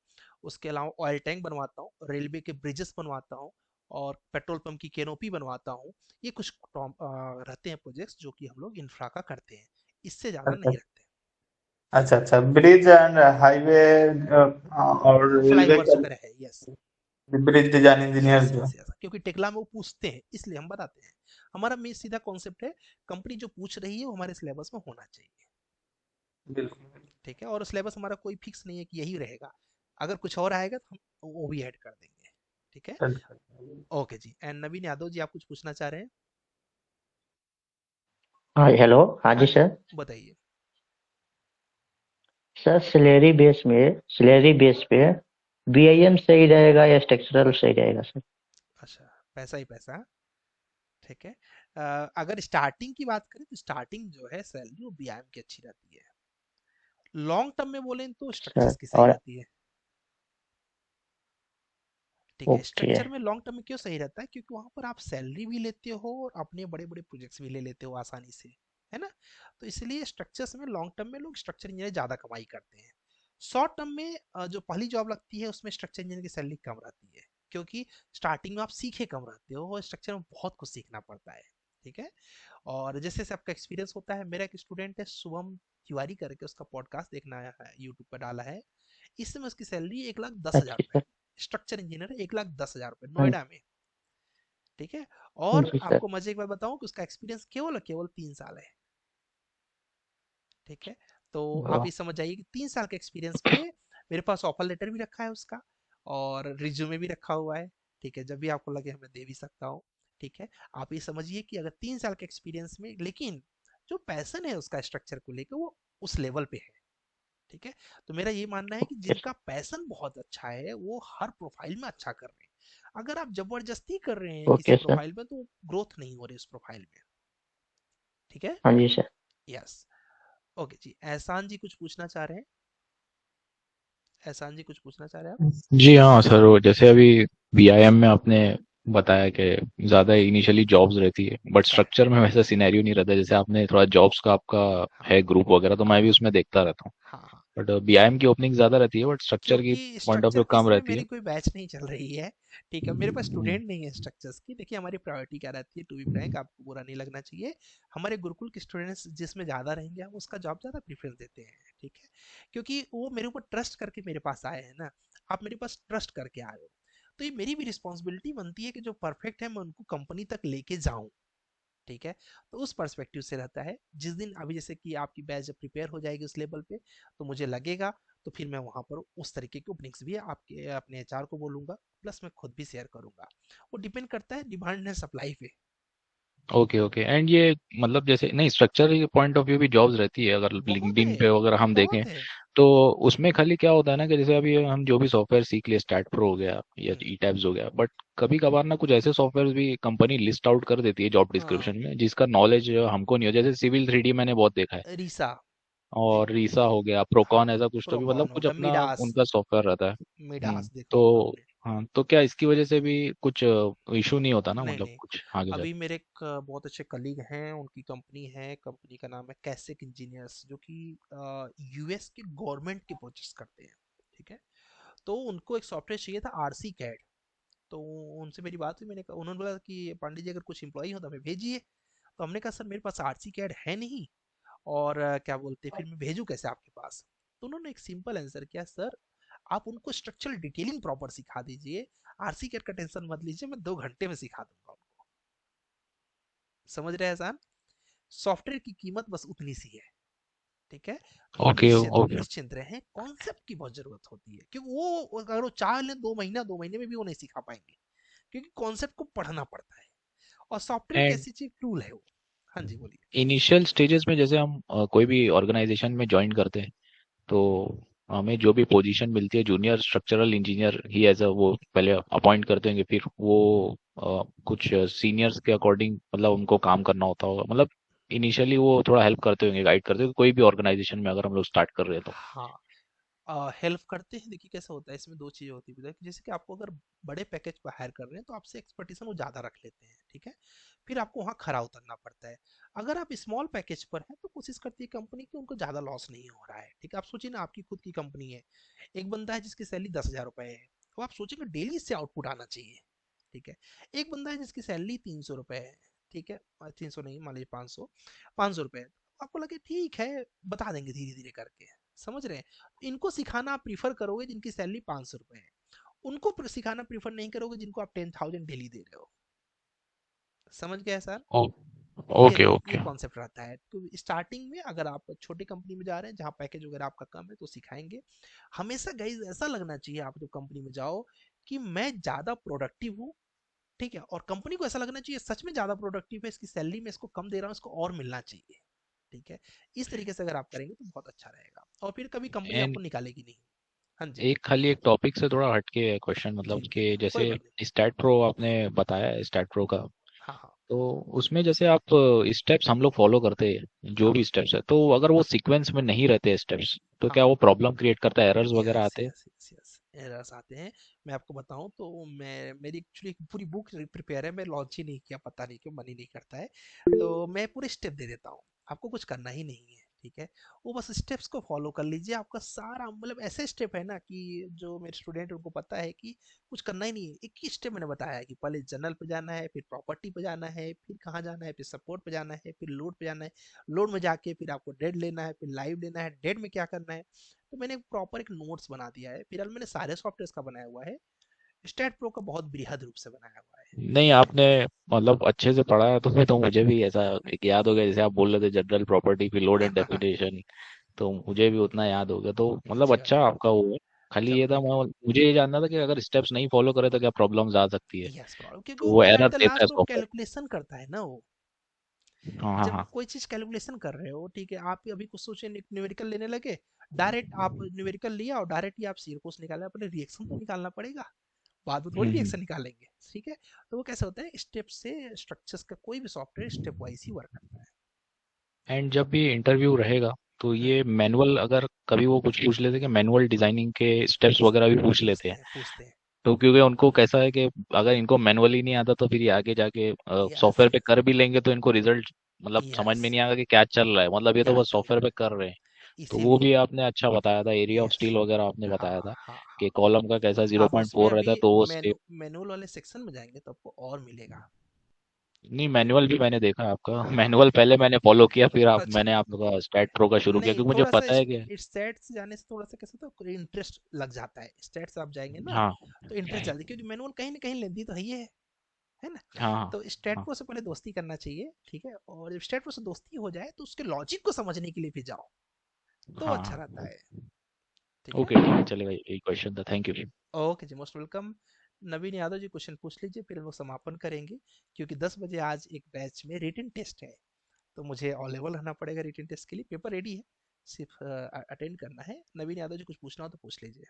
उसके अलावा ऑयल टैंक बनवाता हूँ, रेलवे के ब्रिजेस बनवाता हूँ और पेट्रोल पंप की कैनोपी बनवाता हूँ। ये कुछ रहते हैं प्रोजेक्ट्स जो कि हम लोग इंफ्रा का करते हैं, इससे ज़्यादा अच्छा नहीं रखते। अच्छा अच्छा, ब्रिज एंड हाईवे और रेलवे फ्लाईओवर्स का वगैरह है yes. Bridge design engineer yes जो है। यस यस क्योंकि टेक्ला में वो पूछते हैं इसलिए हम बताते हैं। हमारा मेन सीधा कॉन्सेप्ट है, कंपनी जो पूछ रही है वो हमारे सिलेबस में होना चाहिए। बिल्कुल। ठीक है और सिलेबस हमारा कोई फिक्स नहीं है कि यही रहेगा, अगर कुछ और आएगा तो हम वो भी ऐड कर देंगे। ठीक है ओके जी। एंड नवीन यादव जी आप कुछ पूछना चाह रहे हैं। हाँ हेलो, हाँ जी हाँ जी सर। बताइए। सर सैलरी बेस पे बीआईएम सही रहेगा या स्ट्रक्चरल सही रहेगा सर? अच्छा पैसा ही पैसा। ठीक है अगर स्टार्टिंग की बात करें तो स्टार्टिंग जो है सैलरी वो बीआईएम की अच्छी रहती है। लॉन्ग टर्म में बोलें तो सर स्ट्रक्चर्स की सही और रहती है। ठीक है ओके। स्ट्रक्चर में लॉन्ग टर्म में क्यों सही रहता है, क्योंकि वहां पर आप सैलरी भी लेते हो और अपने बड़े बड़े प्रोजेक्ट्स भी ले लेते हो आसानी से, है ना। तो इसलिए स्ट्रक्चर्स में लॉन्ग टर्म में लोग स्ट्रक्चर इंजीनियर ज्यादा कमाई करते हैं। शॉर्ट टर्म में जो पहली जॉब लगती है उसमें स्ट्रक्चर इंजीनियर की सैलरी कम रहती है, क्योंकि स्टार्टिंग में आप सीखे कम रहते हो और स्ट्रक्चर में बहुत कुछ सीखना पड़ता है। ठीक है और जैसे जैसे आपका एक्सपीरियंस होता है, मेरा एक स्टूडेंट है शुभम तिवारी करके, उसका पॉडकास्ट देखना है यूट्यूब पर डाला है। इस समय उसकी सैलरी 1,10,000 अच्छा रुपए सर। है। स्ट्रक्चर इंजीनियर है, 1,10,000 रुपए हाँ नोएडा में। ठीक है और जी सर। आपको मजे की बात बताऊं कि उसका एक्सपीरियंस केवल केवल 3 साल है। ठीक है तो आप वाह। ये समझ जाइए कि 3 साल के एक्सपीरियंस पे मेरे पास ऑफर लेटर भी रखा है उसका और रिज्यूमे भी रखा हुआ है। ठीक है जब भी आपको लगे मैं दे भी सकता हूँ। ठीक है आप ये समझिए कि अगर 3 साल के एक्सपीरियंस में, लेकिन जो पैसन है उसका स्ट्रक्चर को लेकर वो उस लेवल पे है। ठीक है तो मेरा ये मानना है कि जिनका पैसन बहुत अच्छा है वो हर प्रोफाइल में अच्छा कर रहे हैं। अगर आप जबरदस्ती कर रहे हैं किसी ओके सर। प्रोफाइल में तो ग्रोथ नहीं हो रही उस प्रोफाइल में। ठीक है हाँ जी सर। यस ओके जी। एहसान जी कुछ पूछना चाह रहे हैं। एहसान जी कुछ पूछना चाह रहे हैं आप। जी हाँ सर, वो जैसे अभी बीआईएम में आपने बताया कि ज्यादा इनिशियली जॉब्स रहती है, बट स्ट्रक्चर में वैसा सिनेरियो नहीं रहता। जैसे आपने थोड़ा जॉब्स का आपका है ग्रुप वगैरह, तो मैं भी उसमें देखता रहता हूँ। हाँ हाँ बट बीआईएम की ओपनिंग ज्यादा रहती है, बट स्ट्रक्चर की क्योंकि पॉइंट ऑफ स्ट्रक्चर व्यू इस कम समय रहती मेरी है। कोई बैच नहीं चल रही है। ठीक है मेरे पास स्टूडेंट नहीं है स्ट्रक्चर्स की। देखिए हमारी प्रायोरिटी क्या रहती है, टू बी फ्रैंक आपको बुरा नहीं लगना चाहिए, हमारे गुरुकुल के स्टूडेंट्स जिसमें ज़्यादा रहेंगे हम उसका जॉब ज़्यादा प्रेफरेंस देते हैं। ठीक है क्योंकि वो मेरे ऊपर ट्रस्ट करके मेरे पास आए हैं ना, आप मेरे पास ट्रस्ट करके आए हो तो ये मेरी भी रिस्पॉन्सिबिलिटी बनती है कि जो परफेक्ट है मैं उनको कंपनी तक लेके जाऊं। ठीक है तो उस पर्सपेक्टिव से रहता है। जिस दिन अभी जैसे कि आपकी बैच जब प्रिपेयर हो जाएगी उस लेवल पे तो मुझे लगेगा तो फिर मैं वहां पर उस तरीके के ओपनिंग्स भी आपके अपने एचआर को बोलूंगा, प्लस मैं खुद भी शेयर करूंगा। वो डिपेंड करता है डिमांड एंड सप्लाई पे। Okay okay. एंड ये मतलब जैसे नहीं स्ट्रक्चर के पॉइंट ऑफ व्यू भी जॉब्स रहती है अगर बहुत लिंक्डइन पे है, अगर हम बहुत देखें है। तो उसमें खाली क्या होता है ना कि जैसे अभी हम जो भी सॉफ्टवेयर सीख लिए स्टैट प्रो हो गया या ई टैब्स हो गया बट कभी कभार ना कुछ ऐसे सॉफ्टवेयर भी कंपनी लिस्ट आउट कर देती है जॉब हाँ, डिस्क्रिप्शन में जिसका नॉलेज हमको नहीं हो जैसे सिविल 3D मैंने बहुत देखा है रीसा, और रीसा हो गया हाँ, प्रोकॉन ऐसा कुछ तो भी मतलब प्रोकॉन हो कुछ गया, अपना मिडास, उनका सॉफ्टवेयर रहता है। मिडास देखा होगा तो आपने। हाँ तो क्या इसकी वजह से भी कुछ इशू नहीं होता ना नहीं मतलब नहीं, कुछ आगे अभी जाके। मेरे एक बहुत अच्छे कलीग हैं, उनकी कंपनी है, कंपनी का नाम है कैसेक इंजीनियर्स, जो कि यूएस के गवर्नमेंट के प्रोजेक्ट्स करते हैं। ठीक है, तो उनको एक सॉफ्टवेयर चाहिए था आरसी कैड। तो उनसे मेरी बात हुई, मैंने कहा, उन्होंने बोला कि पांडे जी अगर कुछ एम्प्लॉई हो तो हमें भेजिए। तो हमने कहा सर मेरे पास आरसी कैड है नहीं, और क्या बोलते हैं, फिर मैं भेजूँ कैसे आपके पास। तो उन्होंने एक सिंपल आंसर किया, सर आप उनको स्ट्रक्चरल डिटेलिंग प्रॉपर सिखा दीजिए, आरसी कैड का टेंशन मत लीजिए, मैं 2 घंटे में सिखा दूंगा उनको। समझ रहे हैं सर, सॉफ्टवेयर की कीमत बस उतनी सी है। ठीक है, तो ओके ओके। निश्चिंत रहें, कॉन्सेप्ट की बहुत जरूरत होती है, क्योंकि वो अगर वो चाह लें 2 महीने में भी वो नहीं सिखा पाएंगे, क्योंकि कॉन्सेप्ट को पढ़ना पड़ता है, और सॉफ्टवेयर एक एंड ऐसी चीज टूल है वो। हाँ जी बोलिए। इनिशियल स्टेजेस में जैसे हम कोई भी ऑर्गेनाइजेशन में ज्वाइन करते हैं तो हमें जो भी पोजीशन मिलती है जूनियर स्ट्रक्चरल इंजीनियर ही एज अ वो पहले अपॉइंट करते हैं फिर वो कुछ सीनियर्स के अकॉर्डिंग मतलब उनको काम करना होता होगा मतलब इनिशियली वो थोड़ा हेल्प करते होंगे गाइड करते होंगे कोई भी ऑर्गेनाइजेशन में अगर हम लोग स्टार्ट कर रहे हैं तो। हाँ, हेल्प करते हैं। देखिए कैसा होता है, इसमें 2 चीज़ें होती है, जैसे कि आपको अगर बड़े पैकेज पर हायर कर रहे हैं तो आपसे एक्सपेक्टेशन वो ज़्यादा रख लेते हैं। ठीक है, फिर आपको वहाँ खरा उतरना पड़ता है। अगर आप स्मॉल पैकेज पर हैं तो कोशिश करती है कंपनी कि उनको ज़्यादा लॉस नहीं हो रहा है। ठीक है, आप सोचिए ना, आपकी खुद की कंपनी है, एक बंदा है जिसकी सैलरी 10,000 रुपये है, तो आप सोचेंगे डेली इससे आउटपुट आना चाहिए। ठीक है, एक बंदा है जिसकी सैलरी 300 रुपये है, ठीक है, 300 नहीं, मान लीजिए 500, 500 रुपये है, तो आपको लगे ठीक है, बता देंगे धीरे धीरे करके। समझ रहे हैं, इनको सिखाना आप प्रीफर करोगे जिनकी सैलरी 500 रुपये है, उनको सिखाना प्रीफर नहीं करोगे जिनको आप 10,000 डेली दे रहे हो। समझ गए सर, ओके ये ओके। कॉन्सेप्ट रहता है। तो स्टार्टिंग में अगर आप छोटी कंपनी में जा रहे हैं जहाँ पैकेज वगैरह आपका कम है तो सिखाएंगे। हमेशा गाइज ऐसा लगना चाहिए आप जब कंपनी में जाओ कि मैं ज्यादा प्रोडक्टिव हूँ। ठीक है, और कंपनी को ऐसा लगना चाहिए सच में ज्यादा प्रोडक्टिव है, इसकी सैलरी में इसको कम दे रहा हूँ, इसको और मिलना चाहिए। ठीक है, इस तरीके से अगर आप करेंगे तो बहुत अच्छा रहेगा, और फिर कभी कंपनी एंड आपको निकालेगी नहीं। हाँ जी, एक खाली एक टॉपिक से थोड़ा हटके क्वेश्चन जी मतलब जी, कि कोई जैसे बात नहीं। स्टैट प्रो आपने बताया स्टैट प्रो का हाँ हाँ तो उसमें जैसे आप स्टेप्स हम लोग फॉलो करते हैं जो हाँ भी स्टेप्स है तो अगर वो सीक्वेंस में नहीं रहते स्टेप्स तो हाँ क्या वो प्रॉब्लम क्रिएट करता है एरर्स वगैरह यस आते हैं। यस यस यस, एरर्स आते हैं। मैं आपको बताऊं तो मेरी एक्चुअली पूरी बुक प्रिपेयर है, मैं लॉन्च ही नहीं किया, पता नहीं क्यों, मन ही नहीं करता है। तो मैं पूरे स्टेप दे देता हूँ, आपको कुछ करना ही नहीं है। ठीक है, वो बस स्टेप्स को फॉलो कर लीजिए, आपका सारा मतलब ऐसे स्टेप है ना कि जो मेरे स्टूडेंट उनको पता है कि कुछ करना ही नहीं है। एक ही स्टेप मैंने बताया है कि पहले जनरल पे जाना है, फिर प्रॉपर्टी पे जाना है, फिर कहाँ जाना है, फिर सपोर्ट पे जाना है, फिर लोड पे जाना है, लोड में जाके फिर आपको डेड लेना है, फिर लाइव लेना है, डेड में क्या करना है। तो मैंने प्रॉपर एक नोट्स बना दिया है, फिलहाल मैंने सारे सॉफ्टवेयर का बनाया हुआ है, स्टैट प्रो का बहुत बृहद रूप से बनाया हुआ है। नहीं आपने मतलब अच्छे से पढ़ा है तो मुझे भी ऐसा एक याद हो गया जैसे आप बोल रहे थे जनरल प्रॉपर्टी फिर लोड एंड डेफिनेशन तो मुझे भी उतना याद हो गया तो मतलब अच्छी बात अच्छा आपका वो है। खाली चलो ये था कोई मैं मुझे ये जानना था कि अगर स्टेप्स नहीं फॉलो करे तो क्या प्रॉब्लम्स आ सकती है यस प्रॉब्लम, क्योंकि तो वो वो क्या एरर एट द देता है लास्ट वो सॉफ्टवेयर। कैलकुलेशन करता है ना वो। हाँ हाँ जब हाँ। कोई चीज कैलकुलेशन कर रहे हो, ठीक है, आप अभी कुछ सोचे न्यूमेरिकल लेने लगे, डायरेक्ट आप न्यूमेरिकल लिया और डायरेक्ट ही आप सीरकोस निकाला, पहले रिएक्शन तो निकालना पड़ेगा, बाद में थोड़ी हम्म। रिएक्शन निकालेंगे। ठीक है, तो वो कैसे होता है, स्टेप से स्ट्रक्चर्स का कोई भी सॉफ्टवेयर स्टेप वाइज ही वर्क करता एंड जब भी इंटरव्यू रहेगा तो है। ये मैनुअल अगर कभी वो कुछ पूछ लेते कि मैनुअल डिजाइनिंग के स्टेप्स वगैरह भी पूछ लेते हैं पूछते हैं। तो क्योंकि उनको कैसा है कि अगर इनको मैनुअली नहीं आता तो फिर ये आगे जाके यस सॉफ्टवेयर पे कर भी लेंगे तो इनको रिजल्ट मतलब समझ यस, में नहीं आएगा कि क्या चल रहा है मतलब ये तो क्या बस चल सॉफ्टवेयर रहा पे कर रहे हैं। है, तो वो इसीलिए। भी आपने अच्छा बताया था एरिया ऑफ यस, स्टील वगैरह आपने हाँ बताया था हाँ हाँ, कि कॉलम का कैसा आप उसमें 0.4 रहता अभी है तो वो स्टेप। मैनुअल वाले सेक्शन में जाएंगे तो आपको और मिलेगा। नहीं मैनुअल भी मैंने देखा है आपका मैनुअल पहले मैंने फॉलो किया फिर आप अच्छा, मैंने आपका स्टैट प्रो का शुरू किया नहीं क्योंकि मुझे थोड़ा सा पता है कि स्टेट से जाने से थोड़ा सा कैसा था, इंटरेस्ट लग जाता है, स्टेट से आप जाएंगे ना हाँ तो इंटरेस्ट जल्दी, क्योंकि मैनुअल कहीं ना कहीं लेंदी तो है ना। हाँ हाँ तो स्टेट हाँ। प्रो से पहले दोस्ती करना चाहिए। ठीक है, और जब स्टेट प्रो से दोस्ती हो जाए तो उसके लॉजिक को समझने के लिए भी जाओ, तो हाँ अच्छा रहता हाँ। है। ठीक है, ओके ठीक है चलेगा यही क्वेश्चन था थैंक यू। ओके जी, most welcome. Naveen Yadav ji question पूछ लीजिए, फिर हम लोग समापन करेंगे, क्योंकि 10 बजे आज एक बैच में रिटन टेस्ट है, तो मुझे अवेलेबल रहना पड़ेगा रिटन टेस्ट के लिए। पेपर रेडी है, सिर्फ अटेंड करना है। नवीन यादव जी कुछ पूछना हो तो पूछ लीजिए।